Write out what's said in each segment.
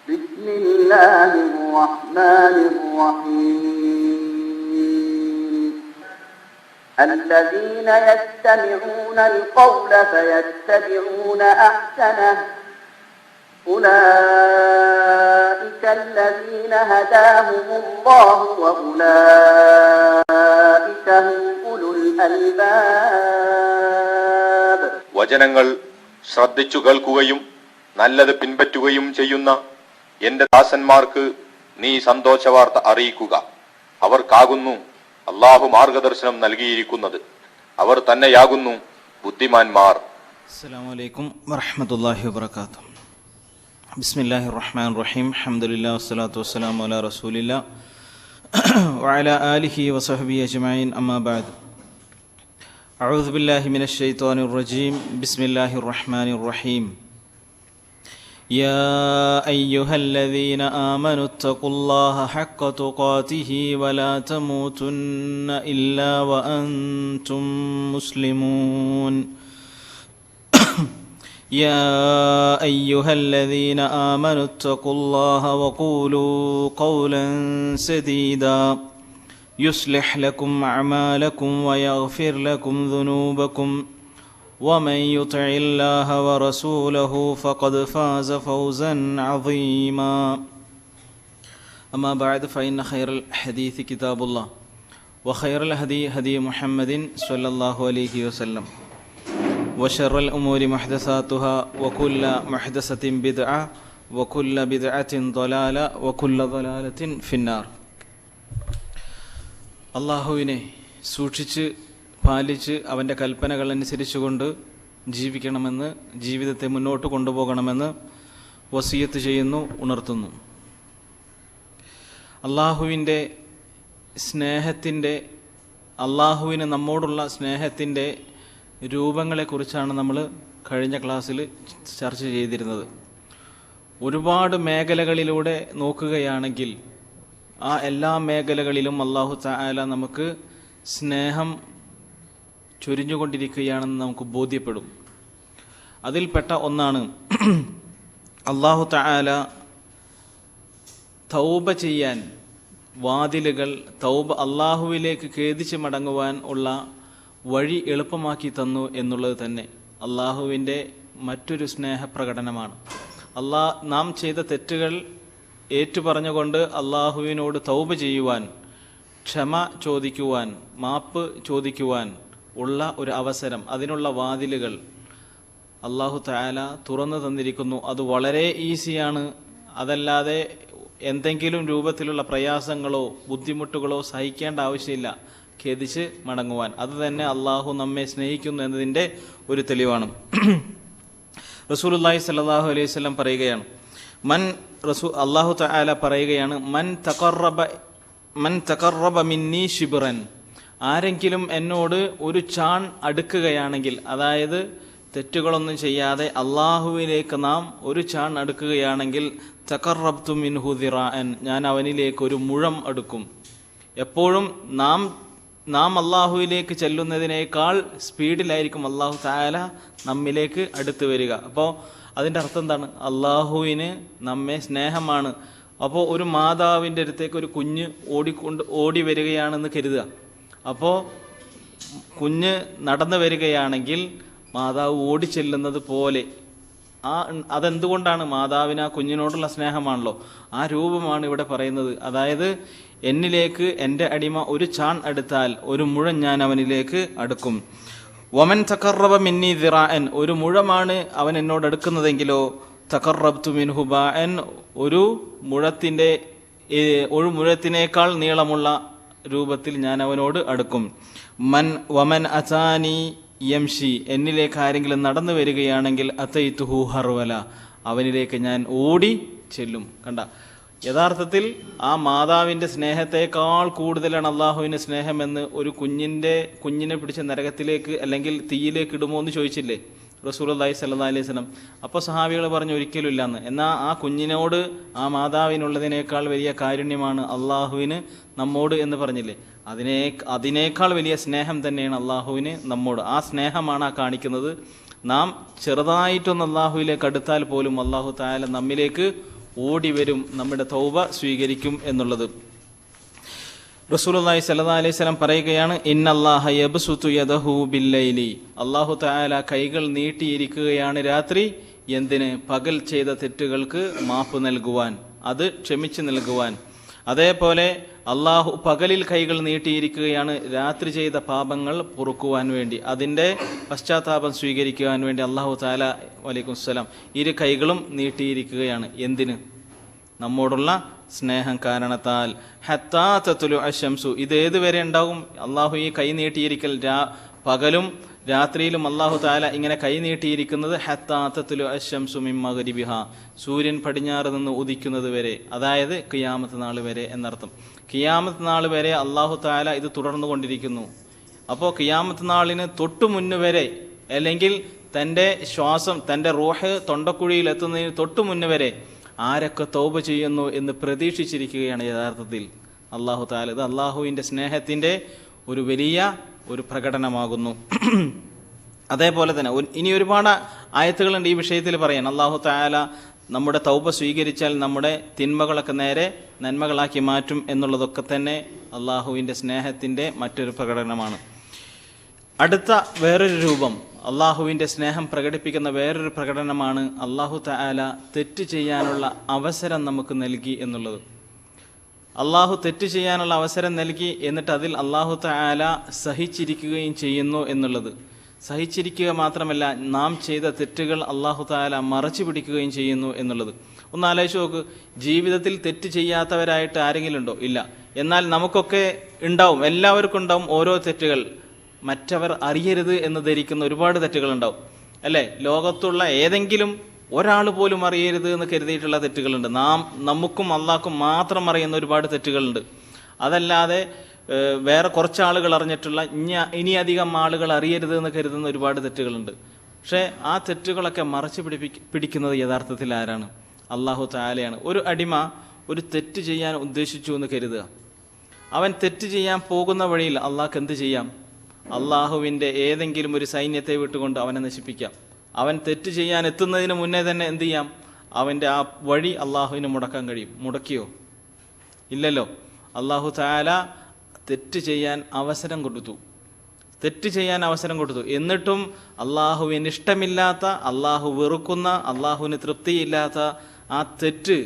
بسم الله الرحمن الرحيم الذين يستمعون القول فيتبعون أحسنه أولئك الذين هداهم الله وأولئك هم أولو الألباب. വചനങ്ങൾ ശ്രദ്ധിച്ചു കേൾക്കുകയും നല്ലത് പിൻപറ്റുകയും ചെയ്യുന്ന എന്റെ ദാസന്മാർക്ക് നീ സന്തോഷവാർത്ത അറിയിക്കുക. അവർക്കാകുന്നു അള്ളാഹു മാർഗദർശനം നൽകിയിരിക്കുന്നത്. അവർ തന്നെയാകുന്നു ബുദ്ധിമാന്മാർ. അസ്സലാമു അലൈക്കും വറഹ്മത്തുള്ളാഹി വബറകാതുഹു. ബിസ്മില്ലാഹിർ റഹ്മാനിർ റഹീം. ഹംദുലില്ലാഹി വസ്സലാത്തു വസ്സലാമു അലാ റസൂലില്ലാഹ് വഅലാ ആലിഹി വസഹ്ബിഹി അജ്മഈൻ. അമ്മാ ബഅദ്. അഊദു ബില്ലാഹി മിനശ് ശൈത്വാനിർ റജീം. ബിസ്മില്ലാഹിർ റഹ്മാനിർ റഹീം. യാ അയ്യുഹല്ലദീന ആമനു തഖുല്ലാഹ ഹഖ്ക തുഖാതിഹി വലാ തമൂതുന്ന ഇല്ലാ വഅൻതും മുസ്ലിമൂൻ. يا أيها الذين آمنوا اتقوا الله وقولوا قولا سديدا يصلح لكم أعمالكم ويغفر لكم ذنوبكم ومن يطع الله ورسوله فقد فاز فوزا عظيما. أما بعد فإن خير الحديث كتاب الله وخير الهدي هدي محمد صلى الله عليه وسلم وشر الأمور محدثاتها وكل محدثة بدعة وكل بدعة ضلالة وكل ضلالة في النار. അള്ളാഹുവിനെ സൂക്ഷിച്ച് പാലിച്ച് അവൻ്റെ കൽപ്പനകൾ അനുസരിച്ചുകൊണ്ട് ജീവിക്കണമെന്ന്, ജീവിതത്തെ മുന്നോട്ട് കൊണ്ടുപോകണമെന്ന് വസിയത്ത് ചെയ്യുന്നു, ഉണർത്തുന്നു. അള്ളാഹുവിൻ്റെ സ്നേഹത്തിൻ്റെ, അള്ളാഹുവിന് നമ്മോടുള്ള സ്നേഹത്തിൻ്റെ രൂപങ്ങളെക്കുറിച്ചാണ് നമ്മൾ കഴിഞ്ഞ ക്ലാസ്സിൽ ചർച്ച ചെയ്തിരുന്നത്. ഒരുപാട് മേഖലകളിലൂടെ നോക്കുകയാണെങ്കിൽ ആ എല്ലാ മേഖലകളിലും അല്ലാഹു തആല നമുക്ക് സ്നേഹം ചൊരിഞ്ഞുകൊണ്ടിരിക്കുകയാണെന്ന് നമുക്ക് ബോധ്യപ്പെടും. അതിൽപ്പെട്ട ഒന്നാണ് അല്ലാഹു തആല തൗബ ചെയ്യാൻ വാതിലുകൾ, അല്ലാഹുവിലേക്ക് ഖേദിച്ച് മടങ്ങുവാൻ ഉള്ള വഴി എളുപ്പമാക്കി തന്നു എന്നുള്ളത് തന്നെ അള്ളാഹുവിൻ്റെ മറ്റൊരു സ്നേഹപ്രകടനമാണ്. നാം ചെയ്ത തെറ്റുകൾ ഏറ്റുപറഞ്ഞുകൊണ്ട് അള്ളാഹുവിനോട് തൗബ ചെയ്യുവാൻ, ക്ഷമ ചോദിക്കുവാൻ, മാപ്പ് ചോദിക്കുവാൻ ഉള്ള ഒരു അവസരം, അതിനുള്ള വാതിലുകൾ അല്ലാഹു തആല തുറന്നു തന്നിരിക്കുന്നു. അത് വളരെ ഈസിയാണ്. അതല്ലാതെ എന്തെങ്കിലും രൂപത്തിലുള്ള പ്രയാസങ്ങളോ ബുദ്ധിമുട്ടുകളോ സഹിക്കേണ്ട ആവശ്യമില്ല. ഖേദിച്ച് മടങ്ങുവാൻ അത് തന്നെ അള്ളാഹു നമ്മെ സ്നേഹിക്കുന്നു എന്നതിൻ്റെ ഒരു തെളിവാണ്. റസൂലുള്ളാഹി സ്വല്ലല്ലാഹു അലൈഹി വസല്ലം പറയുകയാണ്, അല്ലാഹു തആല പറയുകയാണ്, മൻ തഖറബ മിന്നി ശിബ്റൻ, ആരെങ്കിലും എന്നോട് ഒരു ചാൺ അടുക്കുകയാണെങ്കിൽ, അതായത് തെറ്റുകളൊന്നും ചെയ്യാതെ അള്ളാഹുവിലേക്ക് നാം ഒരു ചാൺ അടുക്കുകയാണെങ്കിൽ, തഖറബ്തു മിൻഹു ദിറാഅൻ, ഞാൻ അവനിലേക്ക് ഒരു മുഴം അടുക്കും. എപ്പോഴും നാം അള്ളാഹുവിലേക്ക് ചെല്ലുന്നതിനേക്കാൾ സ്പീഡിലായിരിക്കും അല്ലാഹു തആല നമ്മിലേക്ക് അടുത്ത് വരിക. അപ്പോൾ അതിൻ്റെ അർത്ഥം എന്താണ്? അള്ളാഹുവിന് നമ്മെ സ്നേഹമാണ്. അപ്പോൾ ഒരു മാതാവിൻ്റെ അടുത്തേക്ക് ഒരു കുഞ്ഞ് ഓടി വരികയാണെന്ന് കരുതുക. അപ്പോൾ കുഞ്ഞ് നടന്നു വരികയാണെങ്കിൽ മാതാവ് ഓടിച്ചെല്ലുന്നത് പോലെ, അതെന്തുകൊണ്ടാണ്? മാതാവിന് ആ കുഞ്ഞിനോടുള്ള സ്നേഹമാണല്ലോ. ആ രൂപമാണ് ഇവിടെ പറയുന്നത്. അതായത് എന്നിലേക്ക് എൻ്റെ അടിമ ഒരു ചാൺ അടുത്താൽ ഒരു മുഴം ഞാൻ അവനിലേക്ക് അടുക്കും. വമൻ തഖറബ മിന്നി ദിറാഅൻ, ഒരു മുഴമാണ് അവൻ എന്നോട് അടുക്കുന്നതെങ്കിലോ, തഖറബ്തു മിൻഹു ബാഅൻ, ഒരു മുഴത്തിനേക്കാൾ നീളമുള്ള രൂപത്തിൽ ഞാൻ അവനോട് അടുക്കും. വമൻ അതാനി യംഷി, എന്നിലേക്ക് ആരെങ്കിലും നടന്നു വരികയാണെങ്കിൽ അതൈതുഹു ഹർവല, അവനിലേക്ക് ഞാൻ ഓടി ചെല്ലും. കണ്ട, യഥാർത്ഥത്തിൽ ആ മാതാവിൻ്റെ സ്നേഹത്തെക്കാൾ കൂടുതലാണ് അള്ളാഹുവിൻ്റെ സ്നേഹമെന്ന് ഒരു കുഞ്ഞിനെ പിടിച്ച നരകത്തിലേക്ക് അല്ലെങ്കിൽ തീയിലേക്ക് ഇടുമോ എന്ന് ചോദിച്ചില്ലേ റസൂലുള്ളാഹി സ്വല്ലല്ലാഹി അലൈഹി വസല്ലം. അപ്പോൾ സഹാബികൾ പറഞ്ഞു ഒരിക്കലും ഇല്ലാന്ന്. എന്നാൽ ആ കുഞ്ഞിനോട് ആ മാതാവിനുള്ളതിനേക്കാൾ വലിയ കാരുണ്യമാണ് അള്ളാഹുവിന് നമ്മോട് എന്ന് പറഞ്ഞില്ലേ. അതിനേക്കാൾ വലിയ സ്നേഹം തന്നെയാണ് അള്ളാഹുവിന് നമ്മോട്. ആ സ്നേഹമാണ് ആ കാണിക്കുന്നത്. നാം ചെറുതായിട്ടൊന്ന് അള്ളാഹുവിലേക്ക് അടുത്താൽ പോലും അള്ളാഹു തആല നമ്മിലേക്ക് ഓടി വരും, നമ്മുടെ തൗബ സ്വീകരിക്കും എന്നുള്ളത്. റസൂലുള്ളാഹി സ്വല്ലല്ലാഹു അലൈഹി വസല്ലം പറയുകയാണ്, ഇന്നല്ലാഹ യബ്സുതു യദഹു ബില്ലൈലി, അല്ലാഹു തആല കൈകൾ നീട്ടിയിരിക്കുകയാണ് രാത്രി. എന്തിന്? പകൽ ചെയ്ത തെറ്റുകൾക്ക് മാപ്പ് നൽകുവാൻ, അത് ക്ഷമിച്ചു നൽകുവാൻ. അതേപോലെ അള്ളാഹു പകലിൽ കൈകൾ നീട്ടിയിരിക്കുകയാണ് രാത്രി ചെയ്ത പാപങ്ങൾ പൊറുക്കുവാൻ വേണ്ടി, അതിൻ്റെ പശ്ചാത്താപം സ്വീകരിക്കുവാൻ വേണ്ടി അള്ളാഹു തആല വലൈക്കും സലാം ഇരു കൈകളും നീട്ടിയിരിക്കുകയാണ്. എന്തിന്? നമ്മോടുള്ള സ്നേഹം കാരണത്താൽ. ഹത്താ തത്ലു അശംസു, ഇത് ഏതുവരെ ഉണ്ടാവും? അള്ളാഹു ഈ കൈ നീട്ടിയിരിക്കൽ പകലും രാത്രിയിലും അള്ളാഹു തആല ഇങ്ങനെ കൈ നീട്ടിയിരിക്കുന്നത് ഹത്താ തത്ലു അശംസു മിൻ മഗ്രിബിഹ, സൂര്യൻ പടിഞ്ഞാറ് നിന്ന് ഉദിക്കുന്നത് വരെ, അതായത് ഖിയാമത്ത് നാൾ വരെ എന്നർത്ഥം. ഖിയാമത്ത് നാൾ വരെ അള്ളാഹു തആല ഇത് തുടർന്നു കൊണ്ടിരിക്കുന്നു. അപ്പോൾ ഖിയാമത്ത് നാളിന് തൊട്ടു മുന്നു വരെ, അല്ലെങ്കിൽ തൻ്റെ ശ്വാസം, തൻ്റെ റൂഹ് തൊണ്ടക്കുഴിയിൽ എത്തുന്നതിന് തൊട്ടു മുന്നു വരെ ആരൊക്കെ തൗബ ചെയ്യുന്നു എന്ന് പ്രതീക്ഷിച്ചിരിക്കുകയാണ് യഥാർത്ഥത്തിൽ അള്ളാഹു തആല. ഇത് അള്ളാഹുവിൻ്റെ സ്നേഹത്തിൻ്റെ ഒരു വലിയ ഒരു പ്രകടനമാകുന്നു. അതേപോലെ തന്നെ ഇനി ഒരുപാട് ആയത്തുകളുണ്ട് ഈ വിഷയത്തിൽ പറയാൻ. അള്ളാഹു തആല നമ്മുടെ തൗബ സ്വീകരിച്ചാൽ നമ്മുടെ തിന്മകളൊക്കെ നേരെ നന്മകളാക്കി മാറ്റും എന്നുള്ളതൊക്കെ തന്നെ അള്ളാഹുവിൻ്റെ സ്നേഹത്തിൻ്റെ മറ്റൊരു പ്രകടനമാണ്. അടുത്ത വേറൊരു രൂപം, അള്ളാഹുവിൻ്റെ സ്നേഹം പ്രകടിപ്പിക്കുന്ന വേറൊരു പ്രകടനമാണ് അള്ളാഹു തആല തെറ്റ് ചെയ്യാനുള്ള അവസരം നമുക്ക് നൽകി എന്നുള്ളത്. അള്ളാഹു തെറ്റ് ചെയ്യാനുള്ള അവസരം നൽകി, എന്നിട്ട് അതിൽ അള്ളാഹു തആല സഹിച്ചിരിക്കുകയും ചെയ്യുന്നു എന്നുള്ളത്. സഹിച്ചിരിക്കുക മാത്രമല്ല, നാം ചെയ്ത തെറ്റുകൾ അള്ളാഹു തആല മറച്ചു പിടിക്കുകയും ചെയ്യുന്നു എന്നുള്ളത്. ഒന്ന് ആലോചിച്ച് നോക്ക്, ജീവിതത്തിൽ തെറ്റ് ചെയ്യാത്തവരായിട്ട് ആരെങ്കിലും ഉണ്ടോ? ഇല്ല. എന്നാൽ നമുക്കൊക്കെ ഉണ്ടാവും, എല്ലാവർക്കും ഉണ്ടാവും ഓരോ തെറ്റുകൾ. മറ്റവർ അറിയരുത് എന്ന് ധരിക്കുന്ന ഒരുപാട് തെറ്റുകളുണ്ടാവും, അല്ലേ? ലോകത്തുള്ള ഏതെങ്കിലും ഒരാൾ പോലും അറിയരുത് എന്ന് കരുതിയിട്ടുള്ള തെറ്റുകളുണ്ട്. നമുക്കും അള്ളാഹ്ക്കും മാത്രം അറിയുന്ന ഒരുപാട് തെറ്റുകളുണ്ട്. അതല്ലാതെ വേറെ കുറച്ച് ആളുകൾ അറിഞ്ഞിട്ടുള്ള, ഇനി അധികം ആളുകൾ അറിയരുത് എന്ന് കരുതുന്ന ഒരുപാട് തെറ്റുകളുണ്ട്. പക്ഷേ ആ തെറ്റുകളൊക്കെ മറച്ചു പിടിക്കുന്നത് യഥാർത്ഥത്തിൽ ആരാണ്? അള്ളാഹു തആലയാണ്. ഒരു അടിമ ഒരു തെറ്റ് ചെയ്യാൻ ഉദ്ദേശിച്ചു എന്ന് കരുതുക. അവൻ തെറ്റ് ചെയ്യാൻ പോകുന്ന വഴിയിൽ അള്ളാഹ്ക്ക് എന്ത് ചെയ്യാം? അള്ളാഹുവിൻ്റെ ഏതെങ്കിലും ഒരു സൈന്യത്തെ വിട്ടുകൊണ്ട് അവനെ നശിപ്പിക്കാം. അവൻ തെറ്റ് ചെയ്യാൻ എത്തുന്നതിന് മുന്നേ തന്നെ എന്ത് ചെയ്യാം? അവൻ്റെ ആ വഴി അള്ളാഹുവിന് മുടക്കാൻ കഴിയും. മുടക്കിയോ? ഇല്ലല്ലോ. അള്ളാഹു തആല തെറ്റ് ചെയ്യാൻ അവസരം കൊടുത്തു. എന്നിട്ടും അള്ളാഹുവിന് ഇഷ്ടമില്ലാത്ത, അള്ളാഹു വെറുക്കുന്ന, അള്ളാഹുവിന് തൃപ്തിയില്ലാത്ത ആ തെറ്റ്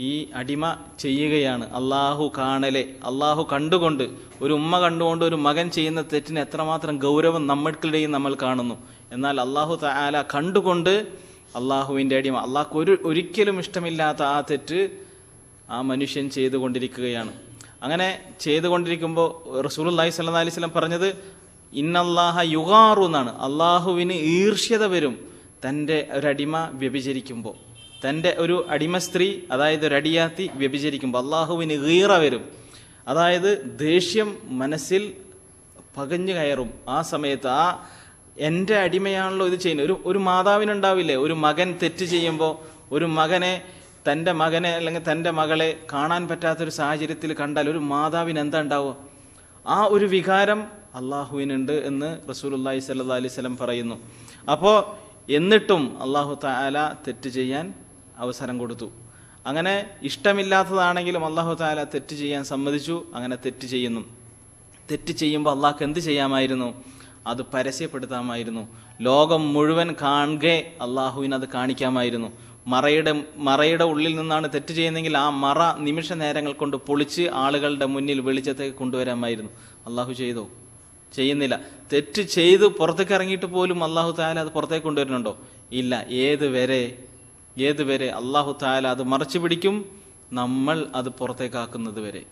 ഈ അടിമ ചെയ്യുകയാണ്. അള്ളാഹു കാണലെ, അള്ളാഹു കണ്ടുകൊണ്ട്, ഒരു ഉമ്മ കണ്ടുകൊണ്ട് ഒരു മകൻ ചെയ്യുന്ന തെറ്റിന് എത്രമാത്രം ഗൗരവം നമ്മൾക്കിടയിൽ നമ്മൾ കാണുന്നു. എന്നാൽ അള്ളാഹു തആല കണ്ടുകൊണ്ട് അള്ളാഹുവിൻ്റെ അടിമ, അള്ളാഹ്ക്ക് ഒരിക്കലും ഇഷ്ടമില്ലാത്ത ആ തെറ്റ് ആ മനുഷ്യൻ ചെയ്തുകൊണ്ടിരിക്കുകയാണ്. അങ്ങനെ ചെയ്തുകൊണ്ടിരിക്കുമ്പോൾ റസൂലുള്ളാഹി സ്വല്ലല്ലാഹി അലൈഹി വസല്ലം പറഞ്ഞത്, ഇന്നല്ലാഹ യുഗാറു എന്നാണ്. അള്ളാഹുവിന് ഈർഷ്യത വരും തൻ്റെ ഒരടിമ വ്യഭിചരിക്കുമ്പോൾ. തൻ്റെ ഒരു അടിമ സ്ത്രീ, അതായത് ഒരു അടിയാത്തി വ്യഭിചരിക്കുമ്പോൾ അള്ളാഹുവിന് ഗീറ വരും. അതായത് ദേഷ്യം മനസ്സിൽ പകഞ്ഞു കയറും. ആ സമയത്ത് എൻ്റെ അടിമയാണല്ലോ ഇത് ചെയ്യുന്നത്. ഒരു മാതാവിനുണ്ടാവില്ലേ, ഒരു മകൻ തെറ്റ് ചെയ്യുമ്പോൾ ഒരു തൻ്റെ മകനെ അല്ലെങ്കിൽ തൻ്റെ മകളെ കാണാൻ പറ്റാത്തൊരു സാഹചര്യത്തിൽ കണ്ടാൽ ഒരു മാതാവിന് എന്താ ഉണ്ടാവുക? ആ ഒരു വികാരം അള്ളാഹുവിനുണ്ട് എന്ന് റസൂലുള്ളാഹി സ്വല്ലല്ലാഹി അലൈഹി വസല്ലം പറയുന്നു. അപ്പോൾ എന്നിട്ടും അള്ളാഹു തആല തെറ്റ് ചെയ്യാൻ അവസരം കൊടുത്തു. അങ്ങനെ ഇഷ്ടമില്ലാത്തതാണെങ്കിലും അള്ളാഹു തആല തെറ്റ് ചെയ്യാൻ സമ്മതിച്ചു. അങ്ങനെ തെറ്റ് ചെയ്യുന്നു. തെറ്റ് ചെയ്യുമ്പോൾ അള്ളാഹ്ക്ക് എന്ത് ചെയ്യാമായിരുന്നു? അത് പരസ്യപ്പെടുത്താമായിരുന്നു. ലോകം മുഴുവൻ കാണുകെ അള്ളാഹുവിന് അത് കാണിക്കാമായിരുന്നു. മറയുടെ ഉള്ളിൽ നിന്നാണ് തെറ്റ് ചെയ്യുന്നതെങ്കിൽ ആ മറ നിമിഷ നേരങ്ങൾ കൊണ്ട് പൊളിച്ച് ആളുകളുടെ മുന്നിൽ വെളിച്ചത്തേക്ക് കൊണ്ടുവരാമായിരുന്നു. അള്ളാഹു ചെയ്തോ? ചെയ്യുന്നില്ല. തെറ്റ് ചെയ്ത് പുറത്തേക്ക് ഇറങ്ങിയിട്ട് പോലും അള്ളാഹു തആല അത് പുറത്തേക്ക് കൊണ്ടുവരുന്നുണ്ടോ? ഇല്ല. ഏതുവരെ അള്ളാഹു തആല അത് മറച്ചു പിടിക്കും, നമ്മൾ അത് പുറത്തേക്കാക്കുന്നത് വരെ.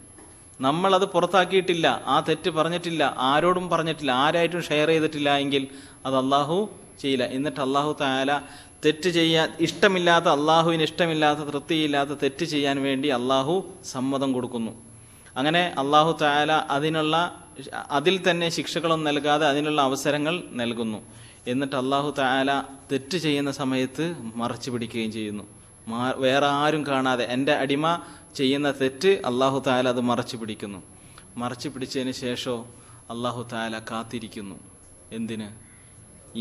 നമ്മളത് പുറത്താക്കിയിട്ടില്ല, ആ തെറ്റ് പറഞ്ഞിട്ടില്ല, ആരോടും പറഞ്ഞിട്ടില്ല, ആരായിട്ടും ഷെയർ ചെയ്തിട്ടില്ല എങ്കിൽ അത് അള്ളാഹു ചെയ്യില്ല. എന്നിട്ട് അള്ളാഹു തആല തെറ്റ് ചെയ്യാൻ ഇഷ്ടമില്ലാത്ത, അള്ളാഹുവിന് ഇഷ്ടമില്ലാത്ത, തൃപ്തിയില്ലാത്ത തെറ്റ് ചെയ്യാൻ വേണ്ടി അള്ളാഹു സമ്മതം കൊടുക്കുന്നു. അങ്ങനെ അള്ളാഹു തആല അതിൽ തന്നെ ശിക്ഷകളൊന്നും നൽകാതെ അതിനുള്ള അവസരങ്ങൾ നൽകുന്നു. എന്നിട്ട് അള്ളാഹു തആല തെറ്റ് ചെയ്യുന്ന സമയത്ത് മറച്ചു പിടിക്കുകയും ചെയ്യുന്നു. വേറെ ആരും കാണാതെ എൻ്റെ അടിമ ചെയ്യുന്ന തെറ്റ് അള്ളാഹു തആല അത് മറച്ചു പിടിക്കുന്നു. മറച്ചു പിടിച്ചതിന് ശേഷം അള്ളാഹു തആല കാത്തിരിക്കുന്നു. എന്തിന്?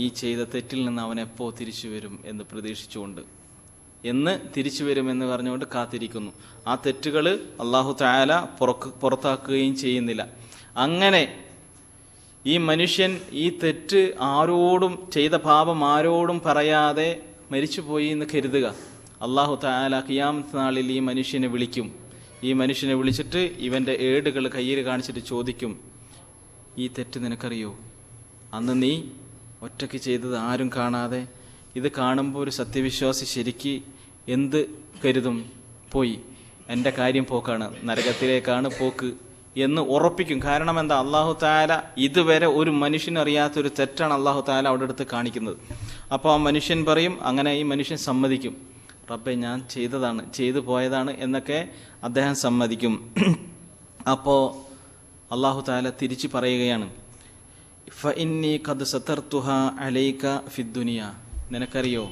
ഈ ചെയ്ത തെറ്റിൽ നിന്ന് അവൻ എപ്പോൾ തിരിച്ചു വരും എന്ന് പ്രതീക്ഷിച്ചുകൊണ്ട്. എന്ന് തിരിച്ചു വരുമെന്ന് പറഞ്ഞുകൊണ്ട് കാത്തിരിക്കുന്നു. ആ തെറ്റുകൾ അല്ലാഹു തആല പുറത്താക്കുകയും ചെയ്യുന്നില്ല. അങ്ങനെ ഈ മനുഷ്യൻ ഈ തെറ്റ് ആരോടും ചെയ്ത പാപം ആരോടും പറയാതെ മരിച്ചുപോയി എന്ന് കരുതുക. അല്ലാഹു തആല ഖിയാമത്ത് നാളിൽ ഈ മനുഷ്യനെ വിളിക്കും. ഈ മനുഷ്യനെ വിളിച്ചിട്ട് ഇവൻ്റെ ഏടുകൾ കയ്യിൽ കാണിച്ചിട്ട് ചോദിക്കും, ഈ തെറ്റ് നിനക്കറിയോ? അന്ന് നീ ഒറ്റയ്ക്ക് ചെയ്തത് ആരും കാണാതെ. ഇത് കാണുമ്പോൾ ഒരു സത്യവിശ്വാസി ശരിക്ക് എന്ത് കരുതും? പോയി, എൻ്റെ കാര്യം പോക്കാണ്, നരകത്തിലേക്കാണ് പോക്ക് എന്ന് ഉറപ്പിക്കും. കാരണം എന്താ? അല്ലാഹു തആല ഇതുവരെ ഒരു മനുഷ്യനറിയാത്തൊരു തെറ്റാണ് അല്ലാഹു തആല അവിടെ അടുത്ത് കാണിക്കുന്നത്. അപ്പോൾ ആ മനുഷ്യൻ പറയും, അങ്ങനെ ഈ മനുഷ്യൻ സമ്മതിക്കും, റബ്ബേ ഞാൻ ചെയ്തതാണ്, ചെയ്തു പോയതാണ് എന്നൊക്കെ അദ്ദേഹം സമ്മതിക്കും. അപ്പോൾ അല്ലാഹു തആല തിരിച്ചു പറയുകയാണ്, ഫഇന്നി ഖദ് സതർതുഹാ അലൈക ഫിദ്ദുനിയ. നിനക്കറിയോ,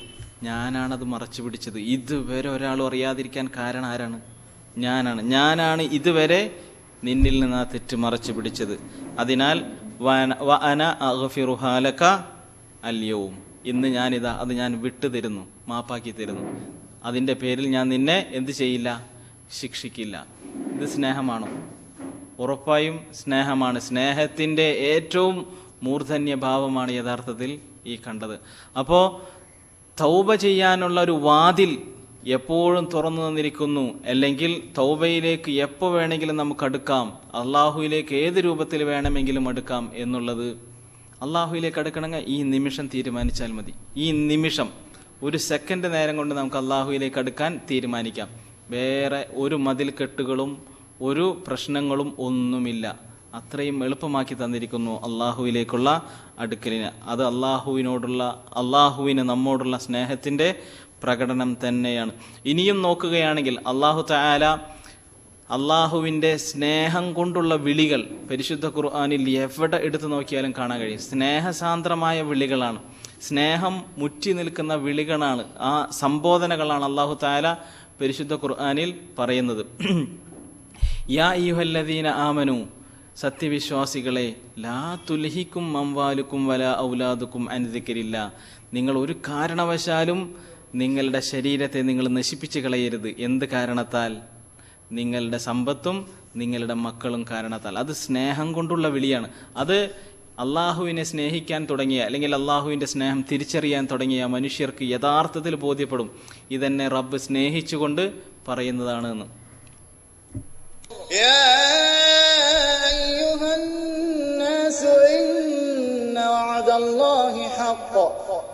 ഞാനാണത് മറച്ചു പിടിച്ചത്. ഇതുവരെ ഒരാളും അറിയാതിരിക്കാൻ കാരണം ആരാണ്? ഞാനാണ് ഇതുവരെ നിന്നിൽ നിന്ന് ആ തെറ്റ് മറച്ചു പിടിച്ചത്. അതിനാൽ വ അന അഗ്ഫിറുഹാ ലക അൽയൗം, ഇന്ന് ഞാനിതാ അത് ഞാൻ വിട്ടു തരുന്നു, മാപ്പാക്കി തരുന്നു. അതിൻ്റെ പേരിൽ ഞാൻ നിന്നെ എന്ത് ചെയ്യില്ല? ശിക്ഷിക്കില്ല. ഇത് സ്നേഹമാണോ? ഉറപ്പായും സ്നേഹമാണ്. സ്നേഹത്തിൻ്റെ ഏറ്റവും മൂർധന്യ ഭാവമാണ് യഥാർത്ഥത്തിൽ ഈ കണ്ടത്. അപ്പോൾ തൗബ ചെയ്യാനുള്ള ഒരു വാതിൽ എപ്പോഴും തുറന്നു തന്നിരിക്കുന്നു. അല്ലെങ്കിൽ തൗബയിലേക്ക് എപ്പോൾ വേണമെങ്കിലും നമുക്ക് അടുക്കാം, അള്ളാഹുവിലേക്ക് ഏത് രൂപത്തിൽ വേണമെങ്കിലും അടുക്കാം എന്നുള്ളത്. അള്ളാഹുവിലേക്ക് അടുക്കണമെങ്കിൽ ഈ നിമിഷം തീരുമാനിച്ചാൽ മതി. ഈ നിമിഷം, ഒരു സെക്കൻഡ് നേരം കൊണ്ട് നമുക്ക് അള്ളാഹുവിലേക്ക് അടുക്കാൻ തീരുമാനിക്കാം. വേറെ ഒരു മതിൽ കെട്ടുകളും ഒരു പ്രശ്നങ്ങളും ഒന്നുമില്ല. അത്രയും എളുപ്പമാക്കി തന്നിരിക്കുന്നു അള്ളാഹുവിലേക്കുള്ള അടുക്കലിന്. അത് അള്ളാഹുവിന് നമ്മോടുള്ള സ്നേഹത്തിൻ്റെ പ്രകടനം തന്നെയാണ്. ഇനിയും നോക്കുകയാണെങ്കിൽ അല്ലാഹു തആല അള്ളാഹുവിൻ്റെ സ്നേഹം കൊണ്ടുള്ള വിളികൾ പരിശുദ്ധ ഖുർആനിൽ എവിടെ എടുത്തു നോക്കിയാലും കാണാൻ കഴിയും. സ്നേഹസാന്ദ്രമായ വിളികളാണ്, സ്നേഹം മുറ്റി നിൽക്കുന്ന വിളികളാണ്, ആ സംബോധനകളാണ് അല്ലാഹു തആല പരിശുദ്ധ ഖുർആനിൽ പറയുന്നത്. യാ അയ്യുഹല്ലദീന ആമനു, സത്യവിശ്വാസികളെ, ലാ തുൽഹിക്കും അംവാലുക്കും വലാ ഔലാദുക്കും അൻ ദിക്രില്ലാ, നിങ്ങൾ ഒരു കാരണവശാലും നിങ്ങളുടെ ശരീരത്തെ നിങ്ങൾ നശിപ്പിച്ച് കളയരുത്. എന്ത് കാരണത്താൽ? നിങ്ങളുടെ സമ്പത്തും നിങ്ങളുടെ മക്കളും കാരണത്താൽ. അത് സ്നേഹം കൊണ്ടുള്ള വിളിയാണ്. അത് അള്ളാഹുവിനെ സ്നേഹിക്കാൻ തുടങ്ങിയ, അല്ലെങ്കിൽ അള്ളാഹുവിൻ്റെ സ്നേഹം തിരിച്ചറിയാൻ തുടങ്ങിയ മനുഷ്യർക്ക് യഥാർത്ഥത്തിൽ ബോധ്യപ്പെടും ഇതെന്നെ റബ്ബ് സ്നേഹിച്ചുകൊണ്ട് പറയുന്നതാണ് എന്ന്.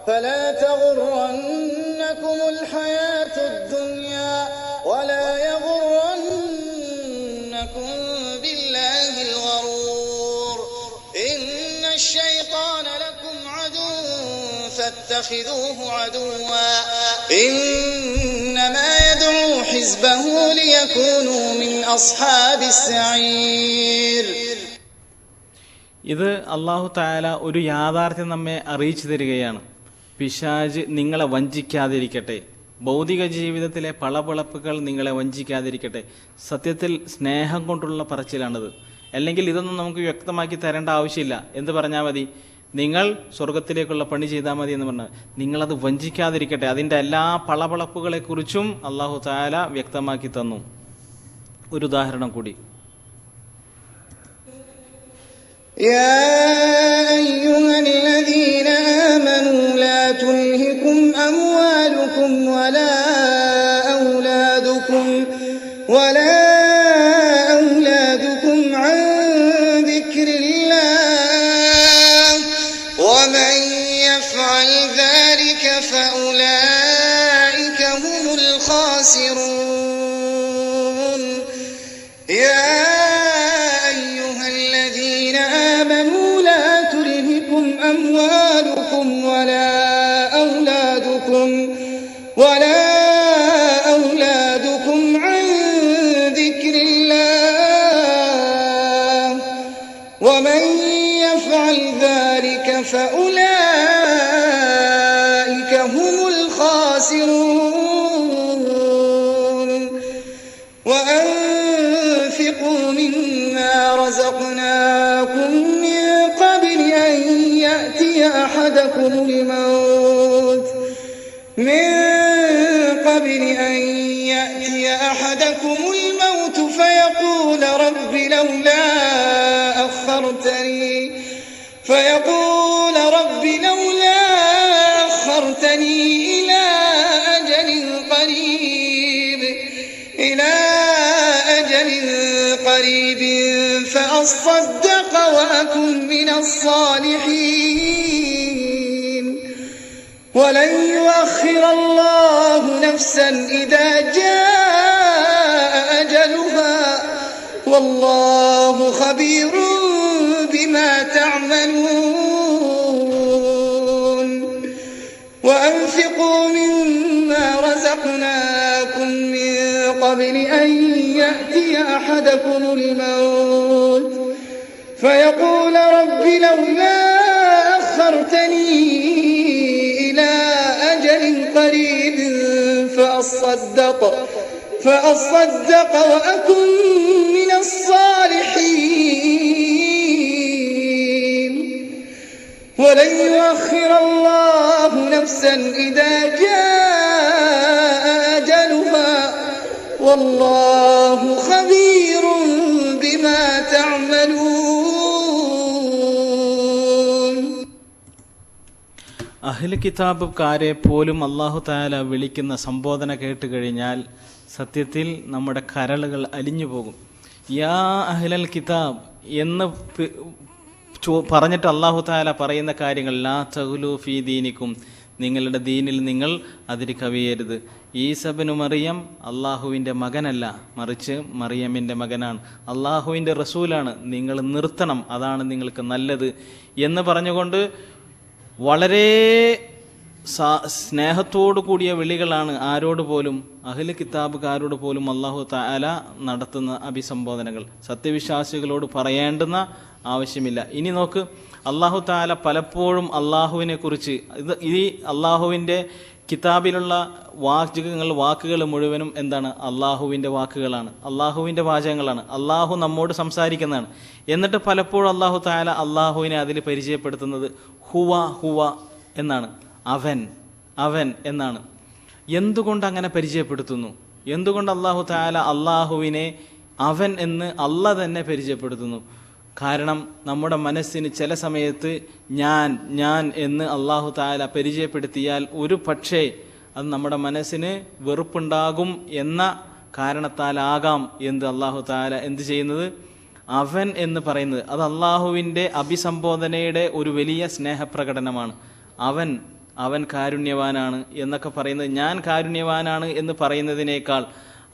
فلا تغرنكم الحياة الدنيا ولا يغرنكم بالله الغرور إن الشيطان لكم عدو فاتخذوه عدوا إنما يدعو حزبه ليكونوا من أصحاب السعير. ഇത് അല്ലാഹു തആല ഒരു യാഥാർത്ഥ്യം നമ്മെ അറിയിച്ചു തരികയാണ്. പിശാച് നിങ്ങളെ വഞ്ചിക്കാതിരിക്കട്ടെ, ഭൗതിക ജീവിതത്തിലെ പളപളപ്പുകൾ നിങ്ങളെ വഞ്ചിക്കാതിരിക്കട്ടെ. സത്യത്തിൽ സ്നേഹം കൊണ്ടുള്ള പറച്ചിലാണിത്. അല്ലെങ്കിൽ ഇതൊന്നും നമുക്ക് വ്യക്തമാക്കി തരേണ്ട ആവശ്യമില്ല. എന്ത് പറഞ്ഞാൽ മതി? നിങ്ങൾ സ്വർഗത്തിലേക്കുള്ള പണി ചെയ്താൽ മതി എന്ന് പറഞ്ഞാൽ നിങ്ങളത് വഞ്ചിക്കാതിരിക്കട്ടെ. അതിൻ്റെ എല്ലാ പളപളപ്പുകളെക്കുറിച്ചും അല്ലാഹു തആല വ്യക്തമാക്കി തന്നു. ഒരു ഉദാഹരണം കൂടി. يا أيها الذين آمنوا لا تلهكم أموالكم ولا أولادكم عن ذكر الله ومن يفعل ذلك فأولئك هم الخاسرون. أموالكم ولا أولادكم عن ذكر الله ومن يفعل ذلك فأولئك هم الخاسرون. وأنفقوا مما رزقناكم من قبل أن يأتي أحدكم الموت قبل أن يأتي أحدكم الموت فيقول رب لولا أخرتني إلى أجل قريب فأصدق وأكن من الصالحين ولن يؤخر الله نفسا إذا جاء أجلها والله خبير بما تعملون وأنفقوا مما رزقناكم من قبل أن يأتي أحدكم الموت فيقول رب لولا أخرتني إلى أجل قريب فأصدق وأكن من الصالحين ولن يؤخر الله نفسا إذا جاء أجلها والله خبير بما تعملون. അഹ്ലു കിതാബുകാരെ പോലും അല്ലാഹു തആല വിളിക്കുന്ന സംബോധന കേട്ട് കഴിഞ്ഞാൽ സത്യത്തിൽ നമ്മുടെ കരളുകൾ അലിഞ്ഞു പോകും. യാ അഹ്ലൽ കിതാബ് എന്ന് പറഞ്ഞിട്ട് അല്ലാഹു തആല പറയുന്ന കാര്യങ്ങൾ ലാ തഗ്ലൂ ഫീ ദീനിക്കും, നിങ്ങളുടെ ദീനിൽ നിങ്ങൾ അതിര് കവിയരുത്. ഈസബ്നു മറിയം അള്ളാഹുവിൻ്റെ മകനല്ല, മറിച്ച് മറിയമിൻ്റെ മകനാണ്, അള്ളാഹുവിൻ്റെ റസൂലാണ്, നിങ്ങൾ നിർത്തണം, അതാണ് നിങ്ങൾക്ക് നല്ലത് എന്ന് പറഞ്ഞുകൊണ്ട് വളരെ സ്നേഹത്തോടു കൂടിയ വിളികളാണ് ആരോട് പോലും, അഹ്ലു കിതാബുകാരോട് പോലും അല്ലാഹു തആല നടത്തുന്ന അഭിസംബോധനകൾ. സത്യവിശ്വാസികളോട് പറയേണ്ടുന്ന ആവശ്യമില്ല. ഇനി നോക്ക്, അല്ലാഹു തആല പലപ്പോഴും അള്ളാഹുവിനെ കുറിച്ച് ഈ അള്ളാഹുവിൻ്റെ കിതാബിലുള്ള വാക്കുകൾ മുഴുവനും എന്താണ്? അള്ളാഹുവിൻ്റെ വാക്കുകളാണ്, അള്ളാഹുവിൻ്റെ വാചകങ്ങളാണ്, അള്ളാഹു നമ്മോട് സംസാരിക്കുന്നതാണ്. എന്നിട്ട് പലപ്പോഴും അല്ലാഹു തആല അള്ളാഹുവിനെ അതിൽ പരിചയപ്പെടുത്തുന്നത് ഹുവ ഹുവ എന്നാണ്, അവൻ എന്നാണ്. എന്തുകൊണ്ട് അങ്ങനെ പരിചയപ്പെടുത്തുന്നു? എന്തുകൊണ്ട് അല്ലാഹു തആല അള്ളാഹുവിനെ അവൻ എന്ന് അല്ലാഹ് തന്നെ പരിചയപ്പെടുത്തുന്നു? കാരണം നമ്മുടെ മനസ്സിന് ചില സമയത്ത് ഞാൻ എന്ന് അല്ലാഹു തആല പരിചയപ്പെടുത്തിയാൽ ഒരു പക്ഷേ അത് നമ്മുടെ മനസ്സിന് വെറുപ്പുണ്ടാകും എന്ന കാരണത്താലാകാം എന്ത് അല്ലാഹു തആല എന്ത് ചെയ്യുന്നത്, അവൻ എന്ന് പറയുന്നത്. അത് അള്ളാഹുവിൻ്റെ അഭിസംബോധനയുടെ ഒരു വലിയ സ്നേഹപ്രകടനമാണ്. അവൻ കാരുണ്യവാനാണ് എന്നൊക്കെ പറയുന്നത്, ഞാൻ കാരുണ്യവാനാണ് എന്ന് പറയുന്നതിനേക്കാൾ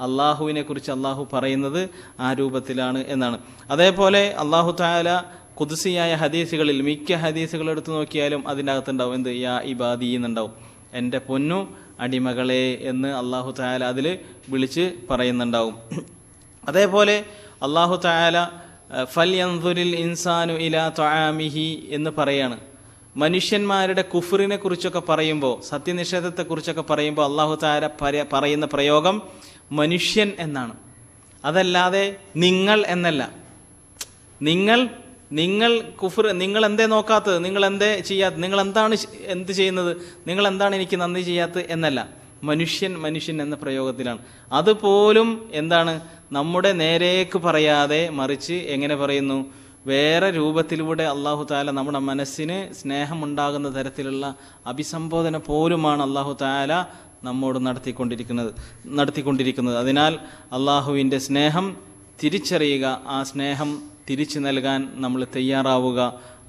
അള്ളാഹുവിനെ കുറിച്ച് അള്ളാഹു പറയുന്നത് ആ രൂപത്തിലാണ് എന്നാണ്. അതേപോലെ അള്ളാഹു തആല ഖുദ്സിയായ ഹദീസുകളിൽ മിക്ക ഹദീസുകൾ എടുത്തു നോക്കിയാലും അതിൻ്റെ അകത്തുണ്ടാവും എന്ത്, യാ ഇബാദി എന്നുണ്ടാവും, എൻ്റെ പൊന്നു അടിമകളെ എന്ന് അള്ളാഹു തആല അതിൽ വിളിച്ച് പറയുന്നുണ്ടാവും. അതേപോലെ അള്ളാഹു തആല ഫൽയൻദുരിൽ ഇൻസാനു ഇലാ തആമിഹി എന്ന് പറയാണ്. മനുഷ്യന്മാരുടെ കുഫറിനെ കുറിച്ചൊക്കെ പറയുമ്പോൾ, സത്യനിഷേധത്തെക്കുറിച്ചൊക്കെ പറയുമ്പോൾ അള്ളാഹു തആല പറയുന്ന പ്രയോഗം മനുഷ്യൻ എന്നാണ്, അതല്ലാതെ നിങ്ങൾ എന്നല്ല. നിങ്ങൾ കുഫർ, നിങ്ങൾ എന്തേ നോക്കാത്തത്, നിങ്ങൾ എന്തേ ചെയ്യാത്തത്, നിങ്ങൾ എന്താണ് എന്ത് ചെയ്യുന്നത്, നിങ്ങൾ എന്താണ് എനിക്ക് നന്ദി ചെയ്യാത്തത് എന്നല്ല, മനുഷ്യൻ എന്ന പ്രയോഗത്തിലാണ്. അതുപോലും എന്താണ്, നമ്മുടെ നേരേക്ക് പറയാതെ മറിച്ച് എങ്ങനെ പറയുന്നു, വേറെ രൂപത്തിലൂടെ അല്ലാഹു തആല നമ്മുടെ മനസ്സിന് സ്നേഹമുണ്ടാകുന്ന തരത്തിലുള്ള അഭിസംബോധന പോലുമാണ് അല്ലാഹു തആല നമ്മോട് നടത്തിക്കൊണ്ടിരിക്കുന്നത്. അതിനാൽ അള്ളാഹുവിൻ്റെ സ്നേഹം തിരിച്ചറിയുക, ആ സ്നേഹം തിരിച്ചു നൽകാൻ നമ്മൾ തയ്യാറാവുക.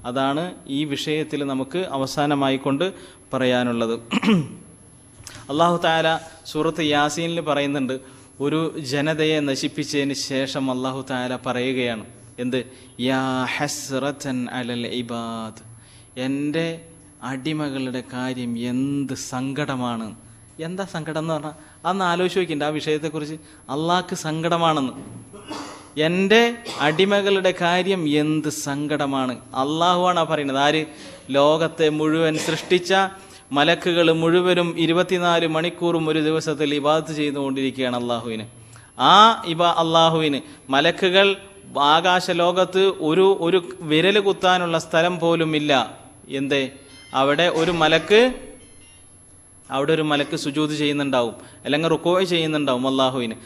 അതാണ് ഈ വിഷയത്തിൽ നമുക്ക് അവസാനമായിക്കൊണ്ട് പറയാനുള്ളത്. അല്ലാഹു തആല സൂറത്ത് യാസീനിൽ പറയുന്നുണ്ട്, ഒരു ജനതയെ നശിപ്പിച്ചതിന് ശേഷം അല്ലാഹു തആല പറയുകയാണ് എന്ത്, യാ ഹസ്റതൻ അലൽ ഇബാദ്, എൻ്റെ അടിമകളുടെ കാര്യം എന്ത് സങ്കടമാണ്. എന്താ സങ്കടം എന്ന് പറഞ്ഞാൽ അന്ന് ആലോചിച്ച് നോക്കിണ്ട് ആ വിഷയത്തെക്കുറിച്ച്. അള്ളാഹ്ക്ക് സങ്കടമാണെന്ന്, എൻ്റെ അടിമകളുടെ കാര്യം എന്ത് സങ്കടമാണ്. അള്ളാഹുവാണ് പറയുന്നത്. ആര്? ലോകത്തെ മുഴുവൻ സൃഷ്ടിച്ച മലക്കുകൾ മുഴുവനും 24 മണിക്കൂറും ഒരു ദിവസത്തിൽ ഇബാദത്ത് ചെയ്തുകൊണ്ടിരിക്കുകയാണ് അള്ളാഹുവിന്. ആ അള്ളാഹുവിന് മലക്കുകൾ ആകാശ ലോകത്ത് ഒരു വിരൽ കുത്താനുള്ള സ്ഥലം പോലും ഇല്ല. എന്തേ? അവിടെ ഒരു മലക്ക് അവിടെ ഒരു മലക്ക് സുജൂദ് ചെയ്യുന്നുണ്ടാവും, അല്ലെങ്കിൽ റുക്കൂ ചെയ്യുന്നുണ്ടാവും അള്ളാഹുവിന്.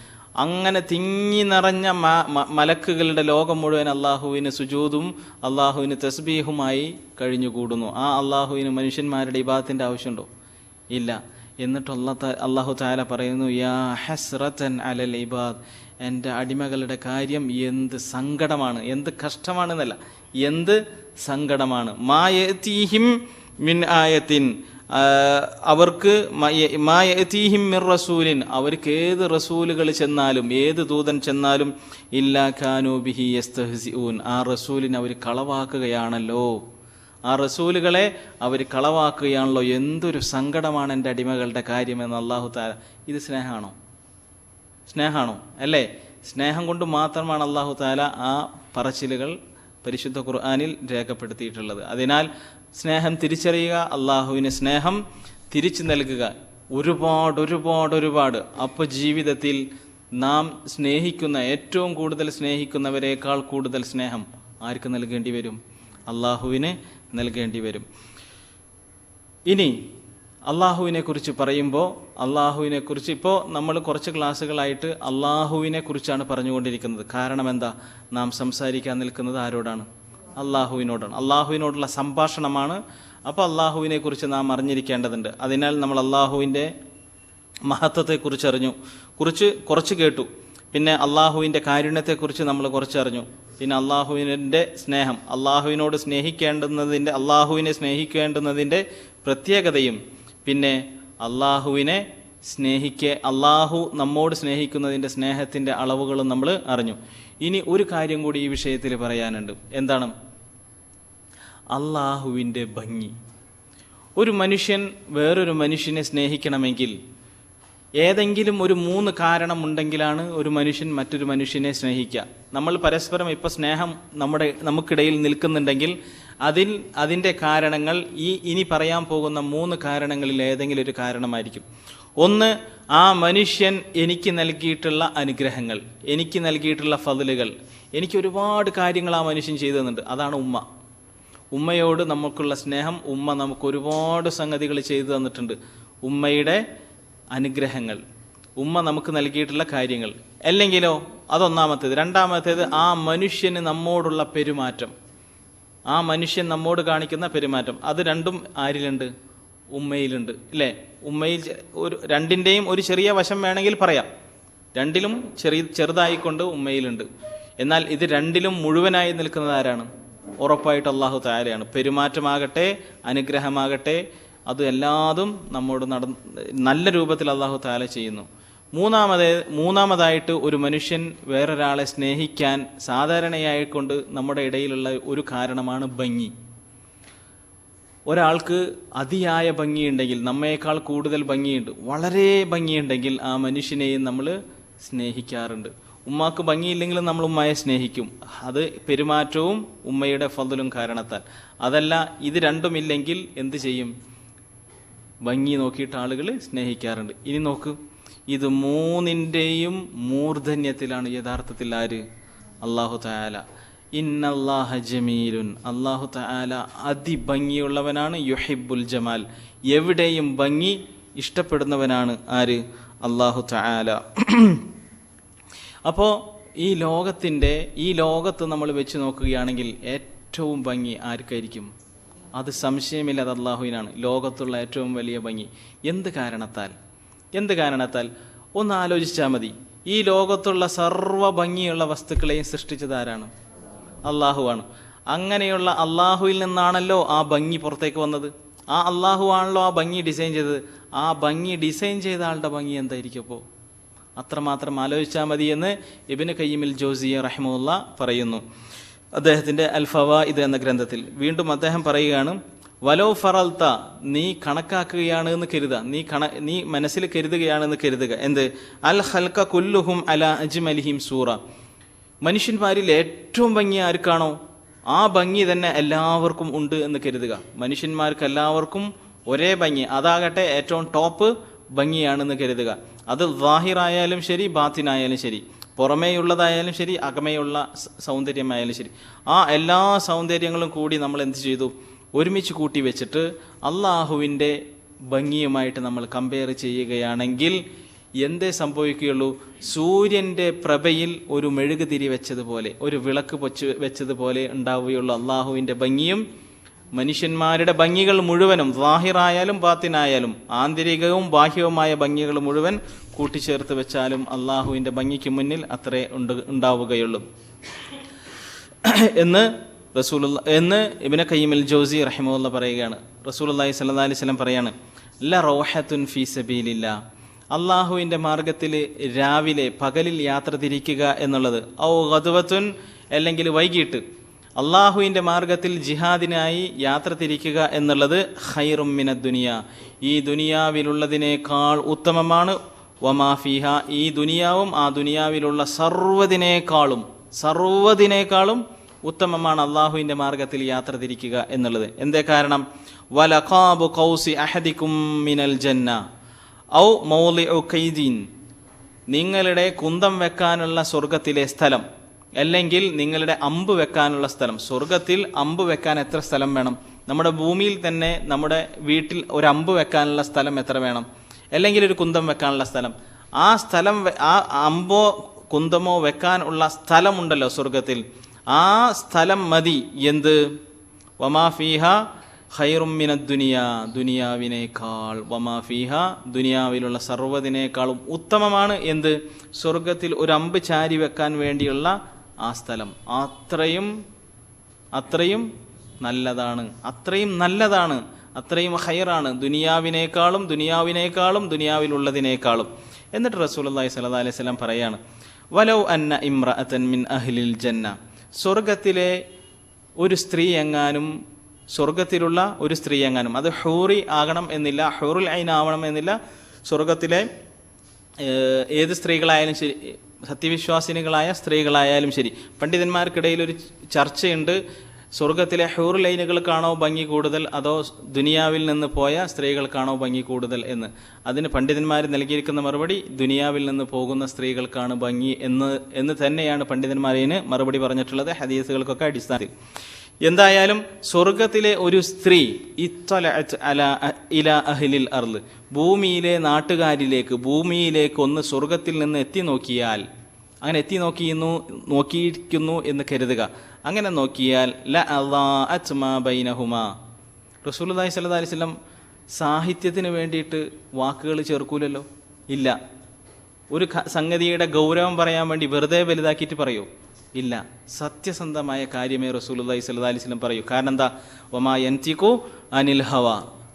അങ്ങനെ തിങ്ങി നിറഞ്ഞ മലക്കുകളുടെ ലോകം മുഴുവൻ അള്ളാഹുവിന് സുജൂദും അള്ളാഹുവിന് തസ്ബീഹുമായി കഴിഞ്ഞുകൂടുന്നു. ആ അള്ളാഹുവിന് മനുഷ്യന്മാരുടെ ഇബാദത്തിന്റെ ആവശ്യമുണ്ടോ? ഇല്ല. എന്നിട്ട് അള്ളാഹു തആല പറയുന്നു, യാ ഹസ്റതൻ അലൽ ഇബാദ്, എൻ്റെ അടിമകളുടെ കാര്യം എന്ത് സങ്കടമാണ്, എന്ത് കഷ്ടമാണെന്നല്ല, എന്ത് സങ്കടമാണ്. മാ യഅതീഹിം മിൻ ആയത്തിൻ, അവർക്ക് മാ യഅതീഹിം മിർ റസൂലിൻ, അവർക്ക് ഏത് റസൂലുകൾ ചെന്നാലും ഏത് ദൂതൻ ചെന്നാലും ഇല്ലാ കാനൂ ബിഹി യസ്തഹ്സിഊൻ, ആ റസൂലിനെ അവർ കളവാക്കുകയാണല്ലോ, ആ റസൂലുകളെ അവർ കളവാക്കുകയാണല്ലോ. എന്തൊരു സങ്കടമാണ് എൻ്റെ അടിമകളുടെ കാര്യമെന്ന് അല്ലാഹു തആല. ഇത് സ്നേഹമാണോ? സ്നേഹമാണോ? അല്ലേ? സ്നേഹം കൊണ്ട് മാത്രമാണ് അല്ലാഹു തആല ആ പറച്ചിലുകൾ പരിശുദ്ധ ഖുർആനിൽ രേഖപ്പെടുത്തിയിട്ടുള്ളത്. അതിനാൽ സ്നേഹം തിരിച്ചറിയുക, അള്ളാഹുവിന് സ്നേഹം തിരിച്ചു നൽകുക. ഒരുപാട്. അപ്പോൾ ജീവിതത്തിൽ നാം സ്നേഹിക്കുന്ന, ഏറ്റവും കൂടുതൽ സ്നേഹിക്കുന്നവരെക്കാൾ കൂടുതൽ സ്നേഹം ആർക്ക് നൽകേണ്ടി വരും? അള്ളാഹുവിന് നൽകേണ്ടി വരും. ഇനി അള്ളാഹുവിനെ കുറിച്ച് പറയുമ്പോൾ, അള്ളാഹുവിനെ കുറിച്ച് ഇപ്പോൾ നമ്മൾ കുറച്ച് ക്ലാസ്സുകളായിട്ട് അള്ളാഹുവിനെ കുറിച്ചാണ് പറഞ്ഞുകൊണ്ടിരിക്കുന്നത്. കാരണം എന്താ? നാം സംസാരിക്കാൻ നിൽക്കുന്നത് ആരോടാണ്? അള്ളാഹുവിനോടാണ്. അള്ളാഹുവിനോടുള്ള സംഭാഷണമാണ്. അപ്പോൾ അള്ളാഹുവിനെ കുറിച്ച് നാം അറിഞ്ഞിരിക്കേണ്ടതുണ്ട്. അതിനാൽ നമ്മൾ അള്ളാഹുവിൻ്റെ മഹത്വത്തെക്കുറിച്ച് അറിഞ്ഞു, കുറച്ച് കേട്ടു. പിന്നെ അള്ളാഹുവിൻ്റെ കാരുണ്യത്തെക്കുറിച്ച് നമ്മൾ കുറച്ചറിഞ്ഞു. പിന്നെ അള്ളാഹുവിൻ്റെ സ്നേഹം, അള്ളാഹുവിനെ സ്നേഹിക്കേണ്ടുന്നതിൻ്റെ പ്രത്യേകതയും, പിന്നെ അള്ളാഹു നമ്മോട് സ്നേഹിക്കുന്നതിൻ്റെ സ്നേഹത്തിൻ്റെ അളവുകളും നമ്മൾ അറിഞ്ഞു. ഇനി ഒരു കാര്യം കൂടി ഈ വിഷയത്തിൽ പറയാനുണ്ട്. എന്താണ്? അള്ളാഹുവിൻ്റെ ഭംഗി. ഒരു മനുഷ്യൻ വേറൊരു മനുഷ്യനെ സ്നേഹിക്കണമെങ്കിൽ ഏതെങ്കിലും ഒരു 3 കാരണം ഉണ്ടെങ്കിലാണ് ഒരു മനുഷ്യൻ മറ്റൊരു മനുഷ്യനെ സ്നേഹിക്കുക. നമ്മൾ പരസ്പരം ഇപ്പോൾ സ്നേഹം നമുക്കിടയിൽ നിൽക്കുന്നുണ്ടെങ്കിൽ അതിൻ്റെ കാരണങ്ങൾ ഇനി പറയാൻ പോകുന്ന 3 കാരണങ്ങളിൽ ഏതെങ്കിലും ഒരു കാരണമായിരിക്കും. ഒന്ന്, ആ മനുഷ്യൻ എനിക്ക് നൽകിയിട്ടുള്ള അനുഗ്രഹങ്ങൾ, എനിക്ക് നൽകിയിട്ടുള്ള ഫضലുകൾ, എനിക്ക് ഒരുപാട് കാര്യങ്ങൾ ആ മനുഷ്യൻ ചെയ്തു തന്നിട്ടുണ്ട്. അതാണ് ഉമ്മ. ഉമ്മയോട് നമുക്കുള്ള സ്നേഹം. ഉമ്മ നമുക്ക് ഒരുപാട് സംഗതികൾ ചെയ്തു തന്നിട്ടുണ്ട്. ഉമ്മയുടെ അനുഗ്രഹങ്ങൾ, ഉമ്മ നമുക്ക് നൽകിയിട്ടുള്ള കാര്യങ്ങൾ. അല്ലെങ്കിലോ അതൊന്നാമത്തേത്. രണ്ടാമത്തേത്, ആ മനുഷ്യന് നമ്മോടുള്ള പെരുമാറ്റം, ആ മനുഷ്യൻ നമ്മോട് കാണിക്കുന്ന പെരുമാറ്റം. അത് രണ്ടും ആരിലുണ്ട്? ഉമ്മയിലുണ്ട്, അല്ലേ? ഉമ്മയിൽ രണ്ടിൻ്റെയും ഒരു ചെറിയ വശം വേണമെങ്കിൽ പറയാം. രണ്ടിലും ചെറുതായിക്കൊണ്ട് ഉമ്മയിലുണ്ട്. എന്നാൽ ഇത് രണ്ടിലും മുഴുവനായി നിൽക്കുന്നത് ആരാണ്? ഉറപ്പായിട്ട് അല്ലാഹു തആലയാണ്. പെരുമാറ്റമാകട്ടെ, അനുഗ്രഹമാകട്ടെ, അത് എല്ലാതും നമ്മോട് നല്ല രൂപത്തിൽ അല്ലാഹു തആല ചെയ്യുന്നു. മൂന്നാമതായിട്ട് ഒരു മനുഷ്യൻ വേറൊരാളെ സ്നേഹിക്കാൻ സാധാരണയായിക്കൊണ്ട് നമ്മുടെ ഇടയിലുള്ള ഒരു കാരണമാണ് ഭംഗി. ഒരാൾക്ക് അതിയായ ഭംഗിയുണ്ടെങ്കിൽ, നമ്മേക്കാൾ കൂടുതൽ ഭംഗിയുണ്ട്, വളരെ ഭംഗിയുണ്ടെങ്കിൽ ആ മനുഷ്യനെയും നമ്മൾ സ്നേഹിക്കാറുണ്ട്. ഉമ്മാക്ക് ഭംഗിയില്ലെങ്കിലും നമ്മൾ ഉമ്മയെ സ്നേഹിക്കും. അത് പെരുമാറ്റവും ഉമ്മയുടെ ഫضലും കാരണത്താൽ. അതല്ല, ഇത് രണ്ടുമില്ലെങ്കിൽ എന്ത് ചെയ്യും? ഭംഗി നോക്കിയിട്ട് ആളുകൾ സ്നേഹിക്കാറുണ്ട്. ഇനി നോക്ക്, ഇത് 3ൻ്റെയും മൂർധന്യത്തിലാണ് യഥാർത്ഥത്തിൽ ആര്? അല്ലാഹു തആല. ഇന്നല്ലാഹ ജമീലുൻ, അല്ലാഹു തആല അതിഭംഗിയുള്ളവനാണ്. യുഹിബ്ബുൽ ജമാൽ, എവിടെയും ഭംഗി ഇഷ്ടപ്പെടുന്നവനാണ്. ആര്? അല്ലാഹു തആല. അപ്പോൾ ഈ ലോകത്ത് നമ്മൾ വെച്ച് നോക്കുകയാണെങ്കിൽ ഏറ്റവും ഭംഗി ആർക്കായിരിക്കും? അത് സംശയമില്ലാതെ അല്ലാഹുവിനാണ്. ലോകത്തുള്ള ഏറ്റവും വലിയ ഭംഗി. എന്ത് കാരണത്താൽ? ഒന്ന് ആലോചിച്ചാൽ മതി. ഈ ലോകത്തുള്ള സർവ്വ ഭംഗിയുള്ള വസ്തുക്കളെയും സൃഷ്ടിച്ചത് ആരാണ്? അള്ളാഹുവാണ്. അങ്ങനെയുള്ള അള്ളാഹുവിൽ നിന്നാണല്ലോ ആ ഭംഗി പുറത്തേക്ക് വന്നത്. ആ അള്ളാഹു ആണല്ലോ ആ ഭംഗി ഡിസൈൻ ചെയ്തത്. ആ ഭംഗി ഡിസൈൻ ചെയ്ത ആളുടെ ഭംഗി എന്തായിരിക്കും? അപ്പോൾ അത്രമാത്രം ആലോചിച്ചാൽ മതി എന്ന് ഇബ്നു ഖയ്യിമുൽ ജൗസിയ്യ റഹിമഹുള്ള പറയുന്നു അദ്ദേഹത്തിൻ്റെ അൽ ഫവായിദ് എന്ന ഗ്രന്ഥത്തിൽ. വീണ്ടും അദ്ദേഹം പറയുകയാണ്, വലോ ഫറൽത്ത, നീ കണക്കാക്കുകയാണ് എന്ന് കരുതുക, നീ മനസ്സിൽ കരുതുകയാണെന്ന് കരുതുക. എന്ത്? അൽ ഖൽഖ കുല്ലുഹും അലാ അജ്മലിഹിം സൂറ, മനുഷ്യന്മാരിൽ ഏറ്റവും ഭംഗി ആർക്കാണോ ആ ഭംഗി തന്നെ എല്ലാവർക്കും ഉണ്ട് എന്ന് കരുതുക. മനുഷ്യന്മാർക്ക് എല്ലാവർക്കും ഒരേ ഭംഗി, അതാകട്ടെ ഏറ്റവും ടോപ്പ് ഭംഗിയാണെന്ന് കരുതുക. അത് ളാഹിറായാലും ശരി, ബാത്തിനായാലും ശരി, പുറമേയുള്ളതായാലും ശരി, അകമേയുള്ള സൗന്ദര്യമായാലും ശരി, ആ എല്ലാ സൗന്ദര്യങ്ങളും കൂടി നമ്മൾ എന്ത് ചെയ്തു? ഒരുമിച്ച് കൂട്ടി വെച്ചിട്ട് അള്ളാഹുവിൻ്റെ ഭംഗിയുമായിട്ട് നമ്മൾ കമ്പയർ ചെയ്യുകയാണെങ്കിൽ എന്തേ സംഭവിക്കുകയുള്ളൂ? സൂര്യൻ്റെ പ്രഭയിൽ ഒരു മെഴുകുതിരി വെച്ചതുപോലെ, ഒരു വിളക്ക് വെച്ചതുപോലെ ഉണ്ടാവുകയുള്ളൂ അള്ളാഹുവിൻ്റെ ഭംഗിയും. മനുഷ്യന്മാരുടെ ഭംഗികൾ മുഴുവനും, ളാഹിറായാലും ബാത്തിനായാലും, ആന്തരികവും ബാഹ്യവുമായ ഭംഗികൾ മുഴുവൻ കൂട്ടിച്ചേർത്ത് വെച്ചാലും അള്ളാഹുവിൻ്റെ ഭംഗിക്ക് മുന്നിൽ അത്രേ ഉണ്ടാവുകയുള്ളൂ എന്ന് ഇബ്നു ഖയ്യിമുൽ ജൗസി റഹിമഹുല്ലാഹ് പറയുകയാണ്. റസൂലുള്ളാഹി സ്വല്ലല്ലാഹി അലൈഹി വസല്ലം പറയാണ്, ല റൗഹത്തുൻ ഫീ സബീലില്ലാ, അള്ളാഹുവിൻ്റെ മാർഗത്തിൽ രാവിലെ പകലിൽ യാത്ര തിരിക്കുക എന്നുള്ളത്, ഔ ഗദ്വത്തുൻ, അല്ലെങ്കിൽ വൈകിട്ട് അള്ളാഹുവിൻ്റെ മാർഗത്തിൽ ജിഹാദിനായി യാത്ര തിരിക്കുക എന്നുള്ളത്, ഖൈറും മിനദ് ദുനിയ, ഈ ദുനിയാവിലുള്ളതിനേക്കാൾ ഉത്തമമാണ്. വമാ ഫീഹ, ഈ ദുനിയാവും ആ ദുനിയാവിലുള്ള സർവ്വതിനേക്കാളും ഉത്തമമാണ് അള്ളാഹുവിൻ്റെ മാർഗത്തിൽ യാത്ര തിരിക്കുക എന്നുള്ളത്. എന്തേ കാരണം? വലഖാബു ഖൗസി അഹദികും മിനൽ ജന്ന ഔ മൗളിഉ കൈദീൻ, നിങ്ങളുടെ കുന്തം വെക്കാനുള്ള സ്വർഗത്തിലെ സ്ഥലം, അല്ലെങ്കിൽ നിങ്ങളുടെ അമ്പ് വെക്കാനുള്ള സ്ഥലം. സ്വർഗത്തിൽ അമ്പ് വെക്കാൻ എത്ര സ്ഥലം വേണം? നമ്മുടെ ഭൂമിയിൽ തന്നെ നമ്മുടെ വീട്ടിൽ ഒരു അമ്പ് വെക്കാനുള്ള സ്ഥലം എത്ര വേണം? അല്ലെങ്കിൽ ഒരു കുന്തം വെക്കാനുള്ള സ്ഥലം. ആ സ്ഥലം, ആ അമ്പോ കുന്തമോ വെക്കാനുള്ള സ്ഥലമുണ്ടല്ലോ സ്വർഗത്തിൽ, ആ സ്ഥലം മതി. എന്ത്? വമാ ഫീഹ ഖൈറും മിനദ് ദുനിയ, ദുനിയാവിനേക്കാൾ, വമാ ഫീഹ, ദുനിയാവിലുള്ള സർവ്വതിനേക്കാളും ഉത്തമമാണ്. എന്ത്? സ്വർഗത്തിൽ ഒരു അമ്പ് ചാരി വെക്കാൻ വേണ്ടിയുള്ള ആ സ്ഥലം. അത്രയും നല്ലതാണ്, അത്രയും ഖൈറാണ് ദുനിയാവിനേക്കാളും ദുനിയാവിലുള്ളതിനേക്കാളും. എന്നിട്ട് റസൂലുള്ളാഹി സ്വല്ലല്ലാഹി അലൈഹി വസല്ലം പറയാണ്, വലൗ അന്ന ഇംറഅതൻ മിൻ അഹ്ലിൽ ജന്ന, സ്വർഗത്തിലെ ഒരു സ്ത്രീ എങ്ങാനും, സ്വർഗത്തിലുള്ള ഒരു സ്ത്രീ എങ്ങാനും, അത് ഹൂറി ആകണം എന്നില്ല, ഹൂറുൽ ഐൻ ആവണം എന്നില്ല, സ്വർഗത്തിലെ ഏത് സ്ത്രീകളായാലും ശരി, സത്യവിശ്വാസിനികളായ സ്ത്രീകളായാലും ശരി. പണ്ഡിതന്മാർക്കിടയിൽ ഒരു ചർച്ചയുണ്ട്, സ്വർഗത്തിലെ ഹൂറുൽ ഐനുകൾക്കാണോ ഭംഗി കൂടുതൽ, അതോ ദുനിയാവിൽ നിന്ന് പോയ സ്ത്രീകൾക്കാണോ ഭംഗി കൂടുതൽ എന്ന്. അതിന് പണ്ഡിതന്മാർ നൽകിയിരിക്കുന്ന മറുപടി, ദുനിയാവിൽ നിന്ന് പോകുന്ന സ്ത്രീകൾക്കാണ് ഭംഗി എന്ന് തന്നെയാണ് പണ്ഡിതന്മാരതിന് മറുപടി പറഞ്ഞിട്ടുള്ളത്, ഹദീസുകൾക്കൊക്കെ അടിസ്ഥാനത്തിൽ. എന്തായാലും സ്വർഗത്തിലെ ഒരു സ്ത്രീ ഇത്തലഅത് ഇലാ അഹ്ലിൽ അർള്, ഭൂമിയിലെ നാട്ടുകാരിലേക്ക്, ഭൂമിയിലേക്ക് ഒന്ന് സ്വർഗത്തിൽ നിന്ന് എത്തി നോക്കിയാൽ, അങ്ങനെ നോക്കിയിരിക്കുന്നു എന്ന് കരുതുക, അങ്ങനെ നോക്കിയാൽ ലഅളാഅത് മാ ബൈനഹുമാ. റസൂലുള്ളാഹി സ്വല്ലല്ലാഹി അലൈഹി വസല്ലം സാഹിത്യത്തിന് വേണ്ടിയിട്ട് വാക്കുകൾ ചേർക്കൂലല്ലോ, ഇല്ല. ഒരു സംഗതിയുടെ ഗൗരവം പറയാൻ വേണ്ടി വെറുതെ വലുതാക്കിയിട്ട് പറയൂ? ഇല്ല. സത്യസന്ധമായ കാര്യമേ റസൂലുള്ളാഹി സ്വല്ലല്ലാഹി അലൈഹി വസല്ലം പറയൂ. കാരണം എന്താ? വമാ യൻതിഖു അനിൽ ഹവ,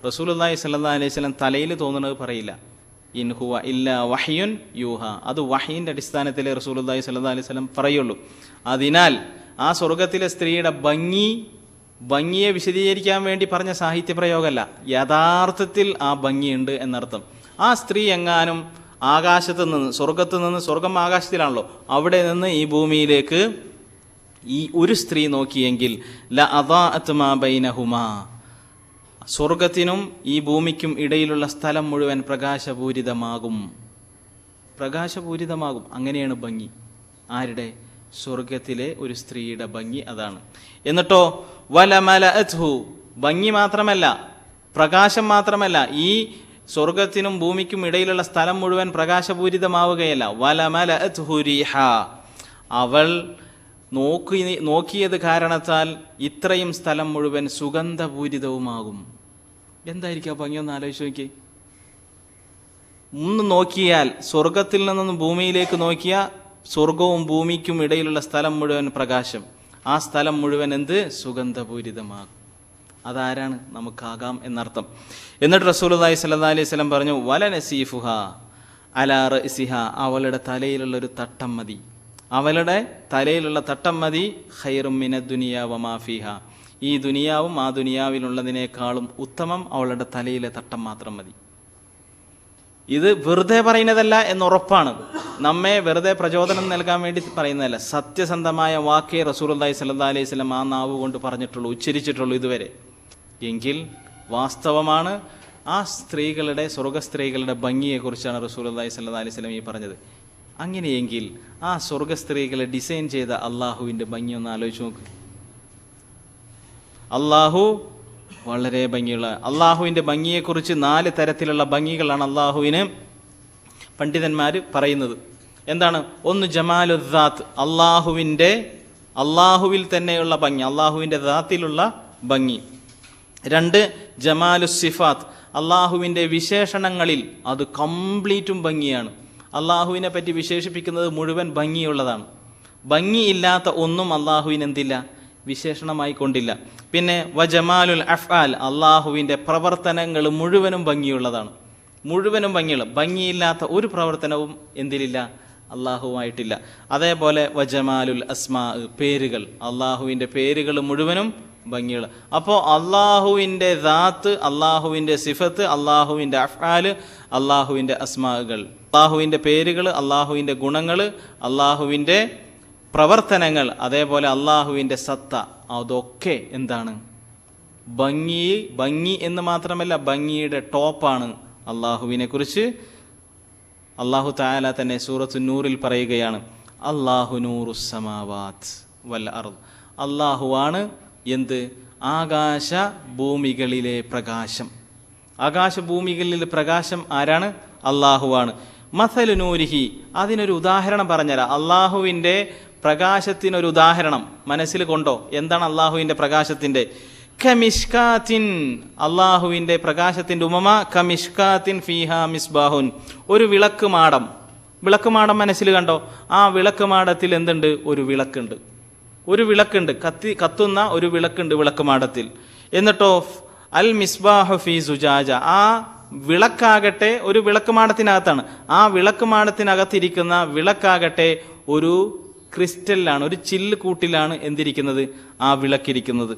റസൂലുള്ളാഹി സ്വല്ലല്ലാഹി അലൈഹി വസല്ലം തലയിൽ തോന്നുന്നത് പറയില്ല. ഇൻ ഹുവ ഇല്ലാ വഹ്യുൻ യൂഹ, അത് വഹയിൻ്റെ അടിസ്ഥാനത്തിലേ റസൂലുള്ളാഹി സ്വല്ലല്ലാഹി അലൈഹി വസല്ലം പറയുള്ളൂ. അതിനാൽ ആ സ്വർഗത്തിലെ സ്ത്രീയുടെ ഭംഗിയെ വിശദീകരിക്കാൻ വേണ്ടി പറഞ്ഞ സാഹിത്യ പ്രയോഗമല്ല, യഥാർത്ഥത്തിൽ ആ ഭംഗിയുണ്ട് എന്നർത്ഥം. ആ സ്ത്രീ എങ്ങാനും ആകാശത്ത് നിന്ന്, സ്വർഗത്ത് നിന്ന്, സ്വർഗം ആകാശത്തിലാണല്ലോ, അവിടെ നിന്ന് ഈ ഭൂമിയിലേക്ക് ഈ ഒരു സ്ത്രീ നോക്കിയെങ്കിൽ ലഅളാഅത് മാ ബൈനഹുമാ, സ്വർഗത്തിനും ഈ ഭൂമിക്കും ഇടയിലുള്ള സ്ഥലം മുഴുവൻ പ്രകാശപൂരിതമാകും. അങ്ങനെയാണ് ഭംഗി. ആരുടെ? സ്വർഗത്തിലെ ഒരു സ്ത്രീയുടെ ഭംഗി അതാണ്. എന്നിട്ടോ വലമലഅത്ഹു, ഭംഗി മാത്രമല്ല, പ്രകാശം മാത്രമല്ല, ഈ സ്വർഗത്തിനും ഭൂമിക്കും ഇടയിലുള്ള സ്ഥലം മുഴുവൻ പ്രകാശപൂരിതമാവുകയല്ല, വലമലഅത്ഹു റീഹ, അവൾ നോക്കിയത് കാരണത്താൽ ഇത്രയും സ്ഥലം മുഴുവൻ സുഗന്ധപൂരിതവുമാകും. എന്തായിരിക്കും ആ ഭംഗി? ഒന്ന് ആലോചിച്ച് നോക്കി. ഒന്ന് നോക്കിയാൽ, സ്വർഗത്തിൽ നിന്നും ഭൂമിയിലേക്ക് നോക്കിയാൽ സ്വർഗവും ഭൂമിക്കും ഇടയിലുള്ള സ്ഥലം മുഴുവൻ പ്രകാശം, ആ സ്ഥലം മുഴുവൻ എന്ത്? സുഗന്ധപൂരിതമാകും. അതാരാണ്? നമുക്കാകാം എന്നർത്ഥം. എന്നിട്ട് റസൂലുള്ളാഹി സ്വല്ലല്ലാഹി അലൈഹി വസല്ലം പറഞ്ഞു, വലനസീഫുഹ അലാ റഅസിഹ, അവളുടെ തലയിലുള്ള ഒരു തട്ടം മതി, അവളുടെ തലയിലുള്ള തട്ടം മതി. ഖൈറും മിനദ് ദുനിയ വമാ ഫീഹ, ഈ ദുനിയാവും ആ ദുനിയാവിലുള്ളതിനേക്കാളും ഉത്തമം അവളുടെ തലയിലെ തട്ടം മാത്രം മതി. ഇത് വെറുതെ പറയുന്നതല്ല എന്നുറപ്പാണ്, നമ്മെ വെറുതെ പ്രചോദനം നൽകാൻ വേണ്ടി പറയുന്നതല്ല. സത്യസന്ധമായ വാക്കേ റസൂലുള്ളാഹി സ്വല്ലല്ലാഹി അലൈഹി വസല്ലം ആ നാവ് കൊണ്ട് പറഞ്ഞിട്ടുള്ളൂ, ഉച്ചരിച്ചിട്ടുള്ളൂ ഇതുവരെ. എങ്കിൽ വാസ്തവമാണ്, ആ സ്ത്രീകളുടെ, സ്വർഗസ്ത്രീകളുടെ ഭംഗിയെക്കുറിച്ചാണ് റസൂലുള്ളാഹി സ്വല്ലല്ലാഹി അലൈഹി വസല്ലം ഈ പറഞ്ഞത്. അങ്ങനെയെങ്കിൽ ആ സ്വർഗസ്ത്രീകളെ ഡിസൈൻ ചെയ്ത അള്ളാഹുവിൻ്റെ ഭംഗി ഒന്ന് ആലോചിച്ച് നോക്ക്. അള്ളാഹു വളരെ ഭംഗിയുള്ള. അള്ളാഹുവിൻ്റെ ഭംഗിയെക്കുറിച്ച് 4 തരത്തിലുള്ള ഭംഗികളാണ് അള്ളാഹുവിന് പണ്ഡിതന്മാർ പറയുന്നത്. എന്താണ്? ഒന്ന് ജമാലുദ്ദാത്ത്, അള്ളാഹുവിൽ തന്നെയുള്ള ഭംഗി, അള്ളാഹുവിൻ്റെ ദാത്തിലുള്ള ഭംഗി. 2 ജമാലുസിഫാത്ത്, അള്ളാഹുവിൻ്റെ വിശേഷണങ്ങളിൽ അത് കംപ്ലീറ്റും ഭംഗിയാണ്. അള്ളാഹുവിനെ പറ്റി വിശേഷിപ്പിക്കുന്നത് മുഴുവൻ ഭംഗിയുള്ളതാണ്. ഭംഗിയില്ലാത്ത ഒന്നും അള്ളാഹുവിന് എന്തില്ല, വിശേഷണമായി കൊണ്ടില്ല. പിന്നെ വജമാലുൽ അഫ്ആൽ, അള്ളാഹുവിൻ്റെ പ്രവർത്തനങ്ങൾ മുഴുവനും ഭംഗിയുള്ളതാണ്, മുഴുവനും ഭംഗിയുള്ള. ഭംഗിയില്ലാത്ത ഒരു പ്രവർത്തനവും എന്തിലില്ല, അള്ളാഹുവായിട്ടില്ല. അതേപോലെ വജമാലുൽ അസ്മാ, പേരുകൾ, അള്ളാഹുവിൻ്റെ പേരുകൾ മുഴുവനും ഭംഗിയുള്ള. അപ്പോൾ അള്ളാഹുവിൻ്റെ ദാത്ത്, അള്ളാഹുവിൻ്റെ സിഫത്ത്, അള്ളാഹുവിൻ്റെ അഫ്ആല്, അള്ളാഹുവിൻ്റെ അസ്മാകൾ, അള്ളാഹുവിൻ്റെ പേരുകൾ, അള്ളാഹുവിൻ്റെ ഗുണങ്ങൾ, അള്ളാഹുവിൻ്റെ പ്രവർത്തനങ്ങൾ, അതേപോലെ അള്ളാഹുവിൻ്റെ സത്ത, അതൊക്കെ എന്താണ്, ഭംഗി എന്ന് മാത്രമല്ല ഭംഗിയുടെ ടോപ്പാണ്. അള്ളാഹുവിനെ കുറിച്ച് അള്ളാഹു തആല തന്നെ സൂറത്തു നൂറിൽ പറയുകയാണ്, അല്ലാഹു നൂറുസ് സമാവാത്ത് വൽ അർദ്, അള്ളാഹുവാണ് എന്ത്, ആകാശ ഭൂമികളിലെ പ്രകാശം. ആകാശഭൂമികളിലെ പ്രകാശം ആരാണ്? അള്ളാഹുവാണ്. മസലു നൂരിഹി, അതിനൊരു ഉദാഹരണം പറഞ്ഞുതരാം. അള്ളാഹുവിൻ്റെ പ്രകാശത്തിനൊരു ഉദാഹരണം മനസ്സിൽ കൊണ്ടോ? എന്താണ് അള്ളാഹുവിൻ്റെ പ്രകാശത്തിൻ്റെ? കമിഷ്കാത്തിൻ, അള്ളാഹുവിൻ്റെ പ്രകാശത്തിൻ്റെ ഉപമ കമിഷ്കാത്തിൻ ഫീഹാ മിസ്ബാഹുൻ, ഒരു വിളക്കുമാടം. വിളക്കുമാടം മനസ്സിൽ കണ്ടോ? ആ വിളക്കുമാടത്തിൽ എന്തുണ്ട്? ഒരു വിളക്കുണ്ട്, കത്തുന്ന ഒരു വിളക്കുണ്ട് വിളക്കുമാടത്തിൽ. എന്നിട്ടോ അൽ മിസ്ബാഹു ഫീ സുജാജ, ആ വിളക്കാകട്ടെ ഒരു വിളക്കുമാടത്തിനകത്താണ്. ആ വിളക്കുമാടത്തിനകത്തിരിക്കുന്ന വിളക്കാകട്ടെ ഒരു ക്രിസ്റ്റലിലാണ്, ഒരു ചില്ല് കൂട്ടിലാണ് എന്തിരിക്കുന്നത്, ആ വിളക്കിരിക്കുന്നത്.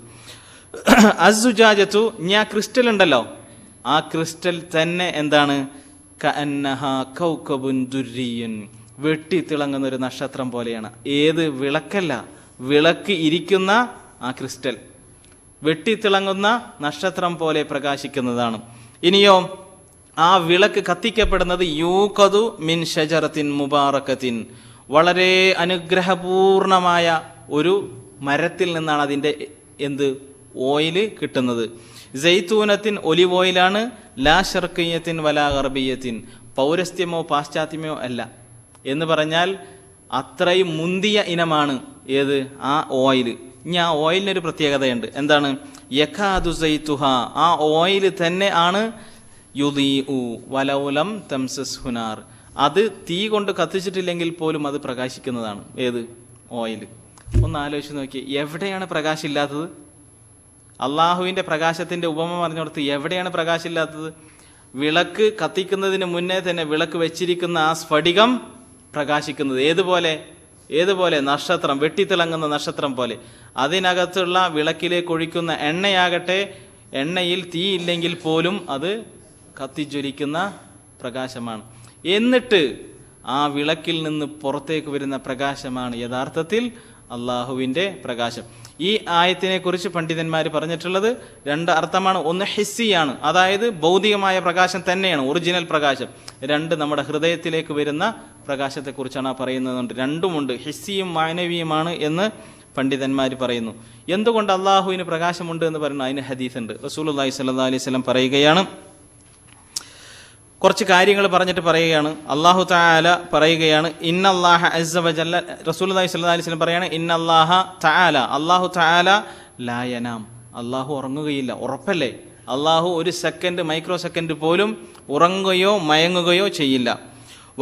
അസുജാജത്തു, ഞാൻ ക്രിസ്റ്റൽ ഉണ്ടല്ലോ, ആ ക്രിസ്റ്റൽ തന്നെ എന്താണ്, കഅന്നഹാ കൗകബുൻ ദുർരിയൻ, വെട്ടി തിളങ്ങുന്ന ഒരു നക്ഷത്രം പോലെയാണ്. ഏത് വിളക്കല്ല, വിളക്ക് ഇരിക്കുന്ന ആ ക്രിസ്റ്റൽ വെട്ടിത്തിളങ്ങുന്ന നക്ഷത്രം പോലെ പ്രകാശിക്കുന്നതാണ്. ഇനിയോ ആ വിളക്ക് കത്തിക്കപ്പെടുന്നത് യൂഖദു മിൻ ഷജറത്തിൻ മുബാറക്കത്തിൻ, വളരെ അനുഗ്രഹപൂർണമായ ഒരു മരത്തിൽ നിന്നാണ് അതിൻ്റെ ഓയില് കിട്ടുന്നത്. സൈത്തൂനത്തിൻ, ഒലിവ് ഓയിലാണ്. ലാ ശർക്കിയത്തിൻ വലാ ഗർബിയത്തിൻ, പൗരസ്ത്യമോ പാശ്ചാത്യമോ അല്ല എന്ന് പറഞ്ഞാൽ അത്രയും മുന്തിയ ഇനമാണ് ഏത്, ആ ഓയില്. ഇനി ആ ഓയിലിനൊരു പ്രത്യേകതയുണ്ട്. എന്താണ്? യഖാദു സൈത്തുഹ, ആ ഓയിൽ തന്നെ ആണ് യുദീഉ വലൗലം തംസസ് ഹുനാർ, അത് തീ കൊണ്ട് കത്തിച്ചിട്ടില്ലെങ്കിൽ പോലും അത് പ്രകാശിക്കുന്നതാണ്. ഏത് ഓയിൽ? ഒന്ന് ആലോചിച്ച് നോക്കി, എവിടെയാണ് പ്രകാശം ഇല്ലാത്തത്? അള്ളാഹുവിൻ്റെ പ്രകാശത്തിൻ്റെ ഉപമ പറഞ്ഞുകൊടുത്ത് എവിടെയാണ് പ്രകാശം ഇല്ലാത്തത്? വിളക്ക് കത്തിക്കുന്നതിന് മുന്നേ തന്നെ വിളക്ക് വെച്ചിരിക്കുന്ന ആ സ്ഫടികം പ്രകാശിക്കുന്നത് ഏതുപോലെ നക്ഷത്രം, വെട്ടിത്തിളങ്ങുന്ന നക്ഷത്രം പോലെ. അതിനകത്തുള്ള വിളക്കിലേക്ക് ഒഴിക്കുന്ന എണ്ണയാകട്ടെ, എണ്ണയിൽ തീ ഇല്ലെങ്കിൽ പോലും അത് കത്തിജ്വലിക്കുന്ന പ്രകാശമാണ്. എന്നിട്ട് ആ വിളക്കിൽ നിന്ന് പുറത്തേക്ക് വരുന്ന പ്രകാശമാണ് യഥാർത്ഥത്തിൽ അള്ളാഹുവിൻ്റെ പ്രകാശം. ഈ ആയത്തിനെ കുറിച്ച് പണ്ഡിതന്മാർ പറഞ്ഞിട്ടുള്ളത് 2 അർത്ഥമാണ്. ഒന്ന് ഹിസ്സിയാണ്, അതായത് ഭൗതികമായ പ്രകാശം തന്നെയാണ്, ഒറിജിനൽ പ്രകാശം. 2 നമ്മുടെ ഹൃദയത്തിലേക്ക് വരുന്ന പ്രകാശത്തെക്കുറിച്ചാണ് പറയുന്നത്. രണ്ടുമുണ്ട്, ഹിസ്സിയും മാനവിയുമാണ് എന്ന് പണ്ഡിതന്മാർ പറയുന്നു. എന്തുകൊണ്ട് അള്ളാഹുവിന് പ്രകാശമുണ്ട് എന്ന് പറയുന്നു? അതിന് ഹദീസുണ്ട്. റസൂലുള്ളാഹി സ്വല്ലല്ലാഹു അലൈഹി വസല്ലം പറയുകയാണ്, കുറച്ച് കാര്യങ്ങൾ പറഞ്ഞിട്ട് പറയുകയാണ്. അല്ലാഹു തആല പറയുകയാണ്, ഇന്നല്ലാഹ അസ്സ വജല്ല, റസൂലുള്ളാഹി സ്വല്ലല്ലാഹു അലൈഹി വസല്ലം പറയാണ്, ഇന്നല്ലാഹ തആല, അല്ലാഹു തആല ലാ യനാം, അല്ലാഹു ഉറങ്ങുകയില്ല. ഉറപ്പല്ലേ? അല്ലാഹു ഒരു സെക്കൻഡ്, മൈക്രോ സെക്കൻഡ് പോലും ഉറങ്ങുകയോ മയങ്ങുകയോ ചെയ്യില്ല.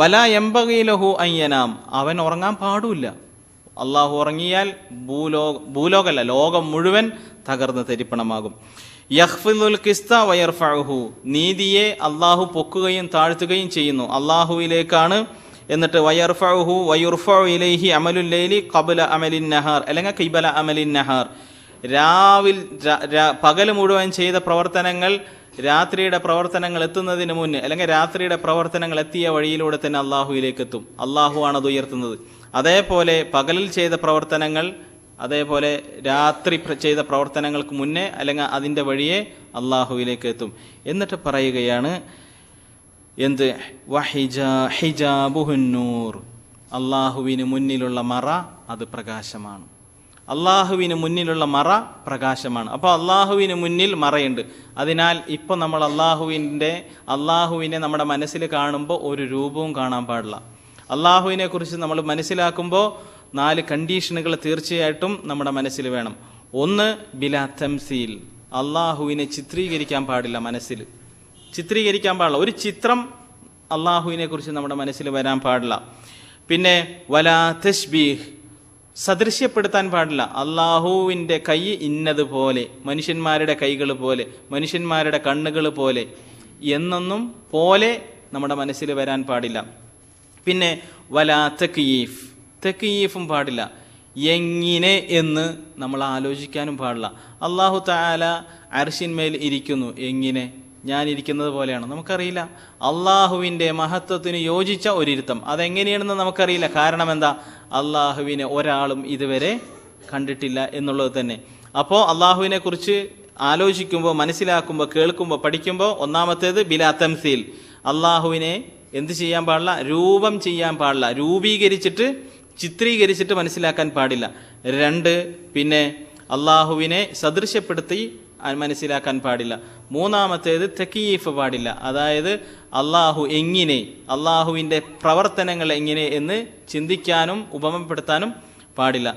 വലാ യംബഗി ലഹു അൻ യനാം, അവൻ ഉറങ്ങാൻ പാടില്ല. അല്ലാഹു ഉറങ്ങിയാൽ ഭൂലോകമല്ല, ലോകം മുഴുവൻ തകർന്ന് തരിപ്പണമാകും. യഖ്ഫിദുൽ ഖിസ്ത വയർഫഉഹു, നീതിയെ അള്ളാഹു പൊക്കുകയും താഴ്ത്തുകയും ചെയ്യുന്നു, അള്ളാഹുവിലേക്കാണ്. എന്നിട്ട് വയർഫഉഹു വയുർഫഉ ഇലൈഹി അമലുൽ ലൈലി ഖബ്ല അമലിൻ നഹാർ, അല്ലെങ്കിൽ ഖിബല അമലിൻ നഹാർ, പകൽ മുഴുവൻ ചെയ്ത പ്രവർത്തനങ്ങൾ രാത്രിയുടെ പ്രവർത്തനങ്ങൾ എത്തുന്നതിന് മുന്നേ, അല്ലെങ്കിൽ രാത്രിയുടെ പ്രവർത്തനങ്ങൾ എത്തിയ വഴിയിലൂടെ തന്നെ അള്ളാഹുവിലേക്ക് എത്തും. അള്ളാഹുവാണ് അത് ഉയർത്തുന്നത്. അതേപോലെ പകലിൽ ചെയ്ത പ്രവർത്തനങ്ങൾ, അതേപോലെ രാത്രി ചെയ്ത പ്രവർത്തനങ്ങൾക്ക് മുന്നേ അല്ലെങ്കിൽ അതിൻ്റെ വഴിയെ അള്ളാഹുവിലേക്ക് എത്തും. എന്നിട്ട് പറയുകയാണ് എന്ത്, ഹിജാബുഹുന്നൂർ, അള്ളാഹുവിന് മുന്നിലുള്ള മറ അത് പ്രകാശമാണ്. അള്ളാഹുവിന് മുന്നിലുള്ള മറ പ്രകാശമാണ്. അപ്പോൾ അള്ളാഹുവിന് മുന്നിൽ മറയുണ്ട്. അതിനാൽ ഇപ്പോൾ നമ്മൾ അള്ളാഹുവിനെ നമ്മുടെ മനസ്സിൽ കാണുമ്പോൾ ഒരു രൂപവും കാണാൻ പാടില്ല. അള്ളാഹുവിനെ കുറിച്ച് നമ്മൾ മനസ്സിലാക്കുമ്പോൾ 4 കണ്ടീഷനുകൾ തീർച്ചയായിട്ടും നമ്മുടെ മനസ്സിൽ വേണം. ഒന്ന്, ബിലാ തംസീൽ, അള്ളാഹുവിനെ ചിത്രീകരിക്കാൻ പാടില്ല. മനസ്സിൽ ചിത്രീകരിക്കാൻ പാടില്ല. ഒരു ചിത്രം അള്ളാഹുവിനെ കുറിച്ച് നമ്മുടെ മനസ്സിൽ വരാൻ പാടില്ല. പിന്നെ വലാ തശ്ബീഹ്, സദൃശ്യപ്പെടുത്താൻ പാടില്ല. അള്ളാഹുവിൻ്റെ കൈ ഇന്നതുപോലെ, മനുഷ്യന്മാരുടെ കൈകൾ പോലെ, മനുഷ്യന്മാരുടെ കണ്ണുകൾ പോലെ എന്നൊന്നും പോലെ നമ്മുടെ മനസ്സിൽ വരാൻ പാടില്ല. പിന്നെ വലാ തക്യീഫ്, തക്യീഫും പാടില്ല. എങ്ങനെ എന്ന് നമ്മൾ ആലോചിക്കാനും പാടില്ല. അള്ളാഹു തആല അർശിന്മേൽ ഇരിക്കുന്നു, എങ്ങനെ? ഞാൻ ഇരിക്കുന്നത് പോലെയാണ്? നമുക്കറിയില്ല. അള്ളാഹുവിൻ്റെ മഹത്വത്തിന് യോജിച്ച ഒരിരുത്തം, അതെങ്ങനെയാണെന്ന് നമുക്കറിയില്ല. കാരണം എന്താ? അള്ളാഹുവിനെ ഒരാളും ഇതുവരെ കണ്ടിട്ടില്ല എന്നുള്ളത് തന്നെ. അപ്പോൾ അള്ളാഹുവിനെ കുറിച്ച് ആലോചിക്കുമ്പോൾ, മനസ്സിലാക്കുമ്പോൾ, കേൾക്കുമ്പോൾ, പഠിക്കുമ്പോൾ ഒന്നാമത്തേത് ബിലാ തംസീൽ, അള്ളാഹുവിനെ എന്ത് ചെയ്യാൻ പാടില്ല? രൂപം ചെയ്യാൻ പാടില്ല. രൂപീകരിച്ചിട്ട് ചിത്രീകരിച്ചിട്ട് മനസ്സിലാക്കാൻ പാടില്ല. 2, പിന്നെ അള്ളാഹുവിനെ സദൃശ്യപ്പെടുത്തി മനസ്സിലാക്കാൻ പാടില്ല. 3-ാമത്തേത് തക്യീഫ് പാടില്ല. അതായത് അള്ളാഹു എങ്ങനെ, അള്ളാഹുവിൻ്റെ പ്രവർത്തനങ്ങൾ എങ്ങനെ എന്ന് ചിന്തിക്കാനും ഉപമപ്പെടുത്താനും പാടില്ല.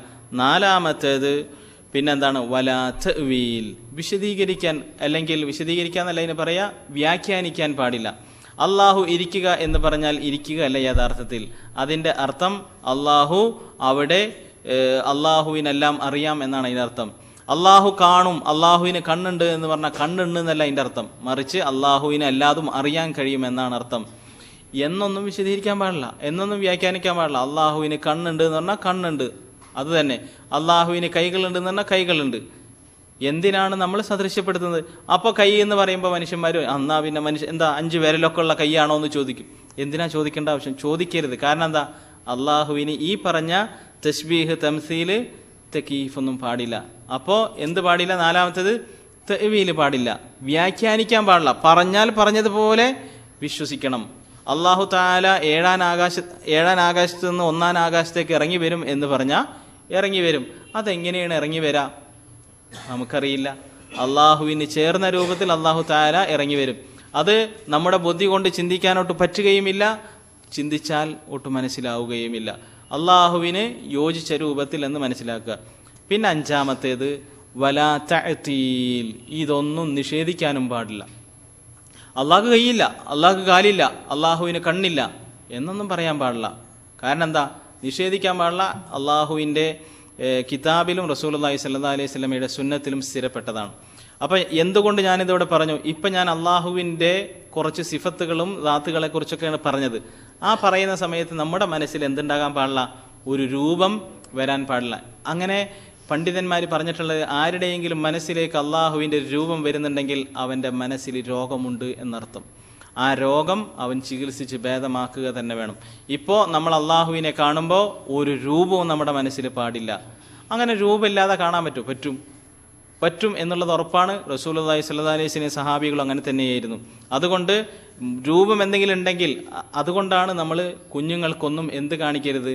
4-ാമത്തേത് പിന്നെന്താണ്? വലാ തഅ്വീൽ, വിശദീകരിക്കാൻ, അല്ലെങ്കിൽ വിശദീകരിക്കാന്നല്ല ഇതിന് പറയാ, വ്യാഖ്യാനിക്കാൻ പാടില്ല. അള്ളാഹു ഇരിക്കുക എന്ന് പറഞ്ഞാൽ ഇരിക്കുക അല്ല യഥാർത്ഥത്തിൽ. അതിൻ്റെ അർത്ഥം അള്ളാഹു അവിടെ, അള്ളാഹുവിനെല്ലാം അറിയാം എന്നാണ് അതിൻ്റെ അർത്ഥം. അള്ളാഹു കാണും, അള്ളാഹുവിന് കണ്ണുണ്ട് എന്ന് പറഞ്ഞാൽ കണ്ണുണ്ട് എന്നല്ല അതിൻ്റെ അർത്ഥം. മറിച്ച് അള്ളാഹുവിന് എല്ലാതും അറിയാൻ കഴിയുമെന്നാണ് അർത്ഥം. എന്നൊന്നും വിശദീകരിക്കാൻ പാടില്ല, എന്നൊന്നും വ്യാഖ്യാനിക്കാൻ പാടില്ല. അള്ളാഹുവിന് കണ്ണുണ്ട് എന്ന് പറഞ്ഞാൽ കണ്ണുണ്ട്, അത് തന്നെ. അള്ളാഹുവിന് കൈകളുണ്ട് എന്ന് പറഞ്ഞാൽ കൈകളുണ്ട്. എന്തിനാണ് നമ്മൾ സദൃശ്യപ്പെടുത്തുന്നത്? അപ്പോൾ കൈ എന്ന് പറയുമ്പോൾ മനുഷ്യന്മാർ എന്നാ പിന്നെ എന്താ 5 വിരലൊക്കെ ഉള്ള കൈയാണോ എന്ന് ചോദിക്കും. എന്തിനാ ചോദിക്കേണ്ട ആവശ്യം? ചോദിക്കരുത്. കാരണം എന്താ? അള്ളാഹുവിന് ഈ പറഞ്ഞ തശ്ബീഹ്, തംസീല്, തക്യീഫൊന്നും പാടില്ല. അപ്പോൾ എന്ത് പാടില്ല? 4-ാമത്തേത് തഅ്വീൽ പാടില്ല, വ്യാഖ്യാനിക്കാൻ പാടില്ല. പറഞ്ഞാൽ പറഞ്ഞതുപോലെ വിശ്വസിക്കണം. അള്ളാഹു തആല 7-ാം ആകാശത്ത് നിന്ന് 1-ാം ആകാശത്തേക്ക് ഇറങ്ങി വരും എന്ന് പറഞ്ഞാൽ ഇറങ്ങി വരും. അതെങ്ങനെയാണ് ഇറങ്ങി വരാ? നമുക്കറിയില്ല. അള്ളാഹുവിന് ചേർന്ന രൂപത്തിൽ അള്ളാഹു തആല ഇറങ്ങി വരും. അത് നമ്മുടെ ബുദ്ധി കൊണ്ട് ചിന്തിക്കാനൊട്ട് പറ്റുകയുമില്ല, ചിന്തിച്ചാൽ ഒട്ട് മനസ്സിലാവുകയുമില്ല. അള്ളാഹുവിന് യോജിച്ച രൂപത്തിൽ എന്ന് മനസ്സിലാക്കുക. പിന്നെ 5-ാമത്തേത് വലാ തഅ്തീൽ, ഇതൊന്നും നിഷേധിക്കാനും പാടില്ല. അള്ളാഹു കൈയില്ല, അള്ളാഹു കാലില്ല, അള്ളാഹുവിന് കണ്ണില്ല എന്നൊന്നും പറയാൻ പാടില്ല. കാരണം എന്താ? നിഷേധിക്കാൻ പാടില്ല. അള്ളാഹുവിൻ്റെ കിതാബിലും റസൂലുള്ളാഹി സ്വല്ലല്ലാഹി അലൈഹി വസല്ലമയുടെ സുന്നത്തിലും സ്ഥിരപ്പെട്ടതാണ്. അപ്പം എന്തുകൊണ്ട് ഞാനിതോടെ പറഞ്ഞു? ഇപ്പം ഞാൻ അള്ളാഹുവിൻ്റെ കുറച്ച് സിഫത്തുകളും ദാത്തുകളെ കുറിച്ചൊക്കെയാണ് പറഞ്ഞത്. ആ പറയുന്ന സമയത്ത് നമ്മുടെ മനസ്സിൽ എന്തുണ്ടാകാൻ പാടില്ല? ഒരു രൂപം വരാൻ പാടില്ല. അങ്ങനെ പണ്ഡിതന്മാർ പറഞ്ഞിട്ടുള്ളത്, ആരുടെയെങ്കിലും മനസ്സിലേക്ക് അള്ളാഹുവിൻ്റെ രൂപം വരുന്നുണ്ടെങ്കിൽ അവൻ്റെ മനസ്സിൽ രോഗമുണ്ട് എന്നർത്ഥം. ആ രോഗം അവൻ ചികിത്സിച്ച് ഭേദമാക്കുക തന്നെ വേണം. ഇപ്പോൾ നമ്മൾ അള്ളാഹുവിനെ കാണുമ്പോൾ ഒരു രൂപവും നമ്മുടെ മനസ്സിൽ പാടില്ല. അങ്ങനെ രൂപമില്ലാതെ കാണാൻ പറ്റും എന്നുള്ളത് ഉറപ്പാണ്. റസൂലുള്ളാഹി സ്വല്ലല്ലാഹി അലൈഹി വസല്ലം സഹാബികളും അങ്ങനെ തന്നെയായിരുന്നു. അതുകൊണ്ട് രൂപം എന്തെങ്കിലും ഉണ്ടെങ്കിൽ, അതുകൊണ്ടാണ് നമ്മൾ കുഞ്ഞുങ്ങൾക്കൊന്നും എന്ത് കാണിക്കരുത്,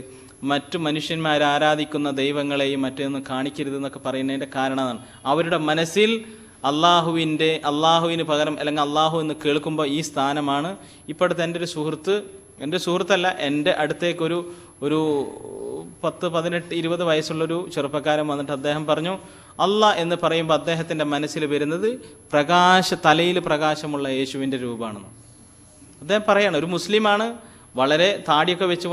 മറ്റു മനുഷ്യന്മാർ ആരാധിക്കുന്ന ദൈവങ്ങളെയും മറ്റൊന്നും കാണിക്കരുത് എന്നൊക്കെ പറയുന്നതിൻ്റെ കാരണമാണ് അവരുടെ മനസ്സിൽ അള്ളാഹുവിന് പകരം, അല്ലെങ്കിൽ അള്ളാഹു എന്ന് കേൾക്കുമ്പോൾ ഈ സ്ഥാനമാണ്. ഇപ്പോഴത്തെ എൻ്റെ സുഹൃത്തല്ല, എൻ്റെ അടുത്തേക്കൊരു 10, 18, 20 വയസ്സുള്ളൊരു ചെറുപ്പക്കാരൻ വന്നിട്ട് അദ്ദേഹം പറഞ്ഞു, അള്ളാഹ് എന്ന് പറയുമ്പോൾ അദ്ദേഹത്തിൻ്റെ മനസ്സിൽ വരുന്നത് തലയിൽ പ്രകാശമുള്ള യേശുവിൻ്റെ രൂപമാണെന്ന് അദ്ദേഹം പറയാണ്. ഒരു മുസ്ലിമാണ്, വളരെ താടിയൊക്കെ വെച്ച്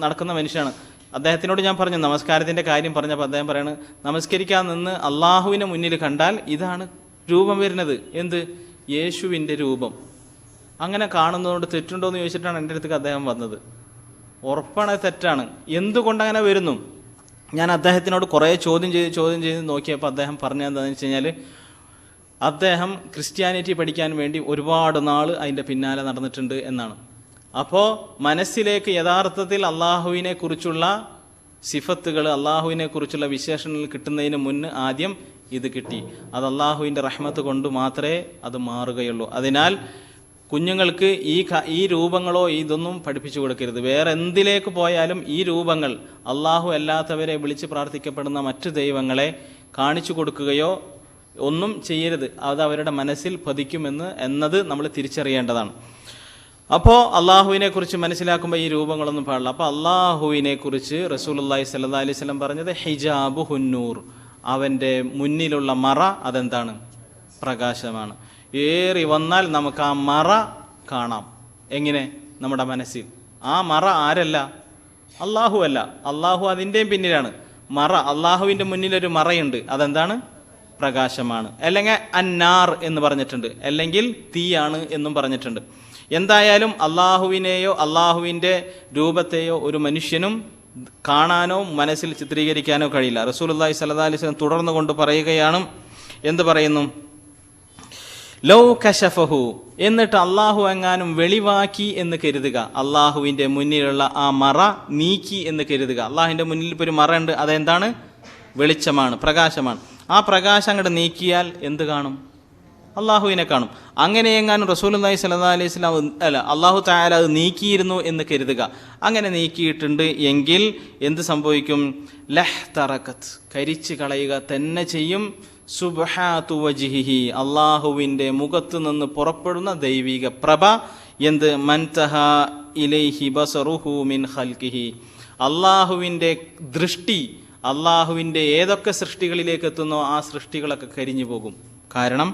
നടക്കുന്ന മനുഷ്യനാണ്. അദ്ദേഹത്തിനോട് ഞാൻ പറഞ്ഞു, നമസ്കാരത്തിൻ്റെ കാര്യം പറഞ്ഞപ്പോൾ അദ്ദേഹം പറയാണ്, നമസ്കരിക്കാൻ നിന്ന് അള്ളാഹുവിനെ മുന്നിൽ കണ്ടാൽ ഇതാണ് രൂപം വരുന്നത്. എന്ത്? യേശുവിൻ്റെ രൂപം. അങ്ങനെ കാണുന്നതുകൊണ്ട് തെറ്റുണ്ടോ എന്ന് ചോദിച്ചിട്ടാണ് എൻ്റെ അടുത്തേക്ക് അദ്ദേഹം വന്നത്. ഉറപ്പാണ് തെറ്റാണ്. എന്തുകൊണ്ടങ്ങനെ വരുന്നു? ഞാൻ അദ്ദേഹത്തിനോട് കുറേ ചോദ്യം ചെയ്ത് നോക്കിയപ്പോൾ അദ്ദേഹം പറഞ്ഞത് എന്താണെന്ന് വെച്ച് കഴിഞ്ഞാൽ, അദ്ദേഹം ക്രിസ്ത്യാനിറ്റി പഠിക്കാൻ വേണ്ടി ഒരുപാട് നാൾ അതിൻ്റെ പിന്നാലെ നടന്നിട്ടുണ്ട് എന്നാണ്. അപ്പോൾ മനസ്സിലേക്ക് യഥാർത്ഥത്തിൽ അള്ളാഹുവിനെ കുറിച്ചുള്ള സിഫത്തുകൾ, അള്ളാഹുവിനെ കുറിച്ചുള്ള വിശേഷണങ്ങൾ കിട്ടുന്നതിന് മുന്ന് ആദ്യം ഇത് കിട്ടി. അത് അള്ളാഹുവിൻ്റെ റഹ്മത്ത് കൊണ്ട് മാത്രമേ അത് മാറുകയുള്ളൂ. അതിനാൽ കുഞ്ഞുങ്ങൾക്ക് ഈ രൂപങ്ങളോ ഇതൊന്നും പഠിപ്പിച്ചു കൊടുക്കരുത്. വേറെ എന്തിലേക്ക് പോയാലും ഈ രൂപങ്ങൾ, അള്ളാഹു അല്ലാത്തവരെ വിളിച്ച് പ്രാർത്ഥിക്കപ്പെടുന്ന മറ്റു ദൈവങ്ങളെ കാണിച്ചു കൊടുക്കുകയോ ഒന്നും ചെയ്യരുത്. അത് അവരുടെ മനസ്സിൽ എന്നത് നമ്മൾ തിരിച്ചറിയേണ്ടതാണ്. അപ്പോൾ അള്ളാഹുവിനെ കുറിച്ച് മനസ്സിലാക്കുമ്പോൾ ഈ രൂപങ്ങളൊന്നും പാടില്ല. അപ്പോൾ അള്ളാഹുവിനെ കുറിച്ച് റസൂലുള്ളാഹി സ്വല്ലല്ലാഹി അലൈഹി വസല്ലം പറഞ്ഞത് ഹിജാബു ഹുന്നൂർ, അവൻ്റെ മുന്നിലുള്ള മറ അതെന്താണ്? പ്രകാശമാണ്. ഏറി വന്നാൽ നമുക്ക് ആ മറ കാണാം. എങ്ങനെ? നമ്മുടെ മനസ്സിൽ. ആ മറ ആരല്ല? അള്ളാഹു അല്ല, അള്ളാഹു അതിൻ്റെയും പിന്നിലാണ്. മറ, അള്ളാഹുവിൻ്റെ മുന്നിലൊരു മറയുണ്ട്, അതെന്താണ്? പ്രകാശമാണ്. അല്ലെങ്കിൽ അന്നാർ എന്ന് പറഞ്ഞിട്ടുണ്ട്, അല്ലെങ്കിൽ തീയാണ് എന്നും പറഞ്ഞിട്ടുണ്ട്. എന്തായാലും അള്ളാഹുവിനെയോ അള്ളാഹുവിൻ്റെ രൂപത്തെയോ ഒരു മനുഷ്യനും കാണാനോ മനസ്സിൽ ചിത്രീകരിക്കാനോ കഴിയില്ല. റസൂലുള്ളാഹി സ്വല്ലല്ലാഹി അലൈഹി വസല്ലം തുടർന്നു കൊണ്ട് പറയുകയാണ്, എന്ത് പറയുന്നു? ലൗ കശഫഹു, എന്നിട്ട് അള്ളാഹു എങ്ങാനും വെളിവാക്കി എന്ന് കരുതുക, അള്ളാഹുവിൻ്റെ മുന്നിലുള്ള ആ മറ നീക്കി എന്ന് കരുതുക. അള്ളാഹുവിൻ്റെ മുന്നിൽ ഇപ്പോൾ ഒരു മറ ഉണ്ട്, അതെന്താണ്? വെളിച്ചമാണ്, പ്രകാശമാണ്. ആ പ്രകാശം അങ്ങോട്ട് നീക്കിയാൽ എന്ത് കാണും? അള്ളാഹുവിനെ കാണും. അങ്ങനെ എങ്ങാനും റസൂലുള്ളാഹി സ്വല്ലല്ലാഹി അലൈഹി വസല്ലം അള്ളാഹു തആല അത് നീക്കിയിരുന്നു എന്ന് കരുതുക. അങ്ങനെ നീക്കിയിട്ടുണ്ട് എങ്കിൽ എന്ത് സംഭവിക്കും? ലഹ് തറക്കത്ത്, കരിച്ചു കളയുക തന്നെ ചെയ്യും. സുബ്ഹാതു വജ്ഹിഹി, അള്ളാഹുവിൻ്റെ മുഖത്തു നിന്ന് പുറപ്പെടുന്ന ദൈവിക പ്രഭ. എന്ത്? മൻതഹ ഇലൈഹി ബസറുഹു മിൻ ഖൽഖിഹി, അള്ളാഹുവിൻ്റെ ദൃഷ്ടി അള്ളാഹുവിൻ്റെ ഏതൊക്കെ സൃഷ്ടികളിലേക്ക് എത്തുന്നോ ആ സൃഷ്ടികളൊക്കെ കരിഞ്ഞു പോകും. കാരണം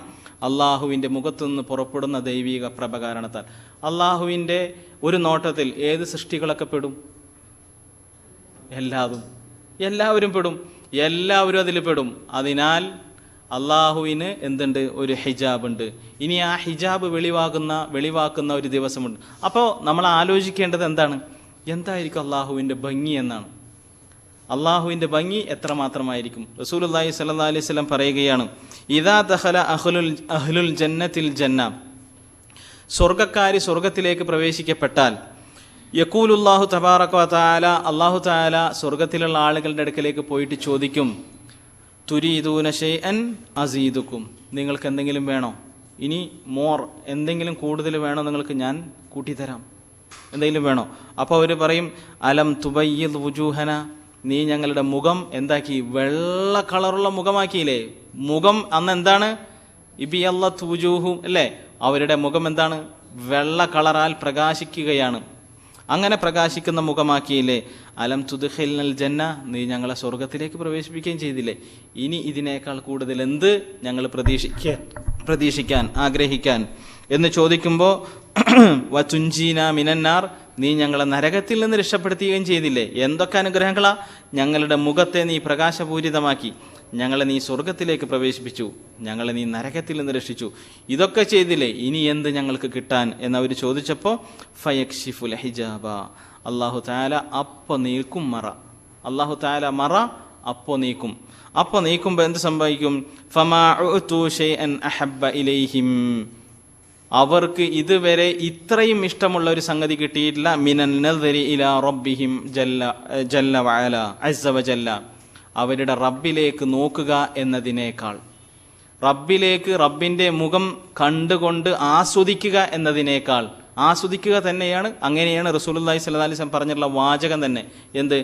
അള്ളാഹുവിൻ്റെ മുഖത്തു നിന്ന് പുറപ്പെടുന്ന ദൈവിക പ്രഭ കാരണത്താൽ. അള്ളാഹുവിൻ്റെ ഒരു നോട്ടത്തിൽ ഏത് സൃഷ്ടികളൊക്കെ പെടും? എല്ലാവരും പെടും, എല്ലാവരും അതിൽ പെടും. അതിനാൽ അള്ളാഹുവിന് എന്തുണ്ട്? ഒരു ഹിജാബ് ഉണ്ട്. ഇനി ആ ഹിജാബ് വെളിവാക്കുന്ന ഒരു ദിവസമുണ്ട്. അപ്പോൾ നമ്മൾ ആലോചിക്കേണ്ടത് എന്തായിരിക്കും അള്ളാഹുവിൻ്റെ ഭംഗി എന്നാണ്. അള്ളാഹുവിൻ്റെ ഭംഗി എത്രമാത്രമായിരിക്കും? റസൂലുള്ളാഹി സ്വല്ലല്ലാഹി അലൈഹി വസല്ലം പറയുകയാണ്, ഇദാ ദഖല അഹ്ലുൽ ജന്നത്തിൽ ജന്ന, സ്വർഗ്ഗക്കാരി സ്വർഗ്ഗത്തിലേക്ക് പ്രവേശിക്കപ്പെട്ടാൽ, യഖൂലുല്ലാഹു തബാറക വ തആല, അല്ലാഹു തആല സ്വർഗ്ഗത്തിലുള്ള ആളുകളുടെ അടുക്കലേക്ക് പോയിട്ട് ചോദിക്കും, തുരീദൂന ഷൈഅൻ അസീദുക്കും, നിങ്ങൾക്ക് എന്തെങ്കിലും വേണോ? ഇനി എന്തെങ്കിലും കൂടുതൽ വേണോ? നിങ്ങൾക്ക് ഞാൻ കൂട്ടിത്തരാം. എന്തെങ്കിലും വേണോ? അപ്പോൾ അവർ പറയും, അലം തുബയ്യിദ് വുജൂഹന, നീ ഞങ്ങളുടെ മുഖം എന്താക്കി? വെള്ള കളറുള്ള മുഖമാക്കിയില്ലേ? മുഖം അന്ന് എന്താണ്? ഇബിയല്ലത്ത് വുജൂഹും അല്ലേ? അവരുടെ മുഖം എന്താണ്? വെള്ള കളറാൽ പ്രകാശിക്കുകയാണ്. അങ്ങനെ പ്രകാശിക്കുന്ന മുഖമാക്കിയില്ലേ? അലം തുദ്ഖിൽനൽ ജന്ന, നീ ഞങ്ങളെ സ്വർഗത്തിലേക്ക് പ്രവേശിപ്പിക്കുകയും ചെയ്തില്ലേ? ഇനി ഇതിനേക്കാൾ കൂടുതൽ എന്ത് ഞങ്ങൾ പ്രതീക്ഷിക്കാൻ ആഗ്രഹിക്കാൻ എന്ന് ചോദിക്കുമ്പോൾ, വതുൻജീന മിനന്നാർ, നീ ഞങ്ങളെ നരകത്തിൽ നിന്ന് രക്ഷപ്പെടുത്തുകയും ചെയ്തില്ലേ? എന്തൊക്കെ അനുഗ്രഹങ്ങളാ! ഞങ്ങളുടെ മുഖത്തെ നീ പ്രകാശപൂരിതമാക്കി, ഞങ്ങളെ നീ സ്വർഗത്തിലേക്ക് പ്രവേശിപ്പിച്ചു, ഞങ്ങളെ നീ നരകത്തിൽ നിന്ന് രക്ഷിച്ചു, ഇതൊക്കെ ചെയ്തില്ലേ? ഇനി എന്ത് ഞങ്ങൾക്ക് കിട്ടാൻ എന്നവർ ചോദിച്ചപ്പോൾ, ഫയക്ഷിഫുൽ ഹിജാബ, അല്ലാഹു തആല അപ്പോൾ നീക്കും മറ. അല്ലാഹു തആല മറ അപ്പോൾ നീക്കും. അപ്പോൾ നീക്കുമ്പോൾ എന്ത് സംഭവിക്കും? ഫമാ ഉഅ്തു ഷൈഅൻ അഹബ്ബ ഇലൈഹിം, അവർക്ക് ഇതുവരെ ഇത്രയും ഇഷ്ടമുള്ള ഒരു സംഗതി കിട്ടിയിട്ടില്ല. മിനൻ നദരി ഇലാ റബ്ബിഹിം ജല്ല വഅല അസ്സ വജല്ല, അവരുടെ റബ്ബിലേക്ക് നോക്കുക എന്നതിനേക്കാൾ, റബ്ബിൻ്റെ മുഖം കണ്ടുകൊണ്ട് ആസ്വദിക്കുക എന്നതിനേക്കാൾ, ആസ്വദിക്കുക തന്നെയാണ്. അങ്ങനെയാണ് റസൂലുള്ളാഹി സ്വല്ലല്ലാഹി അലൈഹി വസല്ലം പറഞ്ഞിട്ടുള്ള വാചകം തന്നെ. എന്ത്?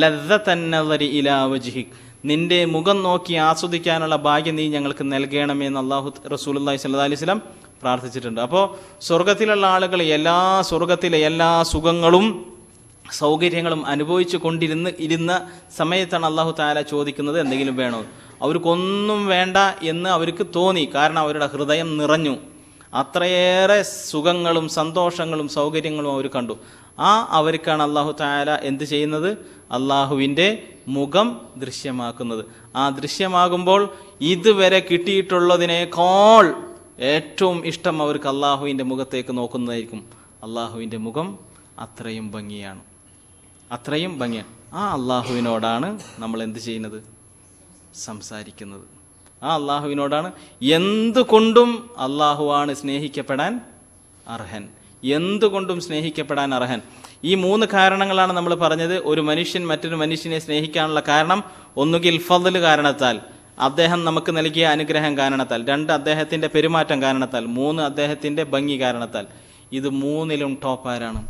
ലദ്ദതൻ നദരി ഇലാ വജ്ഹിക്, നിന്റെ മുഖം നോക്കി ആസ്വദിക്കാനുള്ള ഭാഗ്യം നീ ഞങ്ങൾക്ക് നൽകണമെന്ന് റസൂലുള്ളാഹി സ്വല്ലല്ലാഹി അലൈഹി വസല്ലം പ്രാർത്ഥിച്ചിട്ടുണ്ട്. അപ്പോൾ സ്വർഗത്തിലുള്ള ആളുകൾ സ്വർഗത്തിലെ എല്ലാ സുഖങ്ങളും സൗകര്യങ്ങളും അനുഭവിച്ചു ഇരുന്ന സമയത്താണ് അല്ലാഹു തആല ചോദിക്കുന്നത്, എന്തെങ്കിലും വേണോ? അവർക്കൊന്നും വേണ്ട എന്ന് അവർക്ക് തോന്നി. കാരണം അവരുടെ ഹൃദയം നിറഞ്ഞു. അത്രയേറെ സുഖങ്ങളും സന്തോഷങ്ങളും സൗകര്യങ്ങളും അവർ കണ്ടു. അവർക്കാണ് അല്ലാഹു തആല എന്ത് ചെയ്യുന്നത്? അല്ലാഹുവിൻ്റെ മുഖം ദൃശ്യമാക്കുന്നത്. ആ ദൃശ്യമാകുമ്പോൾ ഇതുവരെ കിട്ടിയിട്ടുള്ളതിനേക്കാൾ ഏറ്റവും ഇഷ്ടം അവർക്ക് അല്ലാഹുവിൻ്റെ മുഖത്തേക്ക് നോക്കുന്നതായിരിക്കും. അല്ലാഹുവിൻ്റെ മുഖം അത്രയും ഭംഗിയാണ്. ആ അല്ലാഹുവിനോടാണ് നമ്മൾ എന്ത് ചെയ്യുന്നത്? സംസാരിക്കുന്നത്. ആ അല്ലാഹുവിനോടാണ്. എന്തുകൊണ്ടും അല്ലാഹുവാണ് സ്നേഹിക്കപ്പെടാൻ അർഹൻ. ഈ 3 കാരണങ്ങളാണ് നമ്മൾ പറഞ്ഞത്. ഒരു മനുഷ്യൻ മറ്റൊരു മനുഷ്യനെ സ്നേഹിക്കാനുള്ള കാരണം ഒന്നുകിൽ ഫദ്ൽ കാരണത്താൽ, അദ്ദേഹം നമുക്ക് നൽകിയ അനുഗ്രഹം കാരണത്താൽ, 2 അദ്ദേഹത്തിൻ്റെ പെരുമാറ്റം കാരണത്താൽ, 3 അദ്ദേഹത്തിൻ്റെ ഭംഗി കാരണത്താൽ. ഇത് 3ലും ടോപ്പ് ആരാണ്?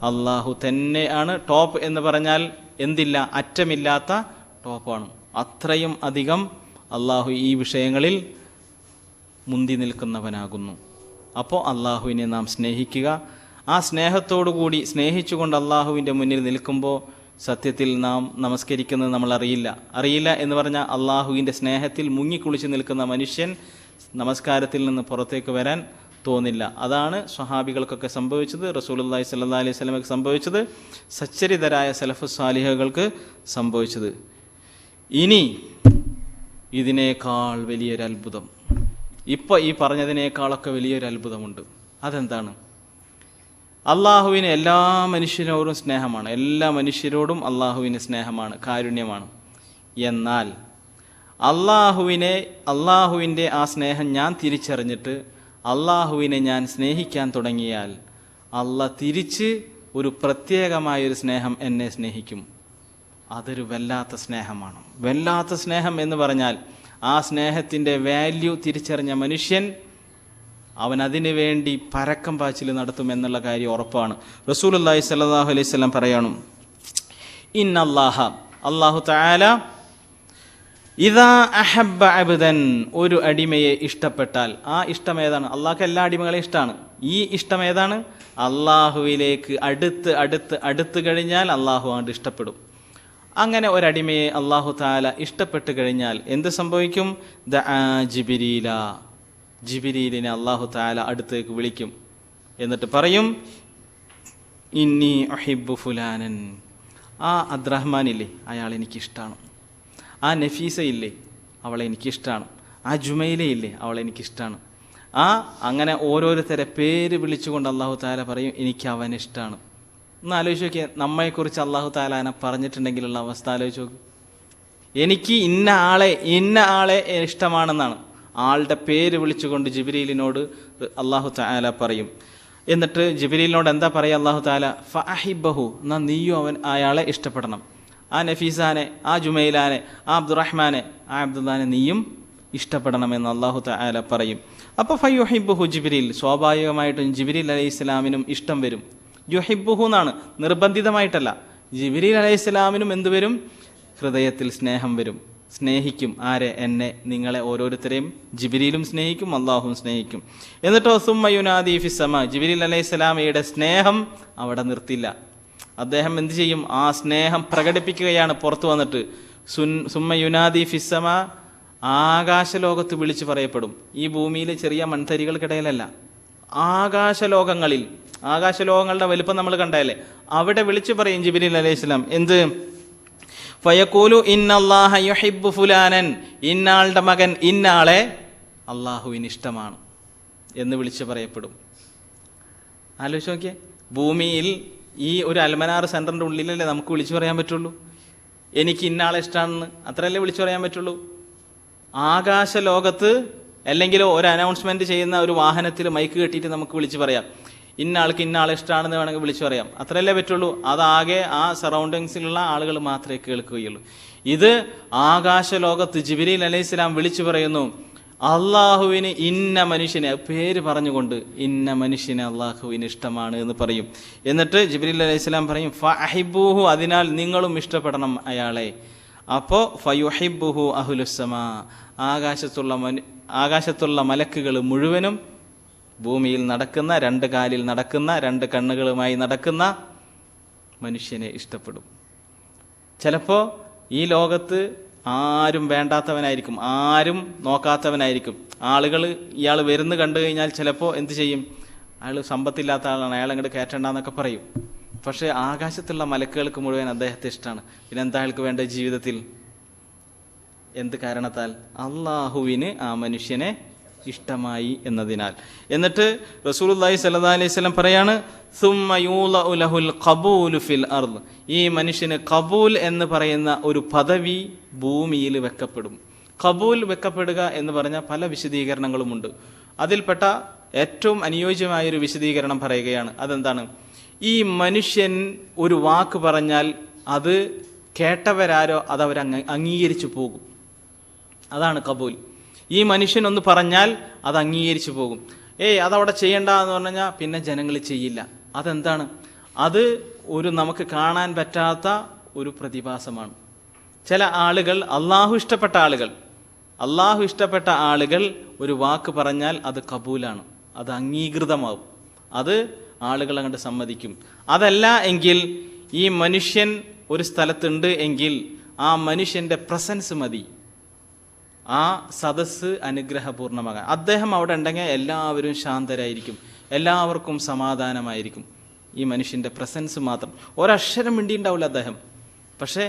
അള്ളാഹു തന്നെയാണ്. ടോപ്പ് എന്ന് പറഞ്ഞാൽ എന്തില്ല, അറ്റമില്ലാത്ത ടോപ്പാണ്. അത്രയും അധികം അള്ളാഹു ഈ വിഷയങ്ങളിൽ മുന്തി നിൽക്കുന്നവനാകുന്നു. അപ്പോൾ അള്ളാഹുവിനെ നാം സ്നേഹിക്കുക. ആ സ്നേഹത്തോടുകൂടി സ്നേഹിച്ചുകൊണ്ട് അള്ളാഹുവിൻ്റെ മുന്നിൽ നിൽക്കുമ്പോൾ സത്യത്തിൽ നാം നമസ്കരിക്കുന്നത് നമ്മൾ അറിയില്ല എന്ന് പറഞ്ഞാൽ അള്ളാഹുവിൻ്റെ സ്നേഹത്തിൽ മുങ്ങിക്കുളിച്ച് നിൽക്കുന്ന മനുഷ്യൻ നമസ്കാരത്തിൽ നിന്ന് പുറത്തേക്ക് വരാൻ തോന്നില്ല. അതാണ് സ്വഹാബികൾക്കൊക്കെ സംഭവിച്ചത്, റസൂലുള്ളാഹി സ്വല്ലല്ലാഹി അലൈഹി വസല്ലമയ്ക്ക് സംഭവിച്ചത്, സച്ചരിതരായ സലഫു സാലിഹകൾക്ക് സംഭവിച്ചത്. ഇനി ഇതിനേക്കാൾ വലിയൊരു അത്ഭുതം, ഇപ്പോൾ ഈ പറഞ്ഞതിനേക്കാളൊക്കെ വലിയൊരു അത്ഭുതമുണ്ട്. അതെന്താണ്? അള്ളാഹുവിന് എല്ലാ മനുഷ്യരോടും സ്നേഹമാണ്. എല്ലാ മനുഷ്യരോടും അള്ളാഹുവിന് സ്നേഹമാണ്, കാരുണ്യമാണ്. എന്നാൽ അള്ളാഹുവിൻ്റെ ആ സ്നേഹം ഞാൻ തിരിച്ചറിഞ്ഞിട്ട് അള്ളാഹുവിനെ ഞാൻ സ്നേഹിക്കാൻ തുടങ്ങിയാൽ അള്ളാഹ് തിരിച്ച് ഒരു പ്രത്യേകമായൊരു സ്നേഹം എന്നെ സ്നേഹിക്കും. അതൊരു വല്ലാത്ത സ്നേഹമാണ്. വല്ലാത്ത സ്നേഹം എന്ന് പറഞ്ഞാൽ ആ സ്നേഹത്തിൻ്റെ വാല്യൂ തിരിച്ചറിഞ്ഞ മനുഷ്യൻ അവൻ അതിനു വേണ്ടി പരക്കം പാച്ചിൽ നടത്തുമെന്നുള്ള കാര്യം ഉറപ്പാണ്. റസൂലുള്ളാഹി സ്വല്ലല്ലാഹു അലൈഹി വസല്ലം പറയണം, ഇന്നല്ലാഹ, അല്ലാഹു തആല ഇദാ അഹബ്ബ അബ്ദൻ, ഒരു അടിമയെ ഇഷ്ടപ്പെട്ടാൽ, ആ ഇഷ്ടം ഏതാണ്? അള്ളാഹ്ക്ക് എല്ലാ അടിമകളെയും ഇഷ്ടമാണ്. ഈ ഇഷ്ടം ഏതാണ്? അള്ളാഹുവിലേക്ക് അടുത്ത് കഴിഞ്ഞാൽ അള്ളാഹു അങ്ങോട്ട് ഇഷ്ടപ്പെടും. അങ്ങനെ ഒരടിമയെ അള്ളാഹു തആല ഇഷ്ടപ്പെട്ട് കഴിഞ്ഞാൽ എന്ത് സംഭവിക്കും? ദഅ ജിബ്രീല, ജിബ്രീലിനെ അള്ളാഹു തആല അടുത്തേക്ക് വിളിക്കും. എന്നിട്ട് പറയും, ഇന്നി ഉഹിബ്ബു ഫുലാനൻ, ആ അബ്ദുറഹ്മാനില്ലേ അയാൾ എനിക്കിഷ്ടമാണ്, ആ നഫീസ ഇല്ലേ അവളെ എനിക്കിഷ്ടമാണ്, ആ ജുമൈല ഇല്ലേ അവളെ എനിക്കിഷ്ടമാണ്. അങ്ങനെ ഓരോരുത്തരെ പേര് വിളിച്ചുകൊണ്ട് അള്ളാഹു തആല പറയും എനിക്ക് അവനിഷ്ടമാണ്. ഒന്ന് ആലോചിച്ച് നോക്കിയാൽ നമ്മളെക്കുറിച്ച് അള്ളാഹു തആല അതിനെ പറഞ്ഞിട്ടുണ്ടെങ്കിലുള്ള അവസ്ഥ ആലോചിച്ച് നോക്കും. എനിക്ക് ഇന്ന ആളെ ഇഷ്ടമാണെന്നാണ് ആളുടെ പേര് വിളിച്ചുകൊണ്ട് ജിബ്രീലിനോട് അള്ളാഹു തആല പറയും. എന്നിട്ട് ജിബ്രീലിനോട് എന്താ പറയുക അള്ളാഹു തആല? ഫഅഹിബ്ബഹു, എന്നാൽ നീയും അയാളെ ഇഷ്ടപ്പെടണം. ആ നഫീസാനെ, ആ ജുമൈലാനെ, ആ അബ്ദുറഹ്മാനെ, ആ അബ്ദുല്ലാനെ നീയും ഇഷ്ടപ്പെടണമെന്ന് അള്ളാഹു തആല പറയും. അപ്പോൾ ഫയുഹിബ്ബുഹു ജിബ്രീൽ, സ്വാഭാവികമായിട്ടും ജിബ്രീൽ അലൈഹിസ്സലാമിനും ഇഷ്ടം വരും. യുഹിബ്ബുഹു എന്നാണ്, നിർബന്ധിതമായിട്ടല്ല. ജിബ്രീൽ അലൈഹിസ്സലാമിനും എന്ത് വരും? ഹൃദയത്തിൽ സ്നേഹം വരും. സ്നേഹിക്കും. ആരെ? എന്നെ, നിങ്ങളെ ഓരോരുത്തരെയും ജിബ്രീലും സ്നേഹിക്കും, അള്ളാഹുവും സ്നേഹിക്കും. എന്നിട്ടോ സുമ്മ യുനാദി ഫിസ്സമാ, ജിബ്രീൽ അലൈഹിസ്സലാമയുടെ സ്നേഹം അവിടെ നിർത്തില്ല. അദ്ദേഹം എന്ത് ചെയ്യും? ആ സ്നേഹം പ്രകടിപ്പിക്കുകയാണ് പുറത്തു വന്നിട്ട്. സുമ്മ യുനാദി ഫിസ്സമാ, ആകാശലോകത്ത് വിളിച്ചു പറയപ്പെടും. ഈ ഭൂമിയിലെ ചെറിയ മൺതരികൾക്കിടയിലല്ല, ആകാശലോകങ്ങളുടെ വലുപ്പം നമ്മൾ കണ്ടല്ലേ, അവിടെ വിളിച്ചു പറയും ജിബ്രീൽ അലൈഹിസ്സലാം. എന്ത്? ഫയഖൂലു ഇന്നല്ലാഹ യുഹിബ്ബു ഫുലാനൻ, ഇന്നാളുടെ മകൻ ഇന്നാളെ അള്ളാഹുവിന് ഇഷ്ടമാണ് എന്ന് വിളിച്ചു പറയപ്പെടും. ആലോചിച്ച് നോക്കിയേ, ഭൂമിയിൽ ഈ ഒരു അൽമനാർ സെൻറ്ററിൻ്റെ ഉള്ളിലല്ലേ നമുക്ക് വിളിച്ചു പറയാൻ പറ്റുള്ളൂ. എനിക്ക് ഇന്നാളെ ഇഷ്ടമാണെന്ന് അത്രയല്ലേ വിളിച്ചു പറയാൻ പറ്റുള്ളൂ. ആകാശലോകത്ത് അല്ലെങ്കിൽ ഒരു അനൗൺസ്മെൻറ്റ് ചെയ്യുന്ന ഒരു വാഹനത്തിൽ മൈക്ക് കെട്ടിയിട്ട് നമുക്ക് വിളിച്ചു പറയാം, ഇന്നാൾക്ക് ഇന്നാളെ ഇഷ്ടമാണെന്ന് വേണമെങ്കിൽ വിളിച്ചു പറയാം. അത്രയല്ലേ പറ്റുള്ളൂ. അതാകെ ആ സറൗണ്ടിങ്സിലുള്ള ആളുകൾ മാത്രമേ കേൾക്കുകയുള്ളൂ. ഇത് ആകാശലോകത്ത് ജിബ്രീൽ അലൈഹിസ്സലാം വിളിച്ചു പറയുന്നു, അള്ളാഹുവിന് ഇന്ന മനുഷ്യനെ, പേര് പറഞ്ഞുകൊണ്ട് ഇന്ന മനുഷ്യനെ അള്ളാഹുവിന് ഇഷ്ടമാണ് എന്ന് പറയും. എന്നിട്ട് ജിബ്രീൽ അലൈഹിസ്സലാം പറയും ഫഅഹിബ്ബൂഹു, അതിനാൽ നിങ്ങളും ഇഷ്ടപ്പെടണം അയാളെ. അപ്പോൾ ഫയുഹിബ്ബുഹു അഹ്ലുസ്സമാ, ആകാശത്തുള്ള മലക്കുകൾ മുഴുവനും ഭൂമിയിൽ നടക്കുന്ന, 2 കാലിൽ നടക്കുന്ന, 2 കണ്ണുകളുമായി നടക്കുന്ന മനുഷ്യനെ ഇഷ്ടപ്പെടും. ചിലപ്പോൾ ഈ ലോകത്ത് ആരും വേണ്ടാത്തവനായിരിക്കും, ആരും നോക്കാത്തവനായിരിക്കും. ആളുകൾ ഇയാൾ വരുന്നു കണ്ടു കഴിഞ്ഞാൽ ചിലപ്പോൾ എന്ത് ചെയ്യും? അയാൾ സമ്പത്തില്ലാത്ത ആളാണ്, അയാൾ അങ്ങോട്ട് കയറ്റണ്ടെന്നൊക്കെ പറയും. പക്ഷേ ആകാശത്തുള്ള മലക്കുകൾക്ക് മുഴുവൻ അദ്ദേഹത്തെ ഇഷ്ടമാണ്. പിന്നെ എന്താ അയാൾക്ക് വേണ്ട ജീവിതത്തിൽ? എന്ത് കാരണത്താൽ? അള്ളാഹുവിന് ആ മനുഷ്യനെ ഇഷ്ടമായി എന്നതിനാൽ. എന്നിട്ട് റസൂലുള്ളാഹി സ്വല്ലല്ലാഹി അലൈഹി വസല്ലം പറയാണ്, സുമ്മ യൂളഉ ലഹുൽ ഖബൂലു ഫിൽ അർദ്, ഈ മനുഷ്യന് ഖബൂൽ എന്ന് പറയുന്ന ഒരു പദവി ഭൂമിയിൽ വെക്കപ്പെടും. ഖബൂൽ വെക്കപ്പെടുക എന്ന് പറഞ്ഞാൽ പല വിശദീകരണങ്ങളുമുണ്ട്. അതിൽപ്പെട്ട ഏറ്റവും അനുയോജ്യമായൊരു വിശദീകരണം പറയുകയാണ്. അതെന്താണ്? ഈ മനുഷ്യൻ ഒരു വാക്ക് പറഞ്ഞാൽ അത് കേട്ടവരാരോ അതവർ അംഗീകരിച്ചു പോകും. അതാണ് കബൂൽ. ഈ മനുഷ്യനൊന്ന് പറഞ്ഞാൽ അത് അംഗീകരിച്ചു പോകും. അതവിടെ ചെയ്യണ്ട എന്ന് പറഞ്ഞാൽ പിന്നെ ജനങ്ങൾ ചെയ്യില്ല. അതെന്താണ്? അത് ഒരു നമുക്ക് കാണാൻ പറ്റാത്ത ഒരു പ്രതിഭാസമാണ്. ചില ആളുകൾ, അള്ളാഹു ഇഷ്ടപ്പെട്ട ആളുകൾ ഒരു വാക്ക് പറഞ്ഞാൽ അത് കബൂലാണ്, അത് അംഗീകൃതമാവും, അത് ആളുകൾ അങ്ങോട്ട് സമ്മതിക്കും. അതല്ല എങ്കിൽ ഈ മനുഷ്യൻ ഒരു സ്ഥലത്തുണ്ട് എങ്കിൽ ആ മനുഷ്യന്റെ പ്രസൻസ് മതി ആ സദസ്സ് അനുഗ്രഹപൂർണ്ണമാകാൻ. അദ്ദേഹം അവിടെ ഉണ്ടെങ്കിൽ എല്ലാവരും ശാന്തരായിരിക്കും, എല്ലാവർക്കും സമാധാനമായിരിക്കും. ഈ മനുഷ്യന്റെ പ്രസൻസ് മാത്രം, ഒരക്ഷരം മിണ്ടിയുണ്ടാവില്ല അദ്ദേഹം. പക്ഷേ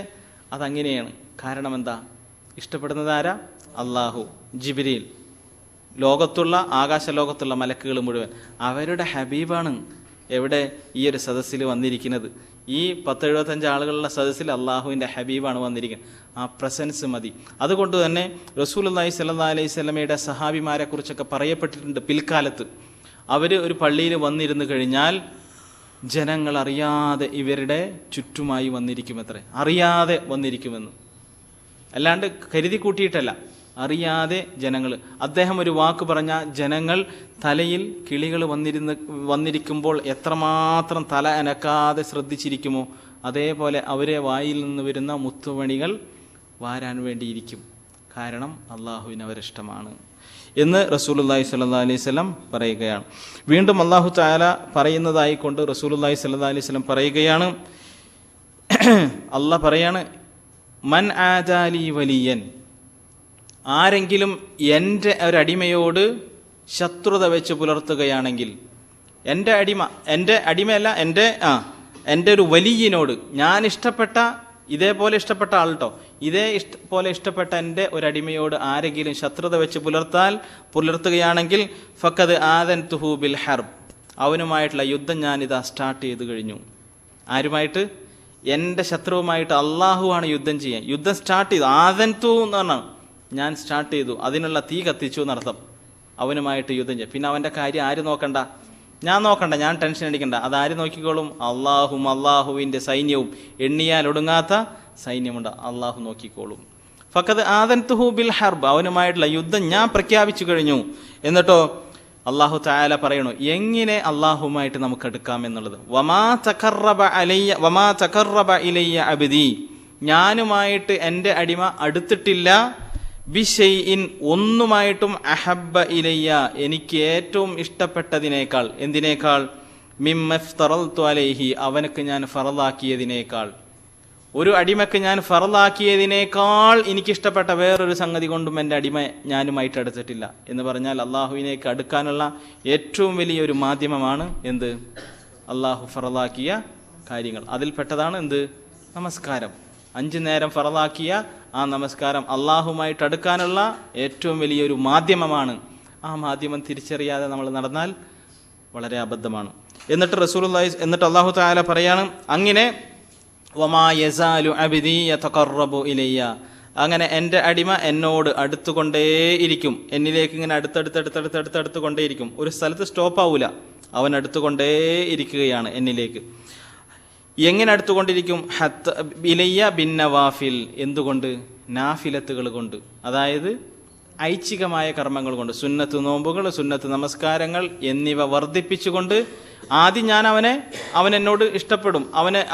അതങ്ങനെയാണ്. കാരണം എന്താ? ഇഷ്ടപ്പെടുന്നത് ആരാ? അള്ളാഹു, ജിബ്രീൽ, ആകാശ ലോകത്തുള്ള മലക്കുകൾ മുഴുവൻ അവരുടെ ഹബീബാണ് എവിടെ ഈ ഒരു സദസ്സിൽ വന്നിരിക്കുന്നത്. ഈ 10-75 ആളുകളുള്ള സദസ്സിൽ അള്ളാഹുവിൻ്റെ ഹബീബാണ് വന്നിരിക്കുന്നത്. ആ പ്രസൻസ് മതി. അതുകൊണ്ട് തന്നെ റസൂലുള്ളാഹി സ്വല്ലല്ലാഹി അലൈഹി വസല്ലമയുടെ സഹാബിമാരെ കുറിച്ചൊക്കെ പറയപ്പെട്ടിട്ടുണ്ട് പിൽക്കാലത്ത്. അവർ ഒരു പള്ളിയിൽ വന്നിരുന്നു കഴിഞ്ഞാൽ ജനങ്ങൾ അറിയാതെ ഇവരുടെ ചുറ്റുമായി വന്നിരിക്കുമത്രേ, അറിയാതെ വന്നിരിക്കുമെന്ന്. അല്ലാണ്ട് കരുതി കൂട്ടിയിട്ടല്ല, അറിയാതെ ജനങ്ങൾ. അദ്ദേഹം ഒരു വാക്ക് പറഞ്ഞ ജനങ്ങൾ തലയിൽ കിളികൾ വന്നിരിക്കുമ്പോൾ എത്രമാത്രം തല അനക്കാതെ ശ്രദ്ധിച്ചിരിക്കുമോ അതേപോലെ അവരെ വായിൽ നിന്ന് വരുന്ന മുത്തുമണികൾ വാരാൻ വേണ്ടിയിരിക്കും. കാരണം അള്ളാഹുവിന് അവരിഷ്ടമാണ് എന്ന് റസൂലുള്ളാഹി സ്വല്ലല്ലാഹി അലൈഹി വസല്ലം പറയുകയാണ്. വീണ്ടും അള്ളാഹു തആല പറയുന്നതായിക്കൊണ്ട് റസൂലുള്ളാഹി സ്വല്ലല്ലാഹി അലൈഹി വസല്ലം പറയുകയാണ്, അള്ളാഹ് പറയാണ്, മൻ ആദാലി വലിയൻ, ആരെങ്കിലും എൻ്റെ ഒരടിമയോട് ശത്രുത വെച്ച് പുലർത്തുകയാണെങ്കിൽ, എൻ്റെ അടിമയല്ല, എൻ്റെ ഒരു വലിയനോട്, ഞാൻ ഇഷ്ടപ്പെട്ട, ഇതേപോലെ ഇഷ്ടപ്പെട്ട ആൾട്ടോ, പോലെ ഇഷ്ടപ്പെട്ട എൻ്റെ ഒരടിമയോട് ആരെങ്കിലും ശത്രുത വെച്ച് പുലർത്തുകയാണെങ്കിൽ ഫഖദ് ആദൻതുഹു ബിൽ ഹർബ്, അവനുമായിട്ടുള്ള യുദ്ധം ഞാനിതാ സ്റ്റാർട്ട് ചെയ്ത് കഴിഞ്ഞു. ആരുമായിട്ട്? എൻ്റെ ശത്രുവുമായിട്ട്. അള്ളാഹുവാണ് യുദ്ധം ചെയ്യാൻ. യുദ്ധം സ്റ്റാർട്ട് ചെയ്തു. ആദൻതു എന്ന് പറഞ്ഞാൽ ഞാൻ സ്റ്റാർട്ട് ചെയ്തു, അതിനുള്ള തീ കത്തിച്ചു എന്നർത്ഥം. അവനുമായിട്ട് യുദ്ധം ചെയ്യാം. പിന്നെ അവൻ്റെ കാര്യം ആര് നോക്കണ്ട? ഞാൻ നോക്കണ്ട, ഞാൻ ടെൻഷൻ അടിക്കണ്ട. അതാര് നോക്കിക്കോളും? അള്ളാഹുവിൻ്റെ സൈന്യവും, എണ്ണിയാൽ ഒടുങ്ങാത്ത സൈന്യമുണ്ട്, അള്ളാഹു നോക്കിക്കോളും. ഫഖദ് ആദൻതുഹു ബിൽ ഹർബ്, അവനുമായിട്ടുള്ള യുദ്ധം ഞാൻ പ്രഖ്യാപിച്ചു കഴിഞ്ഞു. എന്നിട്ടോ അള്ളാഹു തആല പറയണു എങ്ങനെ അള്ളാഹുമായിട്ട് നമുക്ക് എടുക്കാം എന്നുള്ളത്. വമാ തഖറബ ഇലയ്യ അബ്ദി, ഞാനുമായിട്ട് എൻ്റെ അടിമ അടുത്തിട്ടില്ല, ബിശൈഇൻ, ഒന്നുമായിട്ടും, അഹബ്ബ ഇലയ്യ, എനിക്ക് ഏറ്റവും ഇഷ്ടപ്പെട്ടതിനേക്കാൾ. എന്തിനേക്കാൾ? മിമ്മഫ്തറൽതു അലൈഹി, അവനക്ക് ഞാൻ ഫറളാക്കിയതിനേക്കാൾ. ഒരു അടിമക്ക് ഞാൻ ഫറളാക്കിയതിനേക്കാൾ എനിക്കിഷ്ടപ്പെട്ട വേറൊരു സംഗതി കൊണ്ടും എൻ്റെ അടിമ ഞാനുമായിട്ട് അടുത്തിട്ടില്ല എന്ന് പറഞ്ഞാൽ അള്ളാഹുവിനേക്ക് അടുക്കാനുള്ള ഏറ്റവും വലിയൊരു മാധ്യമമാണ് എന്ത്? അള്ളാഹു ഫറളാക്കിയ കാര്യങ്ങൾ. അതിൽപ്പെട്ടതാണ് എന്ത്? നമസ്കാരം. 5 നേരം ഫറളാക്കിയ ആ നമസ്കാരം അള്ളാഹുമായിട്ട് അടുക്കാനുള്ള ഏറ്റവും വലിയൊരു മാധ്യമമാണ്. ആ മാധ്യമം തിരിച്ചറിയാതെ നമ്മൾ നടന്നാൽ വളരെ അബദ്ധമാണ്. എന്നിട്ട് അള്ളാഹു തആല പറയാണ്, അങ്ങനെ വമാ യസാലു അബ്ദി യതഖറബു ഇലയ്യ, അങ്ങനെ എൻ്റെ അടിമ എന്നോട് അടുത്തുകൊണ്ടേയിരിക്കും, എന്നിലേക്ക് ഇങ്ങനെ അടുത്തടുത്തുകൊണ്ടേയിരിക്കും. ഒരു സ്ഥലത്ത് സ്റ്റോപ്പ് ആവൂല, അവൻ അടുത്തുകൊണ്ടേയിരിക്കുകയാണ് എന്നിലേക്ക്. എങ്ങനെ അടുത്തുകൊണ്ടിരിക്കും? ഇലയ്യ ബിൻ നവാഫിൽ, എന്തുകൊണ്ട്? നാഫിലത്തുകൾ കൊണ്ട്, അതായത് ഐച്ഛികമായ കർമ്മങ്ങൾ കൊണ്ട്, സുന്നത്ത് നോമ്പുകൾ, സുന്നത്ത് നമസ്കാരങ്ങൾ എന്നിവ വർദ്ധിപ്പിച്ചുകൊണ്ട്. ആദ്യം ഞാൻ അവൻ എന്നോട് ഇഷ്ടപ്പെടും,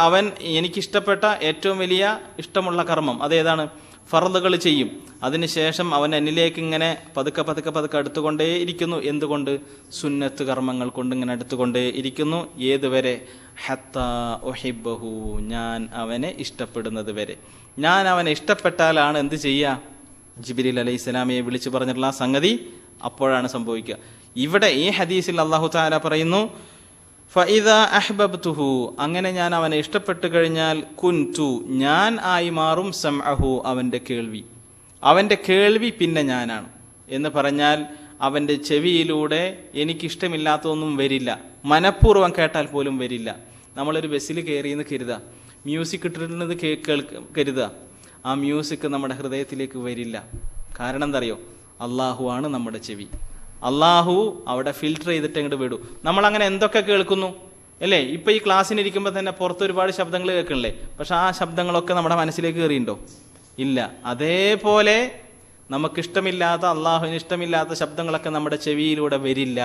അവൻ എനിക്കിഷ്ടപ്പെട്ട ഏറ്റവും വലിയ ഇഷ്ടമുള്ള കർമ്മം അതേതാണ്? ഫർളുകൾ ചെയ്യും. അതിനുശേഷം അവൻ എന്നിലേക്ക് ഇങ്ങനെ പതുക്കെ അടുത്തുകൊണ്ടേ ഇരിക്കുന്നു. എന്തുകൊണ്ട്? സുന്നത്ത് കർമ്മങ്ങൾ കൊണ്ട് ഇങ്ങനെ അടുത്തുകൊണ്ടേ ഇരിക്കുന്നു. ഏതുവരെ? ഹത്താ ഉഹിബ്ബഹു, ഞാൻ അവനെ ഇഷ്ടപ്പെടുന്നത് വരെ. ഞാൻ അവനെ ഇഷ്ടപ്പെട്ടാലാണ് എന്ത് ചെയ്യുക? ജിബ്രീൽ അലൈഹിസ്സലാമയെ വിളിച്ചു പറഞ്ഞിട്ടുള്ള ആ സംഗതി അപ്പോഴാണ് സംഭവിക്കുക. ഇവിടെ ഈ ഹദീസിൽ അല്ലാഹു തആല പറയുന്നു, ഫഇദാ അഹ്ബബ്തുഹു, അങ്ങനെ ഞാൻ അവനെ ഇഷ്ടപ്പെട്ടു കഴിഞ്ഞാൽ, കുൻതു, ഞാൻ ആയി മാറും, സംഅഹു, അവൻ്റെ കേൾവി പിന്നെ ഞാനാണ് എന്ന് പറഞ്ഞാൽ അവൻ്റെ ചെവിയിലൂടെ എനിക്കിഷ്ടമില്ലാത്തതൊന്നും വരില്ല, മനഃപൂർവ്വം കേട്ടാൽ പോലും വരില്ല. നമ്മളൊരു ബസ്സിൽ കയറിയെന്ന് കരുതുക, മ്യൂസിക് ഇട്ടിരുന്നത് കരുതുക, ആ മ്യൂസിക് നമ്മുടെ ഹൃദയത്തിലേക്ക് വരില്ല. കാരണം എന്താ അറിയോ? അള്ളാഹു ആണ് നമ്മുടെ ചെവി. അള്ളാഹു അവിടെ ഫിൽട്ടർ ചെയ്തിട്ട് അങ്ങോട്ട് വിടും. നമ്മളങ്ങനെ എന്തൊക്കെ കേൾക്കുന്നു അല്ലേ? ഇപ്പം ഈ ക്ലാസ്സിനിരിക്കുമ്പോൾ തന്നെ പുറത്ത് ഒരുപാട് ശബ്ദങ്ങൾ കേൾക്കണില്ലേ? പക്ഷെ ആ ശബ്ദങ്ങളൊക്കെ നമ്മുടെ മനസ്സിലേക്ക് കയറിയിട്ടുണ്ടോ? ഇല്ല. അതേപോലെ നമുക്കിഷ്ടമില്ലാത്ത, അള്ളാഹുവിന് ഇഷ്ടമില്ലാത്ത ശബ്ദങ്ങളൊക്കെ നമ്മുടെ ചെവിയിലൂടെ വരില്ല,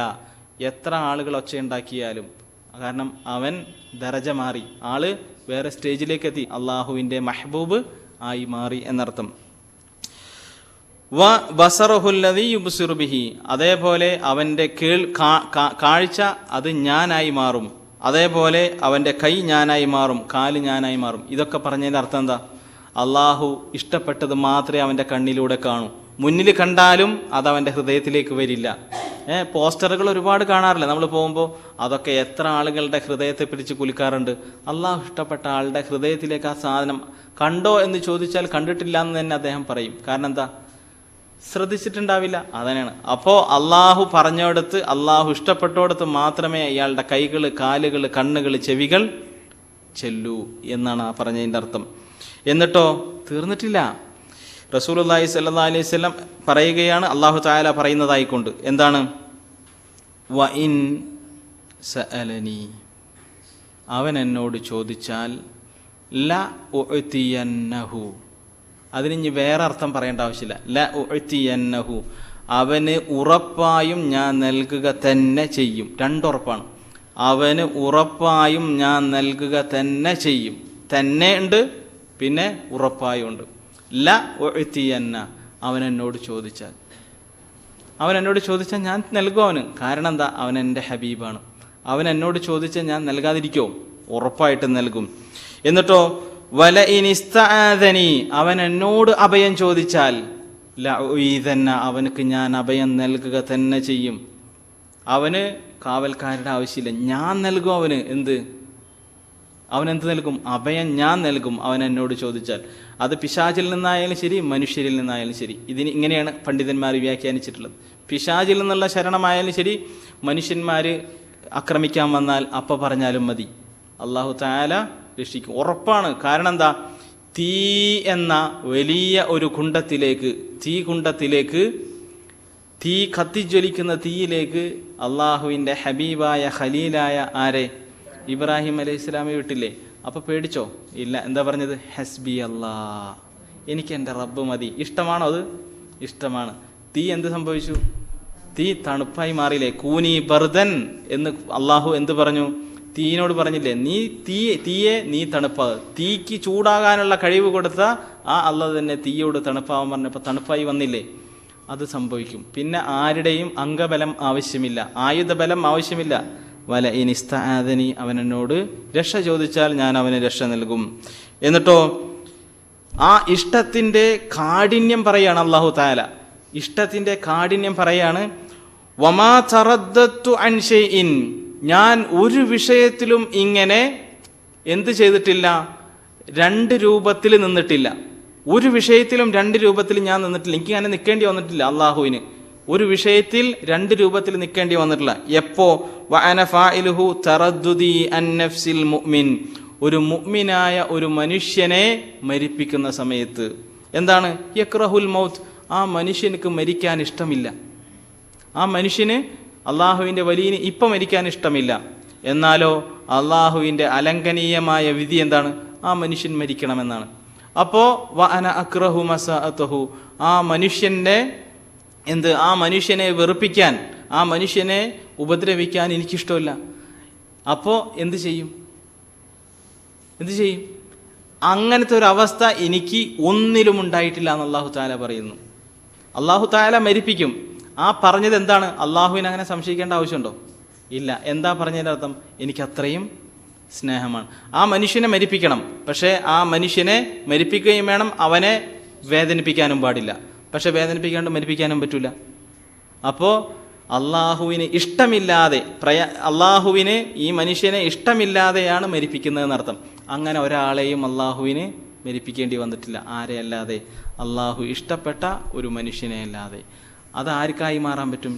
എത്ര ആളുകൾ ഒച്ചയുണ്ടാക്കിയാലും. കാരണം അവൻ ദറജ മാറി, ആള് വേറെ സ്റ്റേജിലേക്ക് എത്തി, അള്ളാഹുവിൻ്റെ മെഹബൂബ് ആയി മാറി എന്നർത്ഥം. വ ബസറഹുല്ലദീ യുബ്സിറു ബിഹി, അതേപോലെ അവൻ്റെ കാഴ്ച അത് ഞാനായി മാറും, അതേപോലെ അവൻ്റെ കൈ ഞാനായി മാറും, കാല് ഞാനായി മാറും. ഇതൊക്കെ പറഞ്ഞതിൻ്റെ അർത്ഥം എന്താ? അള്ളാഹു ഇഷ്ടപ്പെട്ടത് മാത്രമേ അവൻ്റെ കണ്ണിലൂടെ കാണൂ. മുന്നിൽ കണ്ടാലും അത് അവൻ്റെ ഹൃദയത്തിലേക്ക് വരില്ല. പോസ്റ്ററുകൾ ഒരുപാട് കാണാറില്ല നമ്മൾ പോകുമ്പോൾ, അതൊക്കെ എത്ര ആളുകളുടെ ഹൃദയത്തെ പിടിച്ച് കുലുക്കാറുണ്ട്. അള്ളാഹു ഇഷ്ടപ്പെട്ട ആളുടെ ഹൃദയത്തിലേക്ക് ആ സാധനം കണ്ടോ എന്ന് ചോദിച്ചാൽ കണ്ടിട്ടില്ല എന്ന് തന്നെ അദ്ദേഹം പറയും. കാരണം എന്താ? ശ്രദ്ധിച്ചിട്ടുണ്ടാവില്ല, അതന്നെയാണ്. അപ്പോൾ അള്ളാഹു പറഞ്ഞോടത്ത്, അള്ളാഹു ഇഷ്ടപ്പെട്ടോടത്ത് മാത്രമേ ഇയാളുടെ കൈകൾ, കാലുകൾ, കണ്ണുകൾ, ചെവികൾ ചെല്ലൂ എന്നാണ് ആ പറഞ്ഞതിൻ്റെ അർത്ഥം. എന്നിട്ടോ തീർന്നിട്ടില്ല. റസൂലുള്ളാഹി സ്വല്ലല്ലാഹി അലൈഹി വസല്ലം പറയുകയാണ്, അല്ലാഹു തആല പറയുന്നതായിക്കൊണ്ട്, എന്താണ്? വ ഇൻ സഅലനി, അവൻ എന്നോട് ചോദിച്ചാൽ ല ഉഅ്തിയന്നഹു, അതിന് വേറെ അർത്ഥം പറയേണ്ട ആവശ്യമില്ല. ല ഉഅ്തിയന്നഹു, അവന് ഉറപ്പായും ഞാൻ നൽകുക തന്നെ ചെയ്യും. രണ്ടുറപ്പാണ്. അവന് ഉറപ്പായും ഞാൻ നൽകുക തന്നെ ചെയ്യും. തന്നെ ഉണ്ട്, പിന്നെ ഉറപ്പായും ഉണ്ട്. ല ഉഅ്തിയന്ന, അവൻ എന്നോട് ചോദിച്ചാൽ ഞാൻ നൽകും അവന്. കാരണം എന്താ? അവൻ എൻ്റെ ഹബീബാണ്. അവൻ എന്നോട് ചോദിച്ചാൽ ഞാൻ നൽകാതിരിക്കോ? ഉറപ്പായിട്ടും നൽകും. എന്നിട്ടോ വല ഇനിസ്തആദനി, അവൻ എന്നോട് അഭയം ചോദിച്ചാൽ ലഉഈദന്ന, അവനക്ക് ഞാൻ അഭയം നൽകുക തന്നെ ചെയ്യും. അവന് കാവൽക്കാരുടെ ആവശ്യമില്ല, ഞാൻ നൽകും അവന്. അവനെന്ത് നൽകും? അഭയം ഞാൻ നൽകും അവൻ എന്നോട് ചോദിച്ചാൽ. അത് പിശാചിൽ നിന്നായാലും ശരി, മനുഷ്യരിൽ നിന്നായാലും ശരി. ഇതിന് ഇങ്ങനെയാണ് പണ്ഡിതന്മാർ വ്യാഖ്യാനിച്ചിട്ടുള്ളത്. പിശാചിൽ നിന്നുള്ള ശരണമായാലും ശരി, മനുഷ്യന്മാർ ആക്രമിക്കാൻ വന്നാൽ അപ്പം പറഞ്ഞാലും മതി, അല്ലാഹു തആല രക്ഷിക്കും, ഉറപ്പാണ്. കാരണം എന്താ? തീ എന്ന വലിയ ഒരു കുണ്ഡത്തിലേക്ക്, തീ കത്തിജ്വലിക്കുന്ന തീയിലേക്ക് അള്ളാഹുവിൻ്റെ ഹബീബായ ഖലീലായ ആരെ? ഇബ്രാഹിം അലൈഹി ഇസ്ലാമെ വിട്ടില്ലേ? അപ്പോൾ പേടിച്ചോ? ഇല്ല. എന്താ പറഞ്ഞത്? ഹസ്ബി അല്ലാ, എനിക്ക് എൻ്റെ റബ്ബ് മതി. ഇഷ്ടമാണോ അത്? ഇഷ്ടമാണ്. തീ എന്ത് സംഭവിച്ചു? തീ തണുപ്പായി മാറിയില്ലേ? കൂനി ബർദൻ എന്ന് അള്ളാഹു എന്ത് പറഞ്ഞു? തീയിനോട് പറഞ്ഞില്ലേ, തീയെ നീ തണുപ്പാ. തീക്ക് ചൂടാകാനുള്ള കഴിവ് കൊടുത്ത ആ അള്ളാഹ് തന്നെ തീയോട് തണുപ്പാവാൻ പറഞ്ഞപ്പോൾ തണുപ്പായി വന്നില്ലേ? അത് സംഭവിക്കും. പിന്നെ ആരുടെയും അംഗബലം ആവശ്യമില്ല, ആയുധബലം ആവശ്യമില്ല. വല ഇനിസ്തആദനി, അവൻ എന്നോട് രക്ഷ ചോദിച്ചാൽ ഞാൻ അവന് രക്ഷ നൽകും. എന്നിട്ടോ ആ ഇഷ്ടത്തിൻ്റെ കാഠിന്യം പറയാണ് അല്ലാഹു തആല. ഇഷ്ടത്തിൻ്റെ കാഠിന്യം പറയാണ്, വമാ തറദ്ദത്തു അൻ ഷൈഇൻ, ഞാൻ ഒരു വിഷയത്തിലും ഇങ്ങനെ എന്ത് ചെയ്തിട്ടില്ല? രണ്ട് രൂപത്തിൽ നിന്നിട്ടില്ല. ഒരു വിഷയത്തിലും രണ്ട് രൂപത്തിൽ ഞാൻ നിന്നിട്ടില്ല. എനിക്ക് അങ്ങനെ നിൽക്കേണ്ടി വന്നിട്ടില്ല. അള്ളാഹുവിന് ഒരു വിഷയത്തിൽ രണ്ട് രൂപത്തിൽ നിൽക്കേണ്ടി വന്നിട്ടില്ല. എപ്പോ? വഅന ഫാഇലുഹു തറദ്ദുദി അൻ നഫ്സിൽ മുഅ്മിൻ, ഒരു മുഅ്മിനായ ഒരു മനുഷ്യനെ മരിപ്പിക്കുന്ന സമയത്ത്. എന്താണ്? യക്റഹുൽ മൗത്ത്, ആ മനുഷ്യനക്ക് മരിക്കാൻ ഇഷ്ടമില്ല. ആ മനുഷ്യന്, അള്ളാഹുവിൻ്റെ വലിയന് ഇപ്പം മരിക്കാൻ ഇഷ്ടമില്ല. എന്നാലോ അള്ളാഹുവിൻ്റെ അലംഘനീയമായ വിധി എന്താണ്? ആ മനുഷ്യൻ മരിക്കണമെന്നാണ്. അപ്പോൾ വഅന അക്റഹു മസാഅതഹു, ആ മനുഷ്യൻ്റെ ആ മനുഷ്യനെ വെറുപ്പിക്കാൻ, ആ മനുഷ്യനെ ഉപദ്രവിക്കാൻ എനിക്കിഷ്ടമില്ല. അപ്പോൾ എന്ത് ചെയ്യും? അങ്ങനത്തെ ഒരു അവസ്ഥ എനിക്ക് ഒന്നിലും ഉണ്ടായിട്ടില്ല എന്ന് അല്ലാഹു തആല പറയുന്നു. അല്ലാഹു തആല മരിപ്പിക്കും. ആ പറഞ്ഞത് എന്താണ്? അള്ളാഹുവിനെ അങ്ങനെ സംശയിക്കേണ്ട ആവശ്യമുണ്ടോ? ഇല്ല. എന്താ പറഞ്ഞതിൻ്റെ അർത്ഥം? എനിക്ക് അത്രയും സ്നേഹമാണ്. ആ മനുഷ്യനെ മരിപ്പിക്കണം, പക്ഷേ ആ മനുഷ്യനെ മരിപ്പിക്കുകയും വേണം, അവനെ വേദനിപ്പിക്കാനും പാടില്ല. പക്ഷെ വേദനിപ്പിക്കാണ്ട് മരിപ്പിക്കാനും പറ്റില്ല. അപ്പോൾ അള്ളാഹുവിന് ഇഷ്ടമില്ലാതെ, അള്ളാഹുവിന് ഈ മനുഷ്യനെ ഇഷ്ടമില്ലാതെയാണ് മരിപ്പിക്കുന്നതെന്നർത്ഥം. അങ്ങനെ ഒരാളെയും അള്ളാഹുവിന് മരിപ്പിക്കേണ്ടി വന്നിട്ടില്ല. ആരെയല്ലാതെ? അള്ളാഹു ഇഷ്ടപ്പെട്ട ഒരു മനുഷ്യനെ അല്ലാതെ. അത് ആർക്കായി മാറാൻ പറ്റും?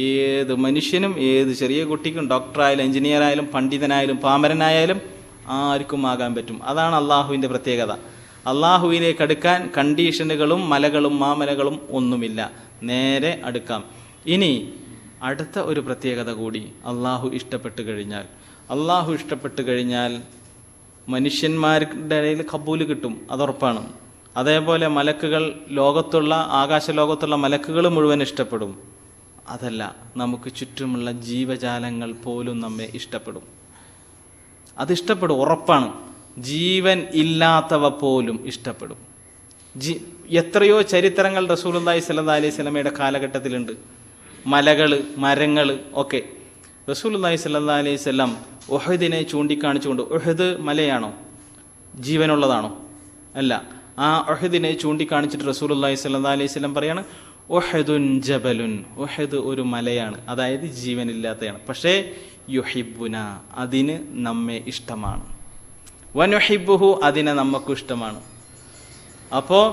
ഏത് മനുഷ്യനും, ഏത് ചെറിയ കുട്ടിക്കും, ഡോക്ടറായാലും എഞ്ചിനീയറായാലും പണ്ഡിതനായാലും പാമരനായാലും ആർക്കും ആകാൻ പറ്റും. അതാണ് അള്ളാഹുവിൻ്റെ പ്രത്യേകത. അള്ളാഹുവിലേക്ക് അടുക്കാൻ കണ്ടീഷനുകളും മലകളും മാമലകളും ഒന്നുമില്ല, നേരെ അടുക്കാം. ഇനി അടുത്ത ഒരു പ്രത്യേകത കൂടി, അള്ളാഹു ഇഷ്ടപ്പെട്ട് കഴിഞ്ഞാൽ മനുഷ്യന്മാരുടെ ഇടയിൽ കബൂല് കിട്ടും, അതുറപ്പാണ്. അതേപോലെ മലക്കുകൾ ലോകത്തുള്ള ആകാശലോകത്തുള്ള മലക്കുകൾ മുഴുവൻ ഇഷ്ടപ്പെടും. അതല്ല, നമുക്ക് ചുറ്റുമുള്ള ജീവജാലങ്ങൾ പോലും നമ്മെ ഇഷ്ടപ്പെടും. അതിഷ്ടപ്പെടും, ഉറപ്പാണ്. ജീവൻ ഇല്ലാത്തവ പോലും ഇഷ്ടപ്പെടും. എത്രയോ ചരിത്രങ്ങൾ റസൂലുള്ളാഹി സ്വല്ലല്ലാഹി അലൈഹി വസല്ലമയുടെ കാലഘട്ടത്തിലുണ്ട്. മലകൾ, മരങ്ങൾ ഒക്കെ. റസൂലുള്ളാഹി സ്വല്ലല്ലാഹി അലൈഹി വസല്ലം ഉഹദിനെ ചൂണ്ടിക്കാണിച്ചുകൊണ്ട്, ഉഹദ് മലയാണോ, ജീവനുള്ളതാണോ? അല്ല. ആ ഉഹദിനെ ചൂണ്ടിക്കാണിച്ചിട്ട് റസൂലുള്ളാഹി സ്വല്ലല്ലാഹി അലൈഹി വസല്ലം പറയാണ്, ഉഹദുൻ ജബലുൻ, ഉഹദ് ഒരു മലയാണ്, അതായത് ജീവനില്ലാത്തതാണ്. പക്ഷേ യുഹിബ്ബുന, അതിന് നമ്മെ ഇഷ്ടമാണ്. വനുഹിബ്ബുഹു, അതിനെ നമുക്കും ഇഷ്ടമാണ്. അപ്പോൾ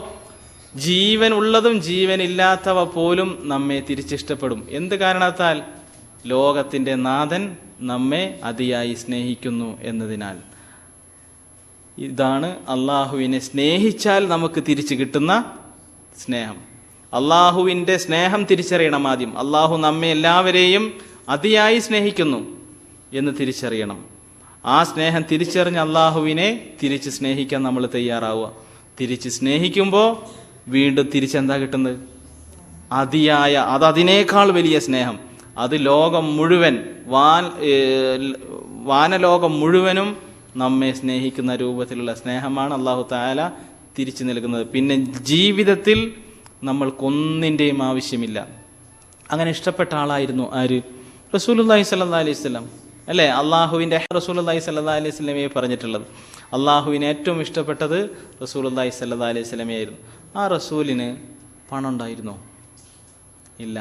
ജീവൻ ഉള്ളതും ജീവനില്ലാത്തവ പോലും നമ്മെ തിരിച്ചിഷ്ടപ്പെടും. എന്ത് കാരണത്താൽ? ലോകത്തിൻ്റെ നാഥൻ നമ്മെ അതിയായി സ്നേഹിക്കുന്നു എന്നതിനാൽ. ഇതാണ് അള്ളാഹുവിനെ സ്നേഹിച്ചാൽ നമുക്ക് തിരിച്ചു കിട്ടുന്ന സ്നേഹം. അള്ളാഹുവിൻ്റെ സ്നേഹം തിരിച്ചറിയണം ആദ്യം. അള്ളാഹു നമ്മെ എല്ലാവരെയും അതിയായി സ്നേഹിക്കുന്നു എന്ന് തിരിച്ചറിയണം. ആ സ്നേഹം തിരിച്ചറിഞ്ഞ് അള്ളാഹുവിനെ തിരിച്ച് സ്നേഹിക്കാൻ നമ്മൾ തയ്യാറാവുക. തിരിച്ച് സ്നേഹിക്കുമ്പോൾ വീണ്ടും തിരിച്ചെന്താ കിട്ടുന്നത്? അതിയായ, അതിനേക്കാൾ വലിയ സ്നേഹം. അത് ലോകം മുഴുവൻ, വാനലോകം മുഴുവനും നമ്മെ സ്നേഹിക്കുന്ന രൂപത്തിലുള്ള സ്നേഹമാണ് അല്ലാഹു തആല തിരിച്ചു നൽകുന്നത്. പിന്നെ ജീവിതത്തിൽ നമ്മൾക്കൊന്നിൻ്റെയും ആവശ്യമില്ല. അങ്ങനെ ഇഷ്ടപ്പെട്ട ആളായിരുന്നു ആര്? റസൂലുള്ളാഹി സ്വല്ലല്ലാഹി അലൈഹി വസല്ലം അല്ലേ? അള്ളാഹുവിൻ്റെ റസൂലുള്ളാഹി സ്വല്ലല്ലാഹി അലൈഹി വസല്ലമയെ പറഞ്ഞിട്ടുള്ളത്. അള്ളാഹുവിന് ഏറ്റവും ഇഷ്ടപ്പെട്ടത് റസൂലുള്ളാഹി സ്വല്ലല്ലാഹി അലൈഹി വസല്ലമയായിരുന്നു. ആ റസൂലിന് പണം ഉണ്ടായിരുന്നോ? ഇല്ല.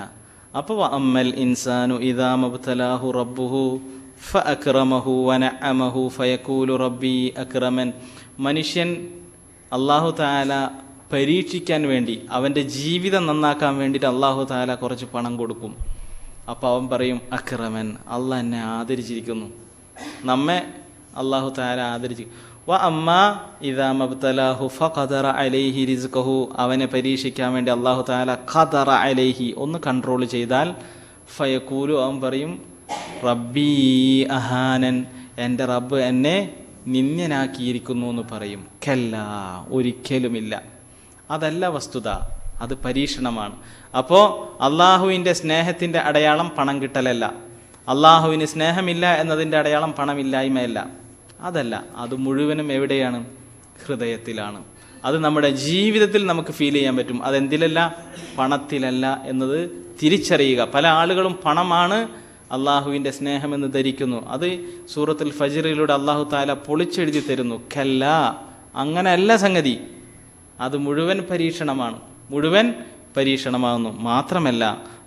അപ്പോൾ അമ്മൽ ഇൻസാനു ഇദാ മബ്തലാഹു റബ്ബുഹു ഫഅക്റമഹു വനഅമഹു ഫയഖൂലു റബ്ബി അക്രമൻ. മനുഷ്യൻ അല്ലാഹു തആല പരീക്ഷിക്കാൻ വേണ്ടി, അവൻ്റെ ജീവിതം നന്നാക്കാൻ വേണ്ടിയിട്ട് അല്ലാഹു തആല കുറച്ച് പണം കൊടുക്കും. അപ്പോൾ അവൻ പറയും അക്രമൻ, അള്ളാഹ് എന്നെ ആദരിച്ചിരിക്കുന്നു. നമ്മെ അല്ലാഹു തആല ആദരിച്ചു. വ അമ്മാ ഇദാ മബ്തലാഹു ഫഖദറ അലൈഹി റിസ്ഖഹു, അവനെ പരീക്ഷിക്കാൻ വേണ്ടി അല്ലാഹു തആല ഖദറ അലൈഹി, ഒന്ന് കൺട്രോൾ ചെയ്താൽ, ഫയഖൂലു, അവൻ പറയും റബ്ബി അഹാനൻ, എൻ്റെ റബ്ബ് എന്നെ നിന്ദ്യനാക്കിയിരിക്കുന്നു എന്ന് പറയും. കല്ല, ഒരിക്കലുമില്ല. അതല്ല വസ്തുത, അത് പരീക്ഷണമാണ്. അപ്പോൾ അള്ളാഹുവിൻ്റെ സ്നേഹത്തിൻ്റെ അടയാളം പണം കിട്ടലല്ല. അള്ളാഹുവിന് സ്നേഹമില്ല എന്നതിൻ്റെ അടയാളം പണമില്ലായ്മയല്ല. അതല്ല, അത് മുഴുവനും എവിടെയാണ്? ഹൃദയത്തിലാണ്. അത് നമ്മുടെ ജീവിതത്തിൽ നമുക്ക് ഫീൽ ചെയ്യാൻ പറ്റും. അതെന്തിലല്ല? പണത്തിലല്ല എന്നത് തിരിച്ചറിയുക. പല ആളുകളും പണമാണ് അള്ളാഹുവിൻ്റെ സ്നേഹമെന്ന് ധരിക്കുന്നു. അത് സൂറത്തുൽ ഫജ്റിലൂടെ അള്ളാഹു തആല പൊളിച്ചെഴുതി തരുന്നു. കല്ല, അങ്ങനെയല്ല സംഗതി. അത് മുഴുവൻ പരീക്ഷണമാണ്, മുഴുവൻ പരീക്ഷണമാകുന്നു. മാത്രമല്ല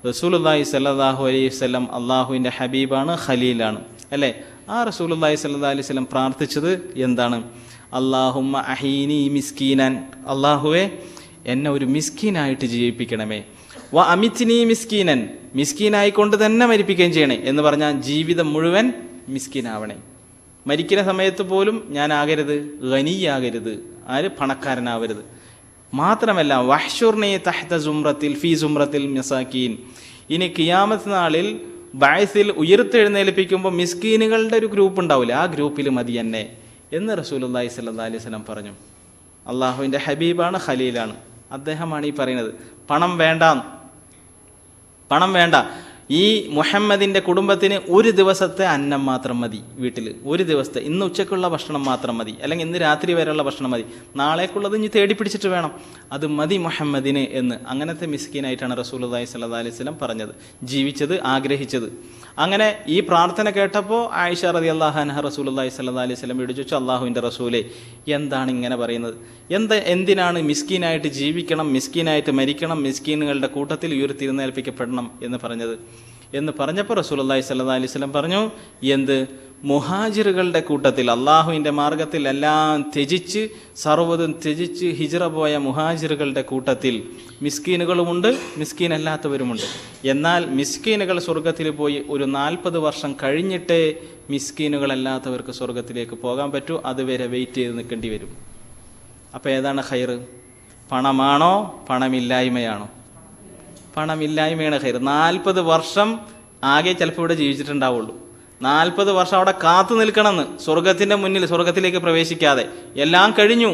റസൂലുള്ളാഹി സ്വല്ലല്ലാഹു അലൈഹി വസല്ലം അള്ളാഹുവിൻ്റെ ഹബീബാണ്, ഖലീലാണ് അല്ലേ? ആ റസൂലുള്ളാഹി സ്വല്ലല്ലാഹു അലൈഹി വസല്ലം പ്രാർത്ഥിച്ചത് എന്താണ്? അല്ലാഹുമ്മ അഹീനി മിസ്കീനൻ, അള്ളാഹുവെ എന്നെ ഒരു മിസ്കീനായിട്ട് ജീവിപ്പിക്കണമേ. വ അമിത്നി മിസ്കീനൻ, മിസ്കീനായിക്കൊണ്ട് തന്നെ മരിപ്പിക്കുകയും ചെയ്യണേ എന്ന് പറഞ്ഞാൽ ജീവിതം മുഴുവൻ മിസ്കീനാവണേ. മരിക്കുന്ന സമയത്ത് പോലും ഞാനാകരുത് ഗനിയാകരുത്, ആര്? പണക്കാരനാവരുത്. മാത്രമല്ല വഹ്ശുർനി തഹ്ത സുംറത്തിൽ ഫീ സുംറത്തിൽ മസാക്കീൻ, ഇനി ഖിയാമത്ത് നാളിൽ ബഅസിൽ ഉയർത്തെഴുന്നേൽപ്പിക്കുമ്പോൾ മിസ്കീനുകളുടെ ഒരു ഗ്രൂപ്പ് ഉണ്ടാവില്ല, ആ ഗ്രൂപ്പിൽ മതി എന്നെ എന്ന് റസൂലുള്ളാഹി സ്വല്ലല്ലാഹി അലൈഹി വസല്ലം പറഞ്ഞു. അള്ളാഹുവിൻ്റെ ഹബീബാണ്, ഖലീലാണ്. അദ്ദേഹമാണ് ഈ പറയുന്നത് പണം വേണ്ട, പണം വേണ്ട. ഈ മുഹമ്മദിൻ്റെ കുടുംബത്തിന് ഒരു ദിവസത്തെ അന്നം മാത്രം മതി വീട്ടിൽ, ഒരു ദിവസത്തെ, ഇന്ന് ഉച്ചക്കുള്ള ഭക്ഷണം മാത്രം മതി, അല്ലെങ്കിൽ ഇന്ന് രാത്രി വരെയുള്ള ഭക്ഷണം മതി, നാളേക്കുള്ളത് ഇനി തേടി പിടിച്ചിട്ട് വേണം, അത് മതി മുഹമ്മദിന് എന്ന്. അങ്ങനത്തെ മിസ്കീനായിട്ടാണ് റസൂലുള്ളാഹി സ്വല്ലല്ലാഹി അലൈഹി വസല്ലം പറഞ്ഞത്, ജീവിച്ചത്, ആഗ്രഹിച്ചത്. അങ്ങനെ ഈ പ്രാർത്ഥന കേട്ടപ്പോൾ ആയിഷ റളിയല്ലാഹു അൻഹ റസൂലുള്ളാഹി സ്വല്ലല്ലാഹി അലൈഹി വസല്ലം ചോദിച്ചു, അള്ളാഹുവിൻ്റെ റസൂലേ, എന്താണ് ഇങ്ങനെ പറയുന്നത്? എന്തിനാണ് മിസ്കീനായിട്ട് ജീവിക്കണം, മിസ്കീനായിട്ട് മരിക്കണം, മിസ്കീനുകളുടെ കൂട്ടത്തിൽ ഉയർത്തിരുന്നേൽപ്പിക്കപ്പെടണം എന്ന് പറഞ്ഞത് എന്ന് പറഞ്ഞപ്പോൾ റസൂലുള്ളാഹി സ്വല്ലല്ലാഹി അലൈഹി വസല്ലം പറഞ്ഞു, എന്ത്? മുഹാജിറുകളുടെ കൂട്ടത്തിൽ, അള്ളാഹുവിൻ്റെ മാർഗത്തിൽ എല്ലാം ത്യജിച്ച്, സർവ്വതും ത്യജിച്ച് ഹിജ്റ പോയ മുഹാജിറുകളുടെ കൂട്ടത്തിൽ മിസ്കീനുകളുമുണ്ട്, മിസ്കീനല്ലാത്തവരുമുണ്ട്. എന്നാൽ മിസ്കീനുകൾ സ്വർഗത്തിൽ പോയി ഒരു 40 വർഷം കഴിഞ്ഞിട്ടേ മിസ്കീനുകളല്ലാത്തവർക്ക് സ്വർഗത്തിലേക്ക് പോകാൻ പറ്റൂ. അതുവരെ വെയിറ്റ് ചെയ്ത് നിൽക്കേണ്ടി വരും. അപ്പോൾ ഏതാണ് ഖൈറ്? പണമാണോ പണമില്ലായ്മയാണോ? പണമില്ലായ്മയാണ് ഖൈർ. 40 വർഷം ആകെ ചിലപ്പോൾ ഇവിടെ ജീവിച്ചിട്ടുണ്ടാവുള്ളൂ. 40 വർഷം അവിടെ കാത്തു നിൽക്കണമെന്ന്, സ്വർഗത്തിൻ്റെ മുന്നിൽ, സ്വർഗത്തിലേക്ക് പ്രവേശിക്കാതെ. എല്ലാം കഴിഞ്ഞു,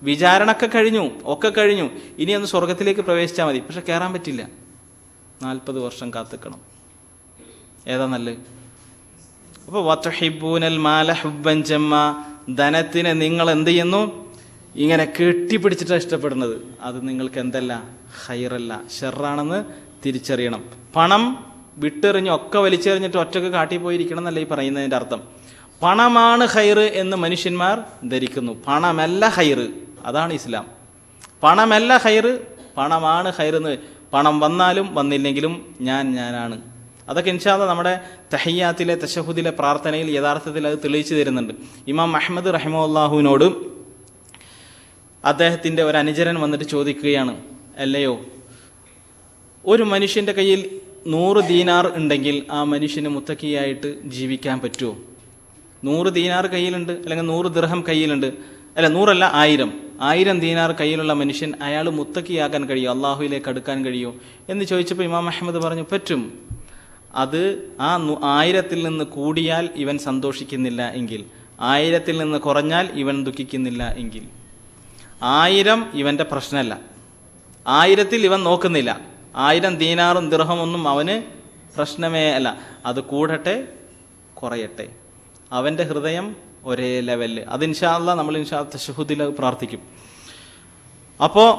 വിചാരണയൊക്കെ കഴിഞ്ഞു, ഒക്കെ കഴിഞ്ഞു, ഇനി ഒന്ന് സ്വർഗത്തിലേക്ക് പ്രവേശിച്ചാൽ മതി. പക്ഷെ കയറാൻ പറ്റില്ല, 40 വർഷം കാത്തിക്കണം. ഏതാ നല്ലത്? അപ്പോൾ വതുഹിബ്ബൂനൽ മാല ഹുബ്ബൻ ജമ്മ, ധനത്തിനെ നിങ്ങൾ എന്ത് ചെയ്യുന്നു? ഇങ്ങനെ കെട്ടിപ്പിടിച്ചിട്ടാണ് ഇഷ്ടപ്പെടുന്നത്. അത് നിങ്ങൾക്ക് എന്തല്ല, ഖൈറല്ല, ഷെറാണെന്ന് തിരിച്ചറിയണം. പണം വിട്ടെറിഞ്ഞ് ഒക്കെ വലിച്ചെറിഞ്ഞിട്ട് ഒറ്റക്ക് കാട്ടി പോയിരിക്കണം എന്നല്ല ഈ പറയുന്നതിൻ്റെ അർത്ഥം. പണമാണ് ഖൈറ് എന്ന് മനുഷ്യന്മാർ ധരിക്കുന്നു. പണമല്ല ഖൈറ്, അതാണ് ഇസ്ലാം. പണമല്ല ഖൈറ്, പണമാണ് ഖൈറെന്ന്. പണം വന്നാലും വന്നില്ലെങ്കിലും ഞാനാണ്. അതൊക്കെ ഇൻഷാ അല്ലാഹ് നമ്മുടെ തഹിയ്യാത്തിലെ തശഹുദിലെ പ്രാർത്ഥനയിൽ യഥാർത്ഥത്തിൽ അത് തെളിയിച്ചു തരുന്നുണ്ട്. ഇമാം അഹ്മദ് റഹിമഹുല്ലാഹുവിനോട് അദ്ദേഹത്തിൻ്റെ ഒരു അനുചരൻ വന്നിട്ട് ചോദിക്കുകയാണ്, അല്ലയോ, ഒരു മനുഷ്യൻ്റെ കയ്യിൽ 100 ദീനാർ ഉണ്ടെങ്കിൽ ആ മനുഷ്യന് മുത്തക്കിയായിട്ട് ജീവിക്കാൻ പറ്റുമോ? 100 ദീനാർ കയ്യിലുണ്ട്, അല്ലെങ്കിൽ 100 ദിർഹം കയ്യിലുണ്ട്, അല്ല 100 അല്ല 1000 ദീനാർ കയ്യിലുള്ള മനുഷ്യൻ അയാൾ മുത്തക്കിയാക്കാൻ കഴിയുമോ, അള്ളാഹുവിലേക്ക് അടുക്കാൻ കഴിയുമോ എന്ന് ചോദിച്ചപ്പോൾ ഇമാം അഹ്മദ് പറഞ്ഞു, പറ്റും. അത് ആ 1000-ൽ നിന്ന് കൂടിയാൽ ഇവൻ സന്തോഷിക്കുന്നില്ല എങ്കിൽ, 1000-ൽ നിന്ന് കുറഞ്ഞാൽ ഇവൻ ദുഃഖിക്കുന്നില്ല എങ്കിൽ, 1000 ഇവൻ്റെ പ്രശ്നമല്ല, 1000-ൽ ഇവൻ നോക്കുന്നില്ല, 1000 ദീനാറും ദിർഹമൊന്നും അവന് പ്രശ്നമേ അല്ല. അത് കൂടട്ടെ കുറയട്ടെ, അവൻ്റെ ഹൃദയം ഒരേ ലെവലിൽ. അത് ഇൻഷാ അല്ലാഹ് നമ്മൾ ഇൻഷാ അല്ലാഹ് തശഹുദിൽ പ്രാർത്ഥിക്കും. അപ്പോൾ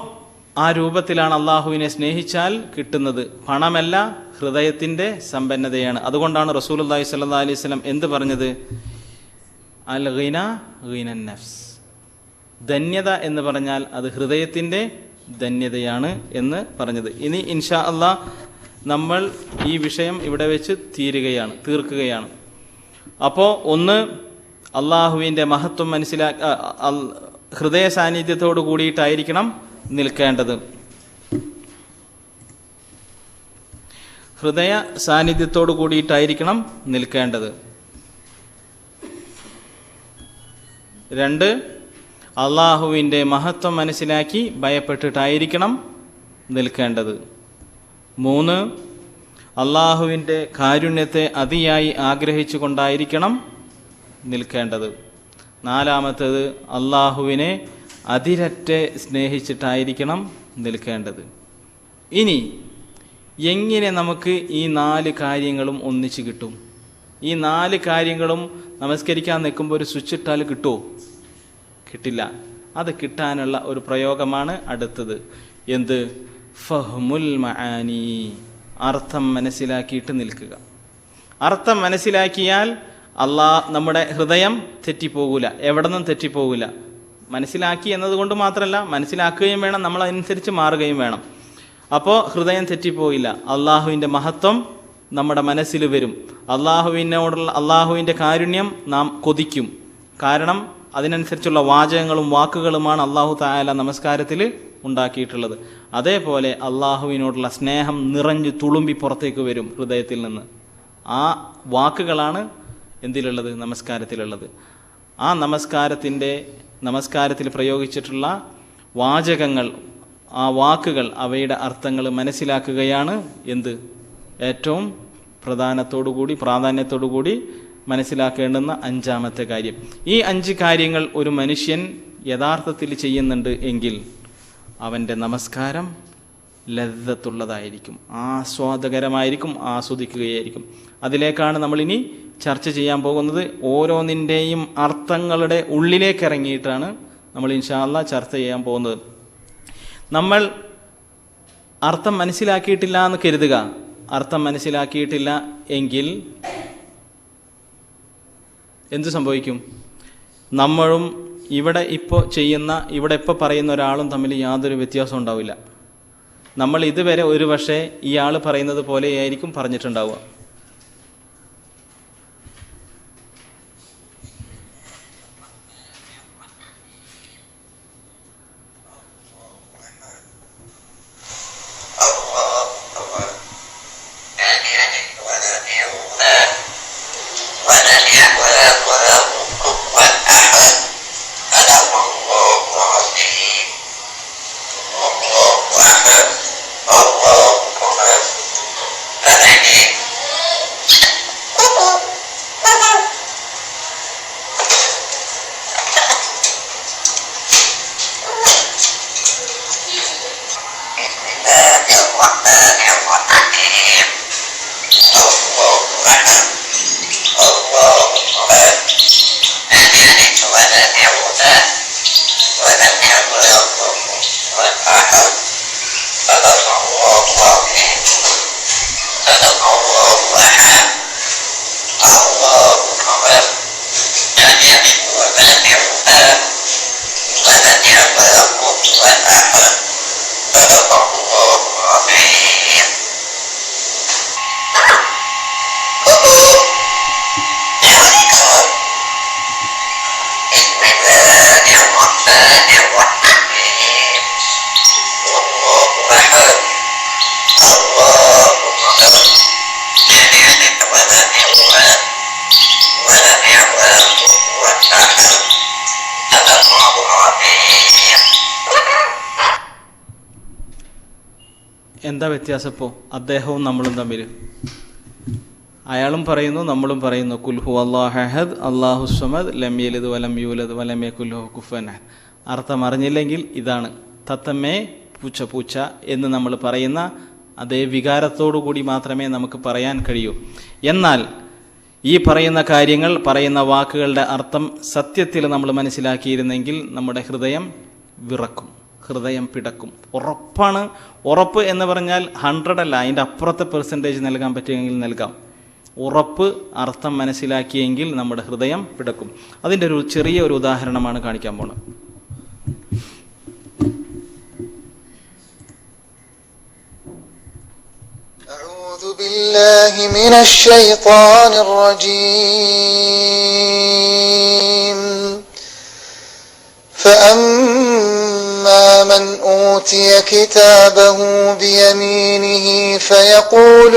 ആ രൂപത്തിലാണ് അള്ളാഹുവിനെ സ്നേഹിച്ചാൽ കിട്ടുന്നത്. പണമല്ല, ഹൃദയത്തിൻ്റെ സമ്പന്നതയാണ്. അതുകൊണ്ടാണ് റസൂലുള്ളാഹി സ്വല്ലല്ലാഹി അലൈഹി വസല്ലം എന്ത് പറഞ്ഞത്? അൽ ഗിന ഗിനൻ നഫ്സ്, ധന്യത എന്ന് പറഞ്ഞാൽ അത് ഹൃദയത്തിൻ്റെ ധന്യതയാണ് എന്ന് പറഞ്ഞത്. ഇനി ഇൻഷാ അല്ലാഹ് നമ്മൾ ഈ വിഷയം ഇവിടെ വെച്ച് തീർക്കുകയാണ്. അപ്പോൾ ഒന്ന്, അള്ളാഹുവിൻ്റെ മഹത്വം ഹൃദയ സാന്നിധ്യത്തോടു കൂടിയിട്ടായിരിക്കണം നിൽക്കേണ്ടത്. ഹൃദയ സാന്നിധ്യത്തോടു കൂടിയിട്ടായിരിക്കണം നിൽക്കേണ്ടത്. 2, അള്ളാഹുവിൻ്റെ മഹത്വം മനസ്സിലാക്കി ഭയപ്പെട്ടിട്ടായിരിക്കണം നിൽക്കേണ്ടത്. 3, അള്ളാഹുവിൻ്റെ കാരുണ്യത്തെ അതിയായി ആഗ്രഹിച്ചു കൊണ്ടായിരിക്കണം നിൽക്കേണ്ടത്. 4, അള്ളാഹുവിനെ അതിരറ്റെ സ്നേഹിച്ചിട്ടായിരിക്കണം നിൽക്കേണ്ടത്. ഇനി എങ്ങനെ നമുക്ക് ഈ 4 കാര്യങ്ങളും ഒന്നിച്ച് കിട്ടും? ഈ 4 കാര്യങ്ങളും നമസ്കരിക്കാൻ നിൽക്കുമ്പോൾ ഒരു സ്വിച്ച് ഇട്ടാൽ കിട്ടുമോ? കിട്ടില്ല. അത് കിട്ടാനുള്ള ഒരു പ്രയോഗമാണ് അടുത്തത്. എന്ത്? ഫഹ്മുൽ മആനി, അർത്ഥം മനസ്സിലാക്കിയിട്ട് നിൽക്കുക. അർത്ഥം മനസ്സിലാക്കിയാൽ നമ്മുടെ ഹൃദയം തെറ്റിപ്പോകില്ല, എവിടെ നിന്നും തെറ്റിപ്പോകില്ല. മനസ്സിലാക്കി എന്നതുകൊണ്ട് മാത്രമല്ല, മനസ്സിലാക്കുകയും വേണം, നമ്മൾ അതനുസരിച്ച് മാറുകയും വേണം. അപ്പോൾ ഹൃദയം തെറ്റിപ്പോയില്ല. അള്ളാഹുവിൻ്റെ മഹത്വം നമ്മുടെ മനസ്സിൽ വരും. അള്ളാഹുവിൻ്റെ കാരുണ്യം നാം കൊതിക്കും. കാരണം അതിനനുസരിച്ചുള്ള വാചകങ്ങളും വാക്കുകളുമാണ് അള്ളാഹു തആല നമസ്കാരത്തിൽ ഉണ്ടാക്കിയിട്ടുള്ളത്. അതേപോലെ അള്ളാഹുവിനോടുള്ള സ്നേഹം നിറഞ്ഞു തുളുമ്പി പുറത്തേക്ക് വരും ഹൃദയത്തിൽ നിന്ന്. ആ വാക്കുകളാണ് എന്തിലുള്ളത്? നമസ്കാരത്തിലുള്ളത്. ആ നമസ്കാരത്തിൽ പ്രയോഗിച്ചിട്ടുള്ള വാചകങ്ങൾ, ആ വാക്കുകൾ, അവയുടെ അർത്ഥങ്ങൾ മനസ്സിലാക്കുകയാണ് ഏറ്റവും പ്രാധാന്യത്തോടു കൂടി മനസ്സിലാക്കേണ്ടുന്ന 5ാമത്തെ കാര്യം. ഈ 5 കാര്യങ്ങൾ ഒരു മനുഷ്യൻ യഥാർത്ഥത്തിൽ ചെയ്യുന്നുണ്ട് എങ്കിൽ അവൻ്റെ നമസ്കാരം ലദ്ദത്തുള്ളതായിരിക്കും, ആസ്വാദകരമായിരിക്കും, ആസ്വദിക്കുകയായിരിക്കും. അതിലേക്കാണ് നമ്മളിനി ചർച്ച ചെയ്യാൻ പോകുന്നത്. ഓരോന്നിൻ്റെയും അർത്ഥങ്ങളുടെ ഉള്ളിലേക്ക് ഇറങ്ങിയിട്ടാണ് നമ്മൾ ഇൻഷാ അല്ലാഹ് ചർച്ച ചെയ്യാൻ പോകുന്നത്. നമ്മൾ അർത്ഥം മനസ്സിലാക്കിയിട്ടില്ല എന്ന് കരുതുക. അർത്ഥം മനസ്സിലാക്കിയിട്ടില്ല എങ്കിൽ എന്തു സംഭവിക്കും? നമ്മളും ഇവിടെ ഇപ്പോൾ പറയുന്ന ഒരാളും തമ്മിൽ യാതൊരു വ്യത്യാസം ഉണ്ടാവില്ല. നമ്മൾ ഇതുവരെ ഒരു പക്ഷേ ഇയാൾ പറയുന്നത് പോലെയായിരിക്കും പറഞ്ഞിട്ടുണ്ടാവുക. എന്താ വ്യത്യാസം ഇപ്പോൾ അദ്ദേഹവും നമ്മളും തമ്മിൽ? അയാളും പറയുന്നു, നമ്മളും പറയുന്നു, കുൽഹു അല്ലാഹു അഹദ് അല്ലാഹു സമദ് ലം യലിദ് വലം യൂലദ് വലം യകുൽ ലഹു കുഫുവൻ അഹദ്. അർത്ഥം അറിഞ്ഞില്ലെങ്കിൽ ഇതാണ് തത്തമ്മേ പൂച്ച പൂച്ച എന്ന് നമ്മൾ പറയുന്ന അതേ വികാരത്തോടു കൂടി മാത്രമേ നമുക്ക് പറയാൻ കഴിയൂ. എന്നാൽ ഈ പറയുന്ന കാര്യങ്ങൾ, പറയുന്ന വാക്കുകളുടെ അർത്ഥം സത്യത്തിൽ നമ്മൾ മനസ്സിലാക്കിയിരുന്നെങ്കിൽ നമ്മുടെ ഹൃദയം വിറക്കും, ഹൃദയം പിടക്കും. ഉറപ്പാണ്. ഉറപ്പ് എന്ന് പറഞ്ഞാൽ 100 അല്ല, അതിൻ്റെ അപ്പുറത്തെ പെർസെൻറ്റേജ് നൽകാൻ പറ്റുമെങ്കിൽ നൽകാം. ഉറപ്പ് അർത്ഥം മനസ്സിലാക്കിയെങ്കിൽ നമ്മുടെ ഹൃദയം പിടക്കും. അതിൻ്റെ ഒരു ചെറിയ ഒരു ഉദാഹരണമാണ് കാണിക്കാൻ പോകുന്നത്. أعوذ بالله من الشيطان الرجيم فأما من أوتي كتابه بيمينه فيقول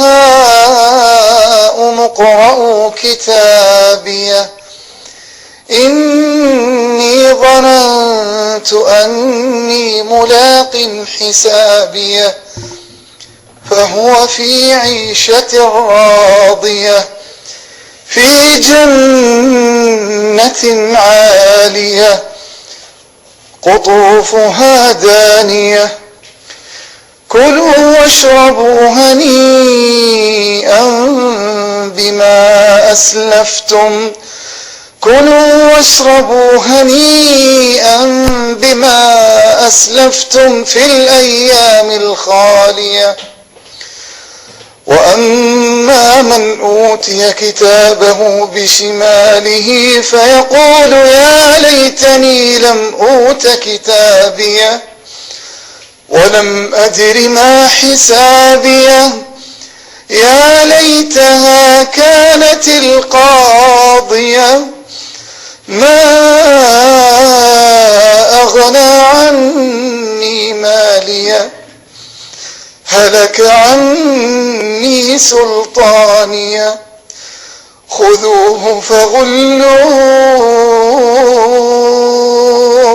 هاؤم اقرءوا كتابيه إني ظننت أني ملاق حسابيه فهو في عيشة راضية في جنة عالية قطوفها دانية كلوا واشربوا هنيئا بما أسلفتم في الأيام الخالية وأما من أوتي كتابه بشماله فيقول يا ليتني لم أوت كتابيه ولم أدر ما حسابيه يا ليتها كانت القاضية ما أغنى عني ماليه هلك عني سلطانيه خذوه فغلوه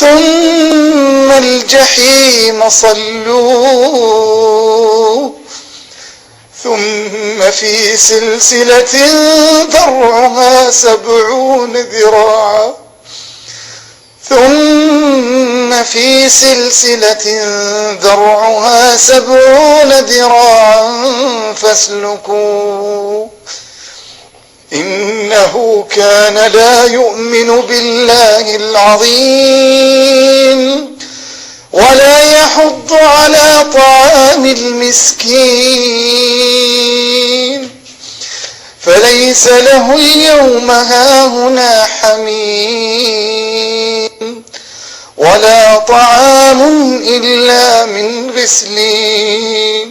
ثم الجحيم صلوه ثم في سلسلة ذرعها 70 ذراعا فاسلكوه إنه كان لا يؤمن بالله العظيم ولا يحض على طعام المسكين فليس له اليوم هاهنا حميم ولا طعام إلا من غسلين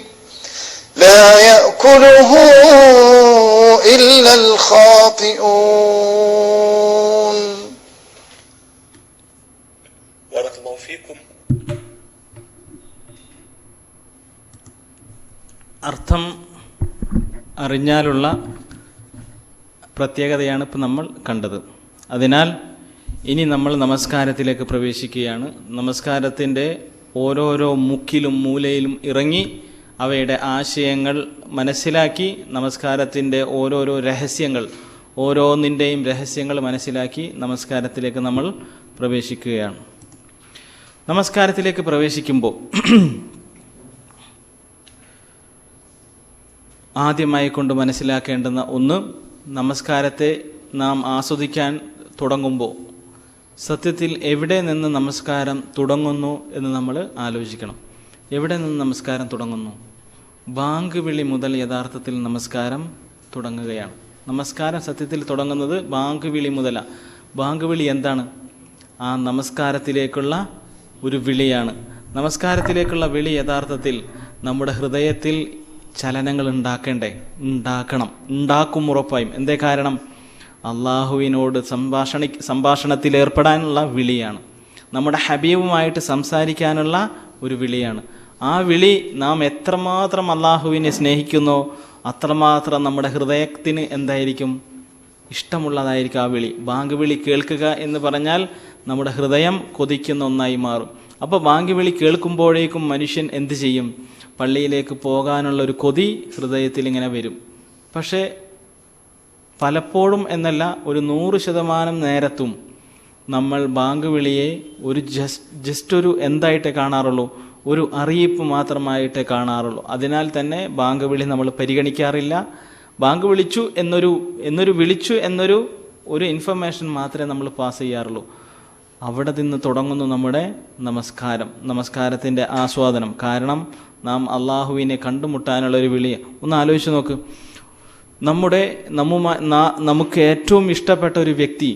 لا يأكله إلا الخاطئون. بارك الله فيكم. അർത്ഥം അറിഞ്ഞാലുള്ള പ്രത്യേകതയാണ് ഇപ്പം നമ്മൾ കണ്ടത്. അതിനാൽ ഇനി നമ്മൾ നമസ്കാരത്തിലേക്ക് പ്രവേശിക്കുകയാണ്. നമസ്കാരത്തിൻ്റെ ഓരോരോ മുക്കിലും മൂലയിലും ഇറങ്ങി അവയുടെ ആശയങ്ങൾ മനസ്സിലാക്കി, നമസ്കാരത്തിൻ്റെ ഓരോരോ രഹസ്യങ്ങൾ, ഓരോന്നിൻ്റെയും രഹസ്യങ്ങൾ മനസ്സിലാക്കി നമസ്കാരത്തിലേക്ക് നമ്മൾ പ്രവേശിക്കുകയാണ്. നമസ്കാരത്തിലേക്ക് പ്രവേശിക്കുമ്പോൾ ആദ്യമായി കൊണ്ട് മനസ്സിലാക്കേണ്ടുന്ന ഒന്ന്, നമസ്കാരത്തെ നാം ആസ്വദിക്കാൻ തുടങ്ങുമ്പോൾ സത്യത്തിൽ എവിടെ നിന്ന് നമസ്കാരം തുടങ്ങുന്നു എന്ന് നമ്മൾ ആലോചിക്കണം. എവിടെ നിന്ന് നമസ്കാരം തുടങ്ങുന്നു? ബാങ്ക് വിളി മുതൽ യഥാർത്ഥത്തിൽ നമസ്കാരം തുടങ്ങുകയാണ്. നമസ്കാരം സത്യത്തിൽ തുടങ്ങുന്നത് ബാങ്ക് വിളി മുതലാണ്. ബാങ്ക് വിളി എന്താണ്? ആ നമസ്കാരത്തിലേക്കുള്ള ഒരു വിളിയാണ്. നമസ്കാരത്തിലേക്കുള്ള വിളി യഥാർത്ഥത്തിൽ നമ്മുടെ ഹൃദയത്തിൽ ചലനങ്ങൾ ഉണ്ടാക്കും ഉറപ്പായും. എന്തേ കാരണം? അള്ളാഹുവിനോട് സംഭാഷണത്തിൽ ഏർപ്പെടാനുള്ള വിളിയാണ്. നമ്മുടെ ഹബീബുമായിട്ട് സംസാരിക്കാനുള്ള ഒരു വിളിയാണ്. ആ വിളി നാം എത്രമാത്രം അള്ളാഹുവിനെ സ്നേഹിക്കുന്നോ അത്രമാത്രം നമ്മുടെ ഹൃദയത്തിന് എന്തായിരിക്കും? ഇഷ്ടമുള്ളതായിരിക്കും ആ വിളി. ബാങ്ക് വിളി കേൾക്കുക എന്ന് പറഞ്ഞാൽ നമ്മുടെ ഹൃദയം കൊതിക്കുന്ന ഒന്നായി മാറും. അപ്പോൾ ബാങ്ക് വിളി കേൾക്കുമ്പോഴേക്കും മനുഷ്യൻ എന്ത് ചെയ്യും? പള്ളിയിലേക്ക് പോകാനുള്ളൊരു കൊതി ഹൃദയത്തിൽ ഇങ്ങനെ വരും. പക്ഷേ പലപ്പോഴും എന്നല്ല, ഒരു 100% നേരത്തും നമ്മൾ ബാങ്ക് വിളിയെ ഒരു ജസ്റ്റ് ഒരു എന്തായിട്ടേ കാണാറുള്ളൂ? ഒരു അറിയിപ്പ് മാത്രമായിട്ടേ കാണാറുള്ളൂ. അതിനാൽ തന്നെ ബാങ്ക് വിളി നമ്മൾ പരിഗണിക്കാറില്ല. ബാങ്ക് വിളിച്ചു എന്നൊരു ഇൻഫർമേഷൻ മാത്രമേ നമ്മൾ പാസ് ചെയ്യാറുള്ളൂ. അവിടെ നിന്ന് തുടങ്ങുന്നു നമ്മുടെ നമസ്കാരത്തിൻ്റെ ആസ്വാദനം. കാരണം നാം അള്ളാഹുവിനെ കണ്ടുമുട്ടാനുള്ളൊരു വിളി. ഒന്ന് ആലോചിച്ച് നോക്ക്. നമുക്ക് ഏറ്റവും ഇഷ്ടപ്പെട്ട ഒരു വ്യക്തി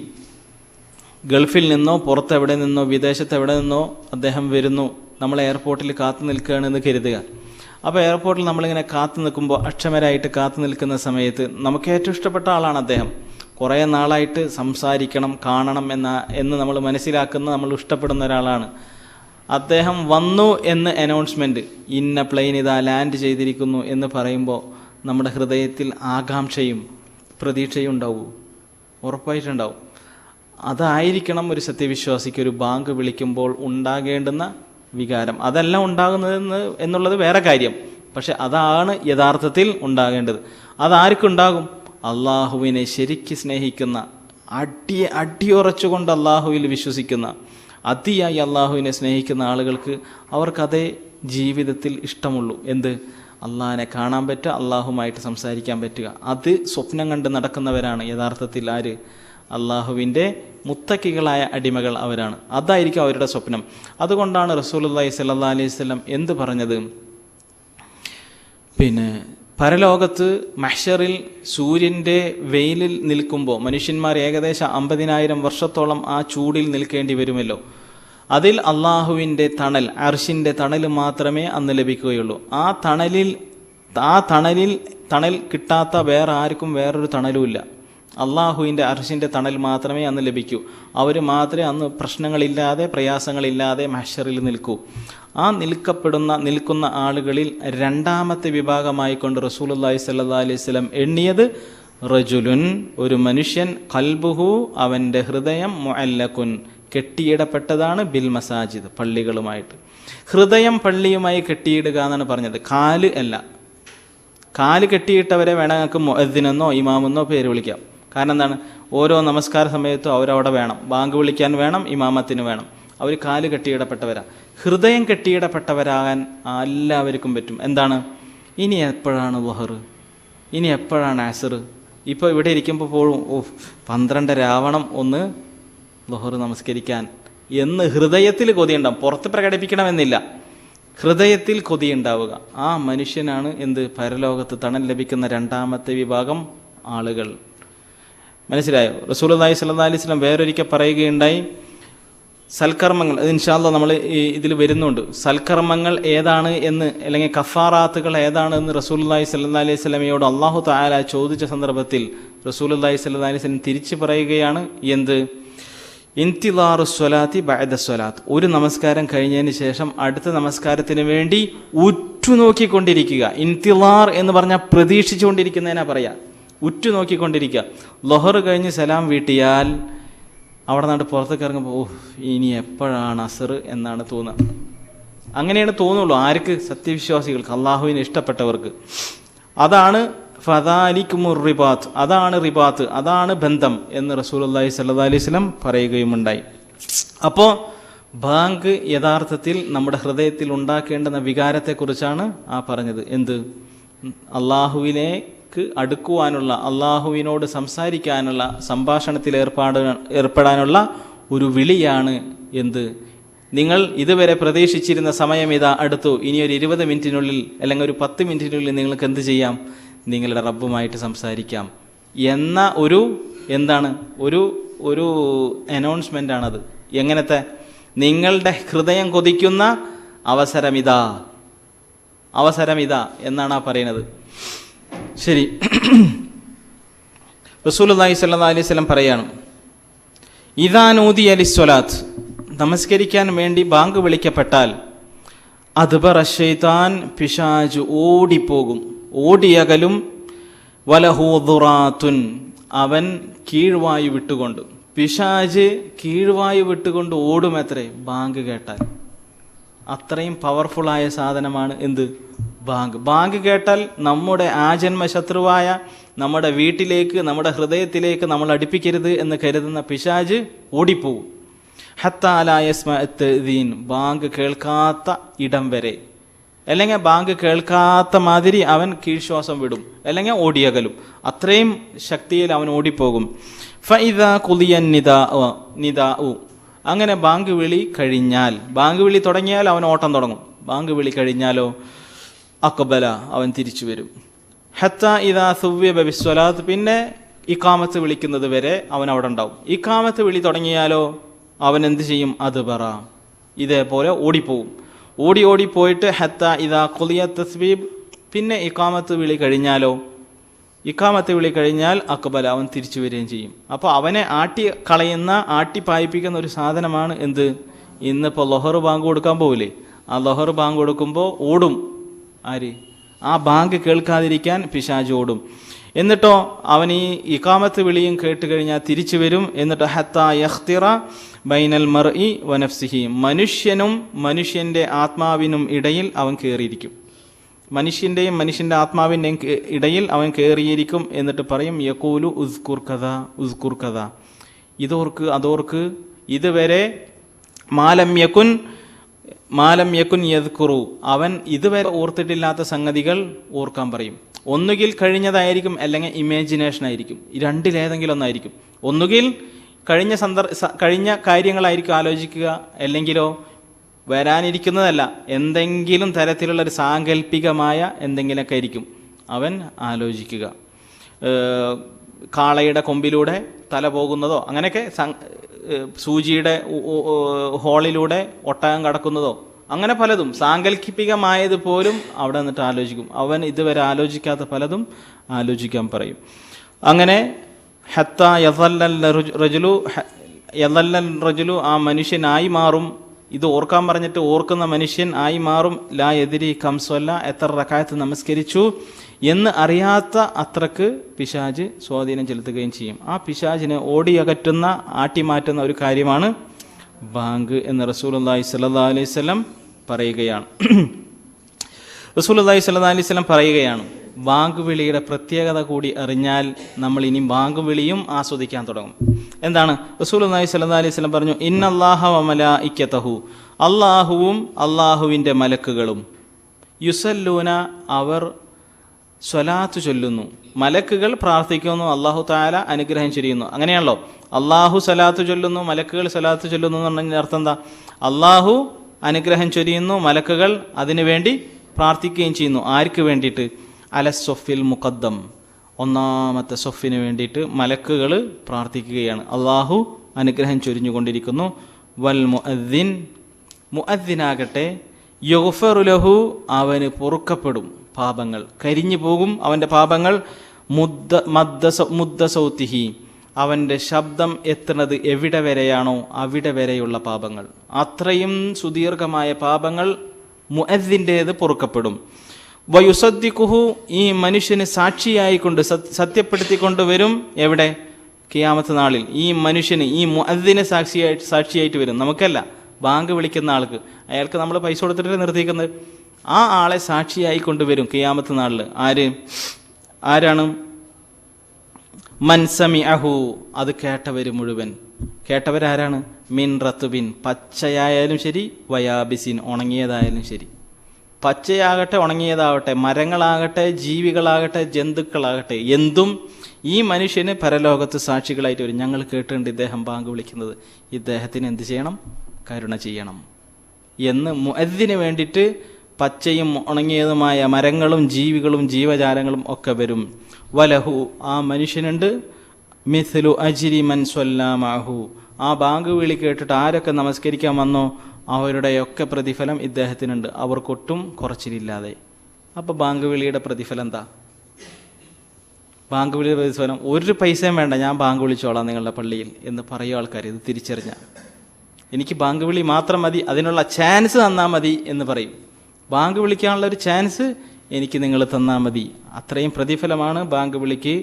ഗൾഫിൽ നിന്നോ പുറത്തെവിടെ നിന്നോ വിദേശത്ത് എവിടെ നിന്നോ അദ്ദേഹം വരുന്നു, നമ്മൾ എയർപോർട്ടിൽ കാത്തു നിൽക്കുകയാണെന്ന് കരുതുക. അപ്പോൾ എയർപോർട്ടിൽ നമ്മളിങ്ങനെ കാത്തു നിൽക്കുമ്പോൾ, അക്ഷമരായിട്ട് കാത്തു നിൽക്കുന്ന സമയത്ത് നമുക്ക് ഏറ്റവും ഇഷ്ടപ്പെട്ട ആളാണ് അദ്ദേഹം. കുറേ നാളായിട്ട് സംസാരിക്കണം, കാണണം എന്ന് നമ്മൾ മനസ്സിലാക്കുന്ന, നമ്മൾ ഇഷ്ടപ്പെടുന്ന ഒരാളാണ്. അദ്ദേഹം വന്നു എന്ന് അനൗൺസ്മെൻറ്റ്, ഇന്ന പ്ലെയിൻ ഇതാ ലാൻഡ് ചെയ്തിരിക്കുന്നു എന്ന് പറയുമ്പോൾ നമ്മുടെ ഹൃദയത്തിൽ ആകാംക്ഷയും പ്രതീക്ഷയും ഉണ്ടാവും, ഉറപ്പായിട്ടുണ്ടാവും. അതായിരിക്കണം ഒരു സത്യവിശ്വാസിക്ക് ഒരു ബാങ്ക് വിളിക്കുമ്പോൾ ഉണ്ടാകേണ്ടുന്ന വികാരം. അതല്ല എന്നുള്ളത് വേറെ കാര്യം. പക്ഷെ അതാണ് യഥാർത്ഥത്തിൽ ഉണ്ടാകേണ്ടത്. അതാർക്കുണ്ടാകും? അള്ളാഹുവിനെ ശരിക്ക് സ്നേഹിക്കുന്ന, അടിയുറച്ചുകൊണ്ട് അള്ളാഹുവിൽ വിശ്വസിക്കുന്ന, അതിയായി അള്ളാഹുവിനെ സ്നേഹിക്കുന്ന ആളുകൾക്ക് അവർക്കതേ ജീവിതത്തിൽ ഇഷ്ടമുള്ളൂ. എന്ത്? അള്ളാഹിനെ കാണാൻ പറ്റുക, അള്ളാഹുമായിട്ട് സംസാരിക്കാൻ പറ്റുക. അത് സ്വപ്നം കണ്ട് നടക്കുന്നവരാണ് യഥാർത്ഥത്തിൽ ആര്? അള്ളാഹുവിൻ്റെ മുത്തക്കികളായ അടിമകൾ അവരാണ്. അതായിരിക്കും അവരുടെ സ്വപ്നം. അതുകൊണ്ടാണ് റസൂലുള്ളാഹി സ്വല്ലല്ലാഹി അലൈഹി വസല്ലം എന്ത് പറഞ്ഞത്? പരലോകത്ത് മഹ്ശറിൽ സൂര്യൻ്റെ വെയിലിൽ നിൽക്കുമ്പോൾ മനുഷ്യന്മാർ ഏകദേശം 50,000 വർഷത്തോളം ആ ചൂടിൽ നിൽക്കേണ്ടി വരുമല്ലോ. അതിൽ അള്ളാഹുവിൻ്റെ തണൽ, അർശിൻ്റെ തണൽ മാത്രമേ അന്ന് ലഭിക്കുകയുള്ളൂ. ആ തണൽ കിട്ടാത്ത വേറെ ആർക്കും വേറൊരു തണലുമില്ല. അള്ളാഹുവിൻ്റെ അർശിൻ്റെ തണൽ മാത്രമേ അന്ന് ലഭിക്കൂ. അവർ മാത്രമേ അന്ന് പ്രശ്നങ്ങളില്ലാതെ പ്രയാസങ്ങളില്ലാതെ മഹ്ശറിൽ നിൽക്കൂ. ആ നിൽക്കുന്ന ആളുകളിൽ രണ്ടാമത്തെ വിഭാഗമായിക്കൊണ്ട് റസൂലുള്ളാഹി സ്വല്ലല്ലാഹി അലൈഹി വസല്ലം എണ്ണിയത് റജുലുൻ, ഒരു മനുഷ്യൻ, ഖൽബുഹു, അവൻ്റെ ഹൃദയം, മുഅല്ലഖുൻ, കെട്ടിയിടപ്പെട്ടതാണ്, ബിൽ മസാജിദ്, പള്ളികളുമായിട്ട്. ഹൃദയം പള്ളിയുമായി കെട്ടിയിടുക എന്നാണ് പറഞ്ഞത്, കാല് അല്ല. കാല് കെട്ടിയിട്ടവരെ വേണം ഞങ്ങൾക്ക് മുഅദ്ദിനെന്നോ ഇമാമെന്നോ പേര് വിളിക്കാം. കാരണം എന്താണ്? ഓരോ നമസ്കാര സമയത്തും അവരവിടെ വേണം, ബാങ്ക് വിളിക്കാൻ വേണം, ഇമാമത്തിന് വേണം. അവർ കാല് കെട്ടിയിടപ്പെട്ടവരാ. ഹൃദയം കെട്ടിയിടപ്പെട്ടവരാകാൻ എല്ലാവർക്കും പറ്റും. എന്താണ്? ഇനി എപ്പോഴാണ് ളുഹർ, ഇനി എപ്പോഴാണ് അസ്ർ? ഇപ്പോൾ ഇവിടെ ഇരിക്കുമ്പോൾ പോലും 12:30 ആവണം ഒന്ന് ളുഹർ നമസ്കരിക്കാൻ എന്ന് ഹൃദയത്തിൽ കൊതിയുണ്ടാവും. പുറത്ത് പ്രകടിപ്പിക്കണമെന്നില്ല, ഹൃദയത്തിൽ കൊതിയുണ്ടാവുക. ആ മനുഷ്യനാണ് എന്ത്? പരലോകത്ത് തണൽ ലഭിക്കുന്ന രണ്ടാമത്തെ വിഭാഗം ആളുകൾ. മനസ്സിലായോ? റസൂലുള്ളാഹി സ്വല്ലല്ലാഹി അലൈഹി വസല്ലം വേറൊരിക്കൽ പറയുകയുണ്ടായി, സൽക്കർമ്മങ്ങൾ, അത് ഇൻഷാ അല്ലാഹ് നമ്മൾ ഇതിൽ വരുന്നുണ്ട്, സൽക്കർമ്മങ്ങൾ ഏതാണ് എന്ന്, അല്ലെങ്കിൽ കഫാറാത്തുകൾ ഏതാണ് എന്ന് റസൂലുള്ളാഹി സ്വല്ലല്ലാഹി അലൈഹി വസല്ലമയോട് അല്ലാഹു തആല ചോദിച്ച സന്ദർഭത്തിൽ റസൂലുള്ളാഹി സ്വല്ലല്ലാഹി അലൈഹി വസല്ലം തിരിച്ചു പറയുകയാണ്, എന്ത്? ഇന്തിളാറു സ്വലാത്തി ബഅദ സ്വലാത്ത്, ഒരു നമസ്കാരം കഴിഞ്ഞതിന് ശേഷം അടുത്ത നമസ്കാരത്തിന് വേണ്ടി ഉറ്റുനോക്കിക്കൊണ്ടിരിക്കുക. ഇന്തിളാർ എന്ന് പറഞ്ഞാൽ പ്രതീക്ഷിച്ചുകൊണ്ടിരിക്കുന്നതിനാ പറയാ, ഉറ്റുനോക്കിക്കൊണ്ടിരിക്കുക. ളുഹർ കഴിഞ്ഞ് സലാം വീട്ടിയാൽ അവിടെ നിന്നിട്ട് പുറത്തേക്ക് ഇറങ്ങുമ്പോൾ ഇനി എപ്പോഴാണ് അസർ എന്നാണ് തോന്നുക. അങ്ങനെയാണ് തോന്നുള്ളൂ. ആർക്ക്? സത്യവിശ്വാസികൾക്ക്, അള്ളാഹുവിനെ ഇഷ്ടപ്പെട്ടവർക്ക്. അതാണ് ഫദാലിക്കുമുർ റിബാത്ത്, അതാണ് റിബാത്ത്, അതാണ് ബന്ധം എന്ന് റസൂലുള്ളാഹി സ്വല്ലല്ലാഹി അലൈഹി വസല്ലം പറയുകയുമുണ്ടായി. അപ്പോൾ ബാങ്ക് യഥാർത്ഥത്തിൽ നമ്മുടെ ഹൃദയത്തിൽ ഉണ്ടാക്കേണ്ടുന്ന വികാരത്തെക്കുറിച്ചാണ് ആ പറഞ്ഞത്. എന്ത്? അള്ളാഹുവിലേക്ക് അടുക്കുവാനുള്ള, അള്ളാഹുവിനോട് സംസാരിക്കാനുള്ള, സംഭാഷണത്തിൽ ഏർപ്പെടാനുള്ള ഒരു വിളിയാണ്. എന്ത്? നിങ്ങൾ ഇതുവരെ പ്രതീക്ഷിച്ചിരുന്ന സമയം ഇതാ അടുത്തു, ഇനി ഒരു 20 മിനിറ്റിനുള്ളിൽ അല്ലെങ്കിൽ ഒരു 10 മിനിറ്റിനുള്ളിൽ നിങ്ങൾക്ക് എന്ത് ചെയ്യാം? നിങ്ങളുടെ റബ്ബുമായിട്ട് സംസാരിക്കാം എന്ന ഒരു അനൗൺസ്മെൻ്റ് ആണത്. എങ്ങനത്തെ? നിങ്ങളുടെ ഹൃദയം കൊതിക്കുന്ന അവസരമിതാ എന്നാണ് ആ പറയുന്നത്. ശരി, റസൂലുള്ളാഹി സ്വല്ലല്ലാഹു അലൈഹി വസല്ലം പറയാണ്, ഇദാ നൂദിയ ലിസ്സലാത്ത്, നമസ്കരിക്കാൻ വേണ്ടി ബാങ്ക് വിളിക്കപ്പെട്ടാൽ, അദ്ബറ ശൈത്താൻ, പിശാച് ഓടിപ്പോകും, ഓടിയകലും, വലഹു ദുറാത്തുൻ, അവൻ കീഴ്വായു വിട്ടുകൊണ്ട്, പിശാച് കീഴ്വായു വിട്ടുകൊണ്ട് ഓടുമത്രേ ബാങ്ക് കേട്ടാൽ. അത്രയും പവർഫുള്ളായ സാധനമാണ് എന്ത്? ബാങ്ക്. ബാങ്ക് കേട്ടാൽ നമ്മുടെ ആജന്മ ശത്രുവായ നമ്മുടെ വീട്ടിലേക്ക്, നമ്മുടെ ഹൃദയത്തിലേക്ക് നമ്മൾ അടുപ്പിക്കരുത് എന്ന് കരുതുന്ന പിശാച് ഓടിപ്പോകും. ഹത്താ ലാ യസ്മഅ തഅ്ദീൻ, ബാങ്ക് കേൾക്കാത്ത ഇടം വരെ, അല്ലെങ്കിൽ ബാങ്ക് കേൾക്കാത്ത മാതിരി അവൻ കീഴ്ശ്വാസം വിടും, അല്ലെങ്കിൽ ഓടിയകലും. അത്രയും ശക്തിയിൽ അവൻ ഓടിപ്പോകും. ഫഇദാ ഖുദിയ നിദാഉ, അങ്ങനെ ബാങ്ക് വിളി കഴിഞ്ഞാൽ, ബാങ്ക് വിളി തുടങ്ങിയാൽ അവൻ ഓട്ടം തുടങ്ങും. ബാങ്ക് വിളി കഴിഞ്ഞാലോ അക്ബല, അവൻ തിരിച്ചു വരും. ഹത്താ ഇദാ സുവ്വിബ ബിസ്സലാത്ത്, പിന്നെ ഇഖാമത്ത് വിളിക്കുന്നത് വരെ അവൻ അവിടെ ഉണ്ടാവും. ഇഖാമത്ത് വിളി തുടങ്ങിയാലോ അവൻ എന്ത് ചെയ്യും? അദ്ബറ, ഇതേപോലെ ഓടിപ്പോവും. ഓടിപ്പോയിട്ട് ഹത്താ ഇദാ ഖുദിയ തസ്ബീബ്, പിന്നെ ഇഖാമത്ത് വിളി കഴിഞ്ഞാലോ, ഇഖാമത്ത് വിളി കഴിഞ്ഞാൽ അക്ബല, അവൻ തിരിച്ചു വരികയും ചെയ്യും. അപ്പോൾ അവനെ ആട്ടി പായിപ്പിക്കുന്ന ഒരു സാധനമാണ് എന്ത്? ഇന്നിപ്പോൾ ലൊഹർ ബാങ്ക് കൊടുക്കാൻ പോവില്ലേ, ആ ലൊഹർ ബാങ്ക് കൊടുക്കുമ്പോൾ ഓടും ആര്? ആ ബാങ്ക് കേൾക്കാതിരിക്കാൻ പിശാച് ഓടും. എന്നിട്ടോ അവൻ ഈ ഇഖാമത്ത് വിളിയും കേട്ട് കഴിഞ്ഞാൽ തിരിച്ചു വരും. എന്നിട്ട് ഹത്താ യഖ്തിറ ബൈനൽ മർഇ വനഫ്സിഹി, മനുഷ്യനും മനുഷ്യൻ്റെ ആത്മാവിനും ഇടയിൽ അവൻ കയറിയിരിക്കും. മനുഷ്യൻ്റെയും മനുഷ്യൻ്റെ ആത്മാവിൻ്റെയും ഇടയിൽ അവൻ കയറിയിരിക്കും. എന്നിട്ട് പറയും, യഖൂലു ഉസ്കുർ കഥ, ഇതോർക്ക് അതോർക്ക്, ഇതുവരെ മാലം യകുൻ യദ്കുറു, അവൻ ഇതുവരെ ഓർത്തിട്ടില്ലാത്ത സംഗതികൾ ഓർക്കാൻ പറയും. ഒന്നുകിൽ കഴിഞ്ഞതായിരിക്കും, അല്ലെങ്കിൽ ഇമാജിനേഷൻ ആയിരിക്കും. രണ്ടിലേതെങ്കിലും ഒന്നായിരിക്കും. ഒന്നുകിൽ കഴിഞ്ഞ കാര്യങ്ങളായിരിക്കും ആലോചിക്കുക, അല്ലെങ്കിലോ വരാനിരിക്കുന്നതല്ല, എന്തെങ്കിലും തരത്തിലുള്ള ഒരു സാങ്കല്പികമായ എന്തെങ്കിലുമൊക്കെ ആയിരിക്കും അവൻ ആലോചിക്കുക. കാളയുടെ കൊമ്പിലൂടെ തല പോകുന്നതോ, അങ്ങനെയൊക്കെ, സൂചിയുടെ ഹോളിലൂടെ ഒട്ടകം കടക്കുന്നതോ, അങ്ങനെ പലതും സാങ്കല്പികമായത് പോലും അവിടെ നിന്നിട്ട് ആലോചിക്കും. അവൻ ഇതുവരെ ആലോചിക്കാത്ത പലതും ആലോചിക്കാൻ പറയും. അങ്ങനെ ഹത്താ യദല്ലൽ റജുലു, ആ മനുഷ്യനായി മാറും. ഇത് ഓർക്കാൻ പറഞ്ഞിട്ട് ഓർക്കുന്ന മനുഷ്യൻ ആയി മാറും. ലാ യദ്രി കംസ്വല്ല, എത്ര റക്അത്ത് നമസ്കരിച്ചു എന്ന് അറിയാത്ത അത്രക്ക് പിശാച് സ്വാധീനം ചെലുത്തുകയും ചെയ്യും. ആ പിശാചിനെ ഓടിയകറ്റുന്ന, ആട്ടിമാറ്റുന്ന ഒരു കാര്യമാണ് ബാങ്ക് എന്ന് റസൂലുള്ളാഹി സ്വല്ലല്ലാഹു അലൈഹി വസല്ലം പറയുകയാണ്. റസൂലുള്ളാഹി സ്വല്ലല്ലാഹു അലൈഹി വസല്ലം പറയുകയാണ്, ബാങ്ക് വിളിയുടെ പ്രത്യേകത കൂടി അറിഞ്ഞാൽ നമ്മൾ ഇനി ബാങ്ക് വിളിയും ആസ്വദിക്കാൻ തുടങ്ങും. എന്താണ്? റസൂലുള്ളാഹി സ്വല്ലല്ലാഹു അലൈഹി വസല്ലം പറഞ്ഞു, ഇന്നല്ലാഹ വ മലായികതഹു, അല്ലാഹുവും അല്ലാഹുവിൻ്റെ മലക്കുകളും, യുസല്ലൂന, അവർ സ്വലാത്ത് ചൊല്ലുന്നു. മലക്കുകൾ പ്രാർത്ഥിക്കുന്നു, അല്ലാഹു തആല അനുഗ്രഹം ചൊരിയുന്നു. അങ്ങനെയാണല്ലോ, അല്ലാഹു സ്വലാത്ത് ചൊല്ലുന്നു, മലക്കുകൾ സ്വലാത്ത് ചൊല്ലുന്നു എന്ന് പറഞ്ഞതിൻ്റെ അർത്ഥം എന്താ? അല്ലാഹു അനുഗ്രഹം ചൊരിയുന്നു, മലക്കുകൾ അതിനു വേണ്ടി പ്രാർത്ഥിക്കുകയും ചെയ്യുന്നു. ആർക്ക് വേണ്ടിയിട്ട്? അലസ്സൊഫിൽ മുഖദ്ദം, ഒന്നാമത്തെ സൊഫിന് വേണ്ടിയിട്ട് മലക്കുകൾ പ്രാർത്ഥിക്കുകയാണ്. അള്ളാഹു അനുഗ്രഹം ചൊരിഞ്ഞുകൊണ്ടിരിക്കുന്നു. വൽ മുഅദ്ദിൻ, മുഅദ്ദിനാകട്ടെ, യുഗ്ഫറു ലഹു, അവന് പൊറുക്കപ്പെടും പാപങ്ങൾ, കരിഞ്ഞു പോകും അവൻ്റെ പാപങ്ങൾ. മുദ്ദ സൗത്തിഹി, അവൻ്റെ ശബ്ദം എത്തുന്നത് എവിടെ വരെയാണോ അവിടെ വരെയുള്ള പാപങ്ങൾ, അത്രയും സുദീർഘമായ പാപങ്ങൾ മുഅദ്ദിൻ്റേത് പൊറുക്കപ്പെടും. വയുസദ്ദിഖുഹു, ഈ മനുഷ്യന് സാക്ഷിയായിക്കൊണ്ട് സത്യപ്പെടുത്തിക്കൊണ്ട് വരും. എവിടെ? ഖിയാമത്ത് നാളിൽ ഈ മനുഷ്യന്, ഈ മുഅദ്ദിന് സാക്ഷിയായിട്ട് വരും. നമുക്കല്ല, ബാങ്ക് വിളിക്കുന്ന ആൾക്ക്. അയാൾക്ക് നമ്മൾ പൈസ കൊടുത്തിട്ട് നിർത്തിക്കുന്നത്. ആ ആളെ സാക്ഷിയായി കൊണ്ടുവരും ഖിയാമത്ത് നാളിൽ. ആരാണ്? മൻ സമിഅഹു, അത് കേട്ടവർ മുഴുവൻ. കേട്ടവരാരാണ്? മിൻ റത്തുബിൻ, പച്ചയായാലും ശരി, വയാബിസിൻ, ഉണങ്ങിയതായാലും ശരി. പച്ചയാകട്ടെ ഉണങ്ങിയതാവട്ടെ, മരങ്ങളാകട്ടെ ജീവികളാകട്ടെ ജന്തുക്കളാകട്ടെ, എന്തും ഈ മനുഷ്യന് പരലോകത്ത് സാക്ഷികളായിട്ട് വരും. ഞങ്ങൾ കേട്ടിട്ടുണ്ട് ഇദ്ദേഹം ബാങ്ക് വിളിക്കുന്നത്, ഇദ്ദേഹത്തിന് എന്ത് ചെയ്യണം? കരുണ ചെയ്യണം എന്ന് മുഅദ്ദിന് വേണ്ടിയിട്ട് പച്ചയും ഉണങ്ങിയതുമായ മരങ്ങളും ജീവികളും ജീവജാലങ്ങളും ഒക്കെ വരും. വലഹു, ആ മനുഷ്യനുണ്ട്, മിസ്ലു അജ്രി മൻ സ്വല്ലാമഹു, ആ ബാങ്ക് വിളി കേട്ടിട്ട് ആരൊക്കെ നമസ്കരിക്കാൻ വന്നോ അവരുടെയൊക്കെ പ്രതിഫലം ഇദ്ദേഹത്തിനുണ്ട്, അവർക്കൊട്ടും കുറച്ചിലില്ലാതെ. അപ്പോൾ ബാങ്ക് വിളിയുടെ പ്രതിഫലം എന്താ? ബാങ്ക് വിളിയുടെ പ്രതിഫലം ഒരു പൈസയും വേണ്ട, ഞാൻ ബാങ്ക് വിളിച്ചോളാം നിങ്ങളുടെ പള്ളിയിൽ എന്ന് പറയും ആൾക്കാർ. ഇത് തിരിച്ചറിഞ്ഞ എനിക്ക് ബാങ്ക് വിളി മാത്രം മതി, അതിനുള്ള ചാൻസ് തന്നാൽ മതി എന്ന് പറയും. ബാങ്ക് വിളിക്കാനുള്ള ഒരു ചാൻസ് എനിക്ക് നിങ്ങൾ തന്നാൽ മതി. അത്രയും പ്രതിഫലമാണ് ബാങ്ക് വിളിക്ക്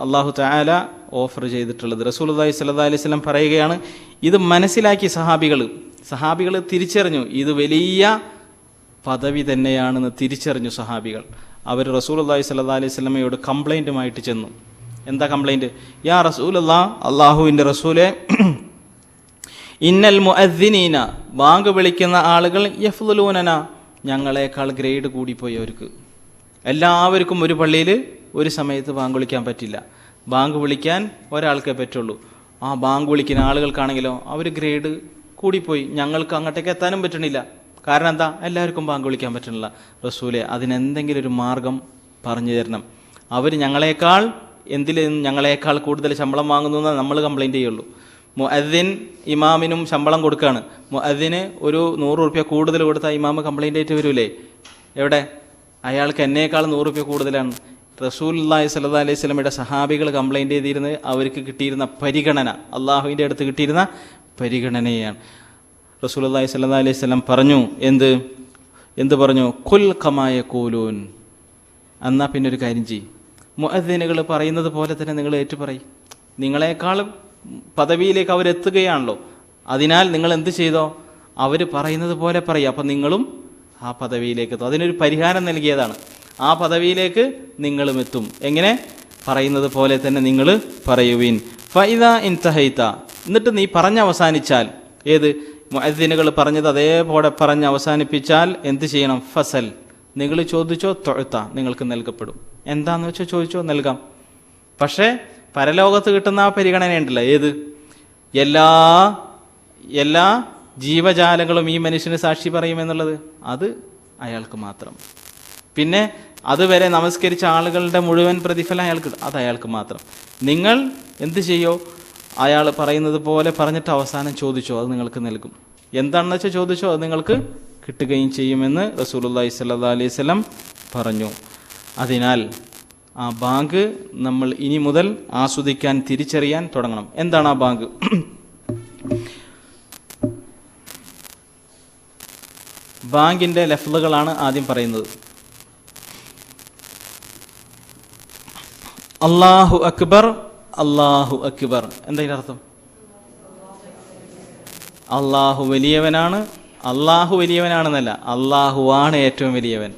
അല്ലാഹു തആല ഓഫർ ചെയ്തിട്ടുള്ളത്. റസൂലുള്ളാഹി സ്വല്ലല്ലാഹി അലൈഹി വസല്ലം പറയുകയാണ്, ഇത് മനസ്സിലാക്കി സഹാബികൾ തിരിച്ചറിഞ്ഞു, ഇത് വലിയ പദവി തന്നെയാണെന്ന് തിരിച്ചറിഞ്ഞു സഹാബികൾ. അവർ റസൂലുള്ളാഹി സ്വല്ലല്ലാഹി അലൈഹി വസല്ലമയോട് കംപ്ലൈൻറ്റുമായിട്ട് ചെന്നു. എന്താ കംപ്ലൈൻറ്റ്? യാ റസൂലല്ലാഹ്, അള്ളാഹുവിൻ്റെ റസൂലെ, ഇന്നൽ മുഅദ്ദിനീന, ബാങ്ക് വിളിക്കുന്ന ആളുകൾ, യഫ്ളുലൂനന, ഞങ്ങളെക്കാൾ ഗ്രേഡ് കൂടിപ്പോയി അവർക്ക്. എല്ലാവർക്കും ഒരു പള്ളിയിൽ ഒരു സമയത്ത് ബാങ്ക് വിളിക്കാൻ പറ്റില്ല. ബാങ്ക് വിളിക്കാൻ ഒരാൾക്കേ പറ്റുള്ളൂ. ആ ബാങ്ക് വിളിക്കുന്ന ആളുകൾക്കാണെങ്കിലോ അവർ ഗ്രേഡ് കൂടിപ്പോയി, ഞങ്ങൾക്ക് അങ്ങോട്ടേക്ക് എത്താനും പറ്റണില്ല. കാരണം എന്താ? എല്ലാവർക്കും ബാങ്ക് വിളിക്കാൻ പറ്റണില്ല. റസൂലെ, അതിനെന്തെങ്കിലും ഒരു മാർഗം പറഞ്ഞു തരണം. അവർ ഞങ്ങളെക്കാൾ കൂടുതൽ ശമ്പളം വാങ്ങുന്നു എന്ന് നമ്മൾ കംപ്ലൈൻറ്റ് ചെയ്യുള്ളൂ. മുഅദ്ദിൻ ഇമാമിനും ശമ്പളം കൊടുക്കുകയാണ്. മുഅദ്ദിന് ഒരു 100 റുപ്യ കൂടുതൽ കൊടുത്താൽ ഇമാമ് കംപ്ലൈൻ്റ് ആയിട്ട് വരൂലേ? എവിടെ? അയാൾക്ക് എന്നേക്കാൾ 100 റുപ്യ കൂടുതലാണ്. റസൂലുള്ളാഹി സ്വല്ലല്ലാഹി അലൈഹി വസല്ലമയുടെ സഹാബികൾ കംപ്ലൈൻറ്റ് ചെയ്തിരുന്നത് അവർക്ക് കിട്ടിയിരുന്ന പരിഗണന, അള്ളാഹുവിൻ്റെ അടുത്ത് കിട്ടിയിരുന്ന പരിഗണനയാണ്. റസൂലുള്ളാഹി സ്വല്ലല്ലാഹി അലൈഹി വസല്ലം പറഞ്ഞു, എന്ത് പറഞ്ഞു? കുൽ കമാ യഖൂലൂൻ, എന്നാൽ പിന്നെ ഒരു കാര്യം ചെയ്യും, മുഅദ്ദിനുകൾ പറയുന്നത് പോലെ തന്നെ നിങ്ങൾ ഏറ്റുപറയും. നിങ്ങളെക്കാളും പദവിയിലേക്ക് അവരെത്തുകയാണല്ലോ, അതിനാൽ നിങ്ങൾ എന്ത് ചെയ്തോ? അവർ പറയുന്നത് പോലെ പറയും. അപ്പം നിങ്ങളും ആ പദവിയിലേക്ക് എത്തും. അതിനൊരു പരിഹാരം നൽകിയതാണ്. ആ പദവിയിലേക്ക് നിങ്ങളും എത്തും. എങ്ങനെ? പറയുന്നത് പോലെ തന്നെ നിങ്ങൾ പറയുവിൻ. ഫൈദാ ഇൻതഹൈത, എന്നിട്ട് നീ പറഞ്ഞവസാനിച്ചാൽ, ഏത് മുഅദ്ദിനുകൾ പറഞ്ഞത് അതേപോലെ പറഞ്ഞ് അവസാനിപ്പിച്ചാൽ എന്ത് ചെയ്യണം? ഫസൽ, നിങ്ങൾ ചോദിച്ചോ, തൊഴുത്ത, നിങ്ങൾക്ക് നൽകപ്പെടും. എന്താന്ന് വെച്ചോ ചോദിച്ചോ, നൽകാം. പക്ഷേ പരലോകത്ത് കിട്ടുന്ന ആ പരിഗണനയുണ്ടല്ലോ, ഏത്? എല്ലാ ജീവജാലങ്ങളും ഈ മനുഷ്യന് സാക്ഷി പറയുമെന്നുള്ളത്, അത് അയാൾക്ക് മാത്രം. പിന്നെ അതുവരെ നമസ്കരിച്ച ആളുകളുടെ മുഴുവൻ പ്രതിഫലം അയാൾക്ക്, അത് അയാൾക്ക് മാത്രം. നിങ്ങൾ എന്ത് ചെയ്യോ? അയാൾ പറയുന്നത് പോലെ പറഞ്ഞിട്ട് അവസാനം ചോദിച്ചോ, അത് നിങ്ങൾക്ക് നൽകും. എന്താണെന്ന് വെച്ചാൽ ചോദിച്ചോ, അത് നിങ്ങൾക്ക് കിട്ടുകയും ചെയ്യുമെന്ന് റസൂലുള്ളാഹി സ്വല്ലല്ലാഹി അലൈഹി വസല്ലം പറഞ്ഞു. അതിനാൽ ആ ബാങ്ക് നമ്മൾ ഇനി മുതൽ ആസ്വദിക്കാൻ, തിരിച്ചറിയാൻ തുടങ്ങണം. എന്താണ് ആ ബാങ്ക്? ബാങ്കിൻ്റെ ലഫ്ളുകളാണ് ആദ്യം പറയുന്നത്. അല്ലാഹു അക്ബർ, അല്ലാഹു അക്ബർ. എന്താ ഇതിൻ്റെ അർത്ഥം? അല്ലാഹു വലിയവനാണ്. അല്ലാഹു വലിയവനാണെന്നല്ല, അല്ലാഹുവാണ് ഏറ്റവും വലിയവൻ.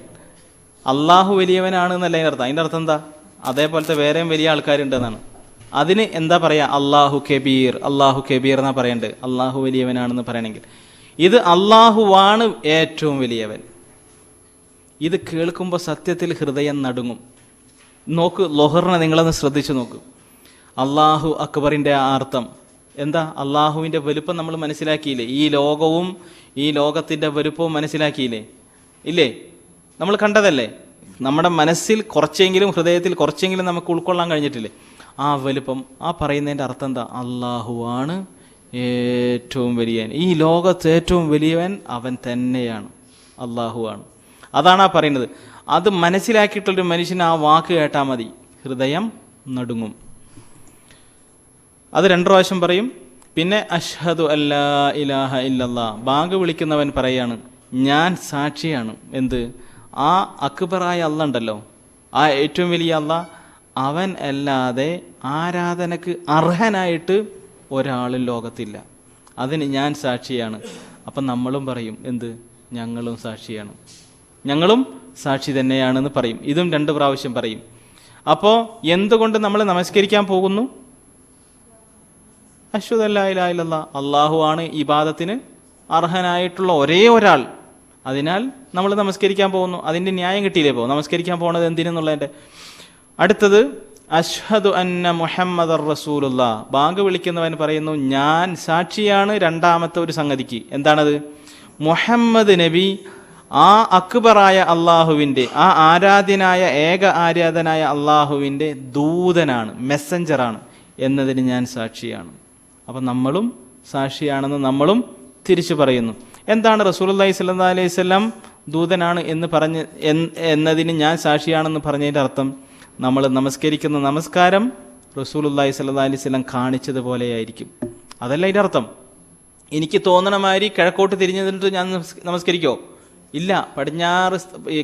അള്ളാഹു വലിയവനാണ് എന്നല്ല അതിൻ്റെ അർത്ഥം. അതിൻ്റെ അർത്ഥം എന്താ? അതേപോലത്തെ വേറെയും വലിയ ആൾക്കാരുണ്ടെന്നാണ്. അതിന് എന്താ പറയുക? അള്ളാഹു കബീർ, അള്ളാഹു കബീർ എന്നാ പറയേണ്ടത്. അള്ളാഹു വലിയവനാണെന്ന് പറയണമെങ്കിൽ ഇത് അള്ളാഹുവാണ് ഏറ്റവും വലിയവൻ. ഇത് കേൾക്കുമ്പോൾ സത്യത്തിൽ ഹൃദയം നടുങ്ങും. നോക്ക്, ലൊഹറിനെ നിങ്ങളൊന്ന് ശ്രദ്ധിച്ചു നോക്ക്. അള്ളാഹു അക്ബറിൻ്റെ ആ അർത്ഥം എന്താ? അള്ളാഹുവിൻ്റെ വലുപ്പം നമ്മൾ മനസ്സിലാക്കിയില്ലേ? ഈ ലോകവും ഈ ലോകത്തിൻ്റെ വലുപ്പവും മനസ്സിലാക്കിയില്ലേ? ഇല്ലേ? നമ്മൾ കണ്ടതല്ലേ? നമ്മുടെ മനസ്സിൽ കുറച്ചെങ്കിലും, ഹൃദയത്തിൽ കുറച്ചെങ്കിലും നമുക്ക് ഉൾക്കൊള്ളാൻ കഴിഞ്ഞിട്ടില്ലേ ആ വലുപ്പം? ആ പറയുന്നതിൻ്റെ അർത്ഥം എന്താ? അള്ളാഹുവാണ് ഏറ്റവും വലിയവൻ. ഈ ലോകത്ത് ഏറ്റവും വലിയവൻ അവൻ തന്നെയാണ്, അള്ളാഹുവാണ്. അതാണ് ആ പറയുന്നത്. അത് മനസ്സിലാക്കിയിട്ടുള്ളൊരു മനുഷ്യന് ആ വാക്ക് കേട്ടാൽ മതി, ഹൃദയം നടുങ്ങും. അത് 2 പ്രാവശ്യം പറയും. പിന്നെ അഷ്ഹദു അല്ലാ ഇലാഹ ഇല്ലല്ലാഹ്, ബാങ്ക് വിളിക്കുന്നവൻ പറയാണ്, ഞാൻ സാക്ഷിയാണ്. എന്ത്? ആ അക്ബറായ അല്ലാഹ് ഉണ്ടല്ലോ, ആ ഏറ്റവും വലിയ അല്ലാഹ്, അവൻ അല്ലാതെ ആരാധനക്ക് അർഹനായിട്ട് ഒരാളും ലോകത്തില്ല. അതിന് ഞാൻ സാക്ഷിയാണ്. അപ്പം നമ്മളും പറയും, എന്ത്? ഞങ്ങളും സാക്ഷിയാണ്, ഞങ്ങളും സാക്ഷി തന്നെയാണെന്ന് പറയും. ഇതും 2 പ്രാവശ്യം പറയും. അപ്പോൾ എന്തുകൊണ്ട് നമ്മൾ നമസ്കരിക്കാൻ പോകുന്നു? അശ്ഹദു അല്ലാ ഇലാഹ ഇല്ലല്ലാഹ്, അള്ളാഹു ആണ് ഇബാദത്തിന് അർഹനായിട്ടുള്ള ഒരേ ഒരാൾ. അതിനാൽ നമ്മൾ നമസ്കരിക്കാൻ പോകുന്നു. അതിൻ്റെ ന്യായം കിട്ടിയില്ലേ ഇപ്പോൾ നമസ്കരിക്കാൻ പോകുന്നത് എന്തിനെന്നുള്ളതിൻ്റെ. അടുത്തത് അഷ്ഹദു അന്ന മുഹമ്മദർ റസൂലുള്ളാഹ്. ബാങ്ക് വിളിക്കുന്നവൻ പറയുന്നു ഞാൻ സാക്ഷിയാണ് രണ്ടാമത്തെ ഒരു സംഗതിക്ക്. എന്താണത്? മുഹമ്മദ് നബി ആ അക്ബറായ അള്ളാഹുവിൻ്റെ, ആ ആരാധ്യനായ ഏക ആരാധനായ അള്ളാഹുവിൻ്റെ ദൂതനാണ്, മെസ്സഞ്ചറാണ് എന്നതിന് ഞാൻ സാക്ഷിയാണ്. അപ്പം നമ്മളും സാക്ഷിയാണെന്ന് നമ്മളും തിരിച്ചു പറയുന്നു. എന്താണ് റസൂലുള്ളാഹി സ്വല്ലല്ലാഹി അലൈഹി വസല്ലം ദൂതനാണ് എന്നതിന് ഞാൻ സാക്ഷിയാണെന്ന് പറഞ്ഞതിൻ്റെ അർത്ഥം? നമ്മൾ നമസ്കരിക്കുന്ന നമസ്കാരം റസൂലുള്ളാഹി സ്വല്ലല്ലാഹി അലൈഹി വസല്ലം കാണിച്ചതുപോലെയായിരിക്കും. അതല്ല അതിൻ്റെ അർത്ഥം. എനിക്ക് തോന്നണ മാതിരി കിഴക്കോട്ട് തിരിഞ്ഞു നിന്നിട്ട് ഞാൻ നമസ്കരിക്കോ? ഇല്ല, പടിഞ്ഞാറ്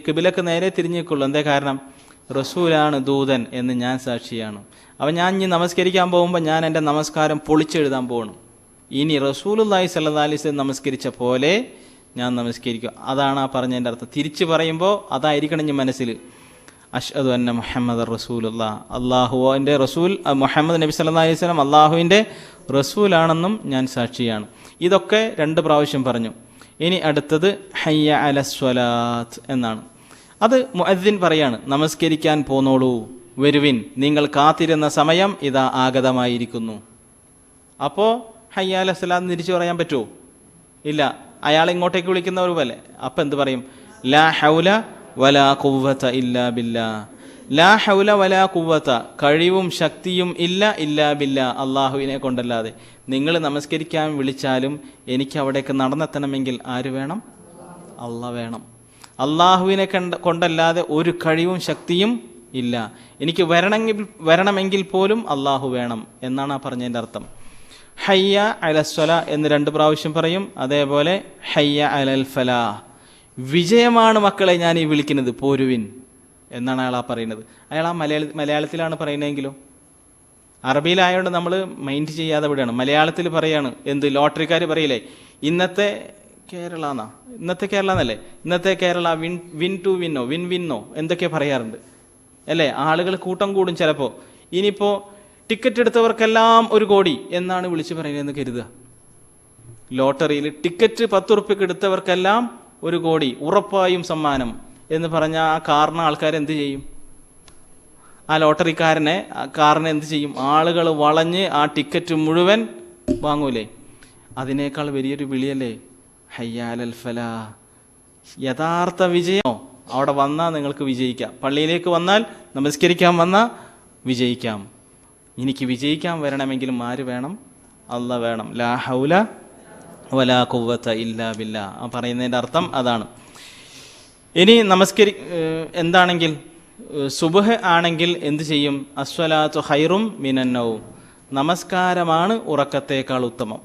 കിബിലക്ക് നേരെ തിരിഞ്ഞു നിൽക്കുള്ളൂ. എന്തേ കാരണം? റസൂലാണ് ദൂതൻ എന്ന് ഞാൻ സാക്ഷിയാണ്. അപ്പം ഞാൻ ഇനി നമസ്കരിക്കാൻ പോകുമ്പോൾ ഞാൻ എൻ്റെ നമസ്കാരം പൊളിച്ചെഴുതാൻ പോകണം. ഇനി റസൂലുള്ളാഹി സ്വല്ലല്ലാഹി അലൈഹി വസല്ലം നമസ്കരിച്ച പോലെ ഞാൻ നമസ്കരിക്കും. അതാണ് ആ പറഞ്ഞതിൻ്റെ അർത്ഥം. തിരിച്ചു പറയുമ്പോൾ അതായിരിക്കണം ഇനി മനസ്സിൽ. അഷ്ഹദു അന്ന മുഹമ്മദ് റസൂലുള്ളാഹ്, അള്ളാഹുവിൻ്റെ റസൂൽ മുഹമ്മദ് നബി സല്ലല്ലാഹി അലൈഹി വസല്ലം അള്ളാഹുവിൻ്റെ റസൂലാണെന്നും ഞാൻ സാക്ഷിയാണ്. ഇതൊക്കെ 2 പ്രാവശ്യം പറഞ്ഞു. ഇനി അടുത്തത് ഹയ്യ അലസ്വലാത്ത് എന്നാണ്. അത് മുഅദ്ദിൻ പറയാണ്, നമസ്കരിക്കാൻ പോന്നോളൂ, വരുവിൻ, നിങ്ങൾ കാത്തിരുന്ന സമയം ഇതാ ആഗതമായിരിക്കുന്നു. അപ്പോൾ ഹയ്യ അലസ്വലാത്ത് തിരിച്ചു പറയാൻ പറ്റുമോ? ഇല്ല. അയാൾ ഇങ്ങോട്ടേക്ക് വിളിക്കുന്നവർ പോലെ. അപ്പം എന്ത് പറയും? ലാ ഹൗല വലാ ഖുവ്വത ഇല്ലാ ബില്ലാ. ലാ ഹൗല വലാ ഖുവ്വത, കഴിവും ശക്തിയും ഇല്ലാ ബില്ലാ, അള്ളാഹുവിനെ കൊണ്ടല്ലാതെ. നിങ്ങൾ നമസ്കരിക്കാൻ വിളിച്ചാലും എനിക്ക് അവിടേക്ക് നടന്നെത്തണമെങ്കിൽ ആര് വേണം? അള്ളാഹ് വേണം. അള്ളാഹുവിനെ കൊണ്ടല്ലാതെ ഒരു കഴിവും ശക്തിയും ഇല്ല. എനിക്ക് വരണമെങ്കിൽ പോലും അള്ളാഹു വേണം എന്നാണ് ആ പറഞ്ഞതിൻ്റെ അർത്ഥം. ഹയ്യ അലസ്വല എന്ന് 2 പ്രാവശ്യം പറയും. അതേപോലെ ഹയ്യ അലൽ ഫലാഹ്, വിജയമാണ് മക്കളെ ഞാൻ ഈ വിളിക്കുന്നത്, പോരുവിൻ എന്നാണ് അയാൾ ആ പറയുന്നത്. അയാൾ ആ മലയാളത്തിലാണ് പറയുന്നതെങ്കിലോ? അറബിയിലായതുകൊണ്ട് നമ്മൾ മൈൻഡ് ചെയ്യാതെ വിടുകയാണ്. മലയാളത്തിൽ പറയാണ്. എന്ത് ലോട്ടറിക്കാർ പറയില്ലേ, ഇന്നത്തെ കേരള എന്നല്ലേ, ഇന്നത്തെ കേരള വിൻ ടു വിന്നോ വിന്നോ എന്തൊക്കെ പറയാറുണ്ട് അല്ലേ? ആളുകൾ കൂട്ടം കൂടും ചിലപ്പോൾ. ഇനിയിപ്പോൾ ടിക്കറ്റ് എടുത്തവർക്കെല്ലാം 1 കോടി എന്നാണ് വിളിച്ചു പറയുന്നതെന്ന് കരുതുക. ലോട്ടറിയിൽ ടിക്കറ്റ് 10 ഉറുപ്പ്യക്ക് എടുത്തവർക്കെല്ലാം 1 കോടി ഉറപ്പായും സമ്മാനം എന്ന് പറഞ്ഞാൽ ആ കാറിന് ആൾക്കാർ എന്ത് ചെയ്യും? ആ ലോട്ടറിക്കാരനെ കാറിനെ എന്ത് ചെയ്യും? ആളുകൾ വളഞ്ഞ് ആ ടിക്കറ്റ് മുഴുവൻ വാങ്ങൂലേ? അതിനേക്കാൾ വലിയൊരു വിളിയല്ലേ ഹയ്യ അലൽ ഫലാഹ്. യഥാർത്ഥ വിജയമോ അവിടെ വന്നാൽ നിങ്ങൾക്ക് വിജയിക്കാം. പള്ളിയിലേക്ക് വന്നാൽ, നമസ്കരിക്കാൻ വന്നാൽ വിജയിക്കാം. എനിക്ക് വിജയിക്കാൻ വരണമെങ്കിലും ആര് വേണം? അല്ലാഹ് വേണം. ലാ ഹൗല വലാ ഖുവ്വത ഇല്ലാ ബില്ലാ. ആ പറയുന്നതിൻ്റെ അർത്ഥം അതാണ്. ഇനി എന്താണെങ്കിൽ സുബ്ഹ് ആണെങ്കിൽ എന്ത് ചെയ്യും? അസ്വലാത്തു ഖൈറും മിനന്നൗം, നമസ്കാരമാണ് ഉറക്കത്തേക്കാൾ ഉത്തമം.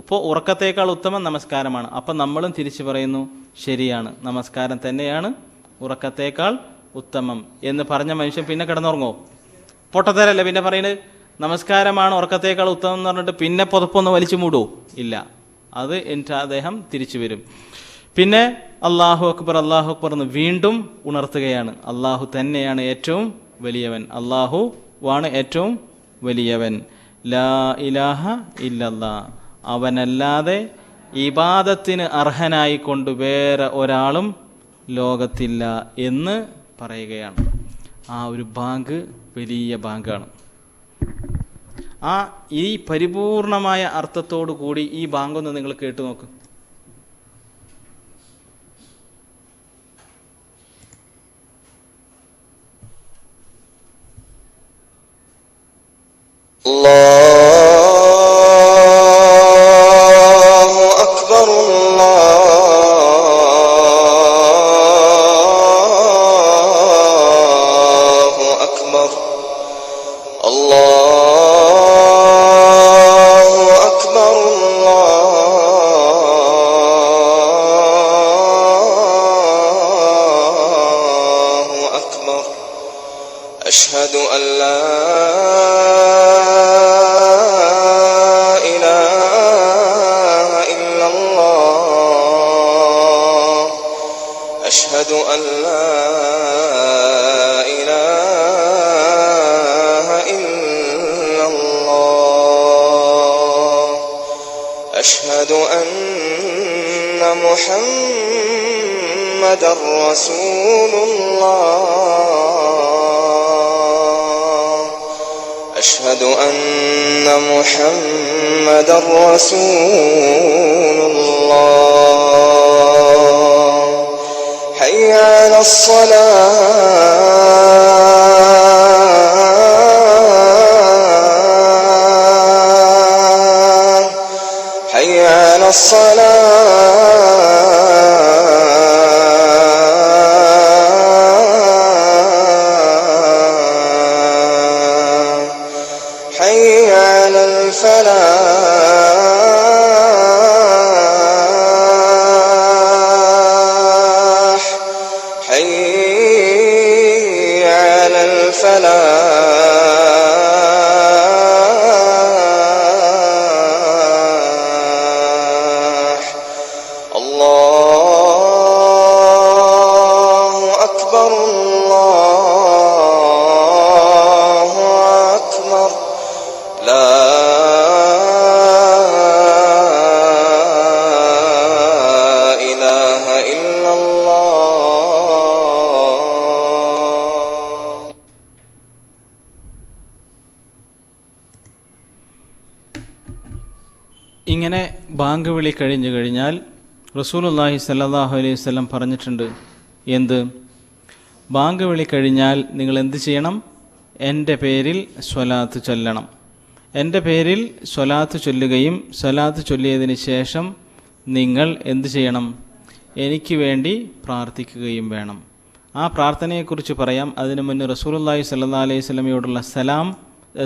ഇപ്പോൾ ഉറക്കത്തേക്കാൾ ഉത്തമം നമസ്കാരമാണ്. അപ്പം നമ്മളും തിരിച്ചു പറയുന്നു, ശരിയാണ്, നമസ്കാരം തന്നെയാണ് ഉറക്കത്തേക്കാൾ ഉത്തമം എന്ന് പറഞ്ഞ മനുഷ്യൻ പിന്നെ കിടന്നുറങ്ങോ? പൊട്ടത്തരല്ലേ പിന്നെ പറയുന്നത്? നമസ്കാരമാണ് ഉറക്കത്തേക്കാൾ ഉത്തമം എന്ന് പറഞ്ഞിട്ട് പിന്നെ പുതപ്പൊന്ന് വലിച്ചു മൂടുമോ? ഇല്ല. അത് എന്നിട്ട് അദ്ദേഹം തിരിച്ചു വരും. പിന്നെ അല്ലാഹു അക്ബർ എന്ന് വീണ്ടും ഉണർത്തുകയാണ്. അള്ളാഹു തന്നെയാണ് ഏറ്റവും വലിയവൻ, അള്ളാഹു ആണ് ഏറ്റവും വലിയവൻ. ലാ ഇലാഹ ഇല്ലല്ലാഹ്, അവനല്ലാതെ ഇബാദത്തിന് അർഹനായിക്കൊണ്ട് വേറെ ഒരാളും ലോകത്തില്ല എന്ന് പറയുകയാണ്. ആ ഒരു ബാങ്ക് വലിയ ബാങ്കാണ്. ഈ പരിപൂർണമായ അർത്ഥത്തോടു കൂടി ഈ ബാങ്കൊന്ന് നിങ്ങൾ കേട്ടു നോക്ക്. അല്ലാഹു അക്ബർ അല്ലാഹു അക്ബർ അല്ലാഹു അക്ബർ അല്ലാഹു അക്ബർ. അഷ്ഹദു അൻ ലാ أشهد أن لا إله إلا الله وأشهد أن محمدا رسول الله أشهد أن محمدا رسول الله حي على الصلاة حي على الصلاة حي على الفلاح حي على الفلاح الله أكبر الله أكبر لا إله إلا الله ഇങ്ങനെ ബാങ്ക് വിളി കഴിഞ്ഞു കഴിഞ്ഞാൽ റസൂലുള്ളാഹി സ്വല്ലല്ലാഹു അലൈഹി വസല്ലം പറഞ്ഞിട്ടുണ്ട്. എന്ത്? ബാങ്ക് വിളി കഴിഞ്ഞാൽ നിങ്ങൾ എന്ത് ചെയ്യണം? എൻ്റെ പേരിൽ സ്വലാത്ത് ചൊല്ലണം. എൻ്റെ പേരിൽ സ്വലാത്ത് ചൊല്ലുകയും സ്വലാത്ത് ചൊല്ലിയതിന് ശേഷം നിങ്ങൾ എന്ത് ചെയ്യണം? എനിക്ക് വേണ്ടി പ്രാർത്ഥിക്കുകയും വേണം. ആ പ്രാർത്ഥനയെക്കുറിച്ച് പറയാം. അതിനു മുന്നേ റസൂലുള്ളാഹി സ്വല്ലല്ലാഹു അലൈഹി വസല്ലമയോടുള്ള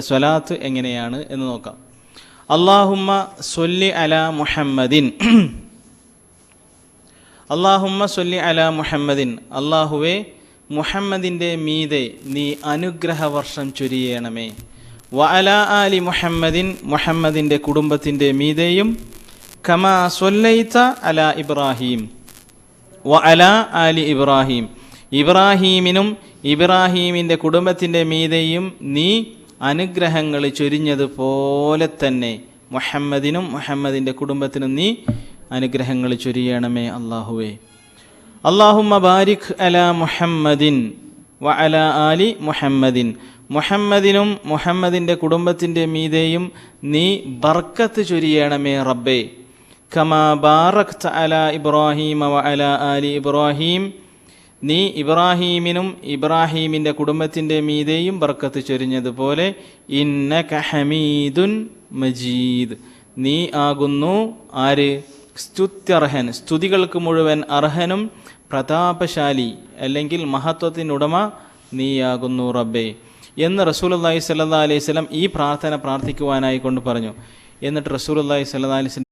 സ്വലാത്ത് എങ്ങനെയാണ് എന്ന് നോക്കാം. അല്ലാഹുമ്മ സ്വല്ലി അലാ മുഹമ്മദിൻ അല്ലാഹുമ്മ സ്വല്ലി അലാ മുഹമ്മദിൻ അല്ലാഹുവേ മുഹമ്മദിൻ്റെ മീതെ നീ അനുഗ്രഹവർഷം ചൊരിയണമേ. വ അലാ ആലി മുഹമ്മദിൻ മുഹമ്മദിൻ്റെ കുടുംബത്തിൻ്റെ മീതെയും കമാ സ്വല്ലൈത അലാ ഇബ്രാഹിം വ അലാ ആലി ഇബ്രാഹിം ഇബ്രാഹീമിനും ഇബ്രാഹീമിൻ്റെ കുടുംബത്തിൻ്റെ മീതെയും നീ അനുഗ്രഹങ്ങൾ ചൊരിഞ്ഞതുപോലെ തന്നെ മുഹമ്മദിനും മുഹമ്മദിൻ്റെ കുടുംബത്തിനും നീ അനുഗ്രഹങ്ങൾ ചൊരിയണമേ അല്ലാഹുവേ. അല്ലാഹുമ്മ ബാരിക് അലാ മുഹമ്മദിൻ വ അലാ ആലി മുഹമ്മദിൻ മുഹമ്മദിനും മുഹമ്മദിൻ്റെ കുടുംബത്തിൻ്റെ മീതെയും നീ ബർക്കത്ത് ചൊരിയണമേ റബ്ബേ. കമാ ബാറക്ത അലാ ഇബ്രാഹീമ വ അലാ ആലി ഇബ്രാഹീം നീ ഇബ്രാഹീമിനും ഇബ്രാഹീമിൻ്റെ കുടുംബത്തിൻ്റെ മീതെയും ബർക്കത്ത് ചൊരിഞ്ഞതുപോലെ ഇന്നക ഹമീദുൻ മജീദ് നീ ആകുന്നു ആര്? സ്തുത്യർഹൻ, സ്തുതികൾക്ക് മുഴുവൻ അർഹനും പ്രതാപശാലി അല്ലെങ്കിൽ മഹത്വത്തിനുടമ നീയാകുന്നു റബ്ബേ എന്ന് റസൂലുള്ളാഹി സ്വല്ലല്ലാഹു അലൈഹി വസല്ലം ഈ പ്രാർത്ഥന പ്രാർത്ഥിക്കുവാനായി കൊണ്ട് പറഞ്ഞു. എന്നിട്ട് റസൂലുള്ളാഹി സ്വല്ലല്ലാഹു അലൈഹി വസല്ലം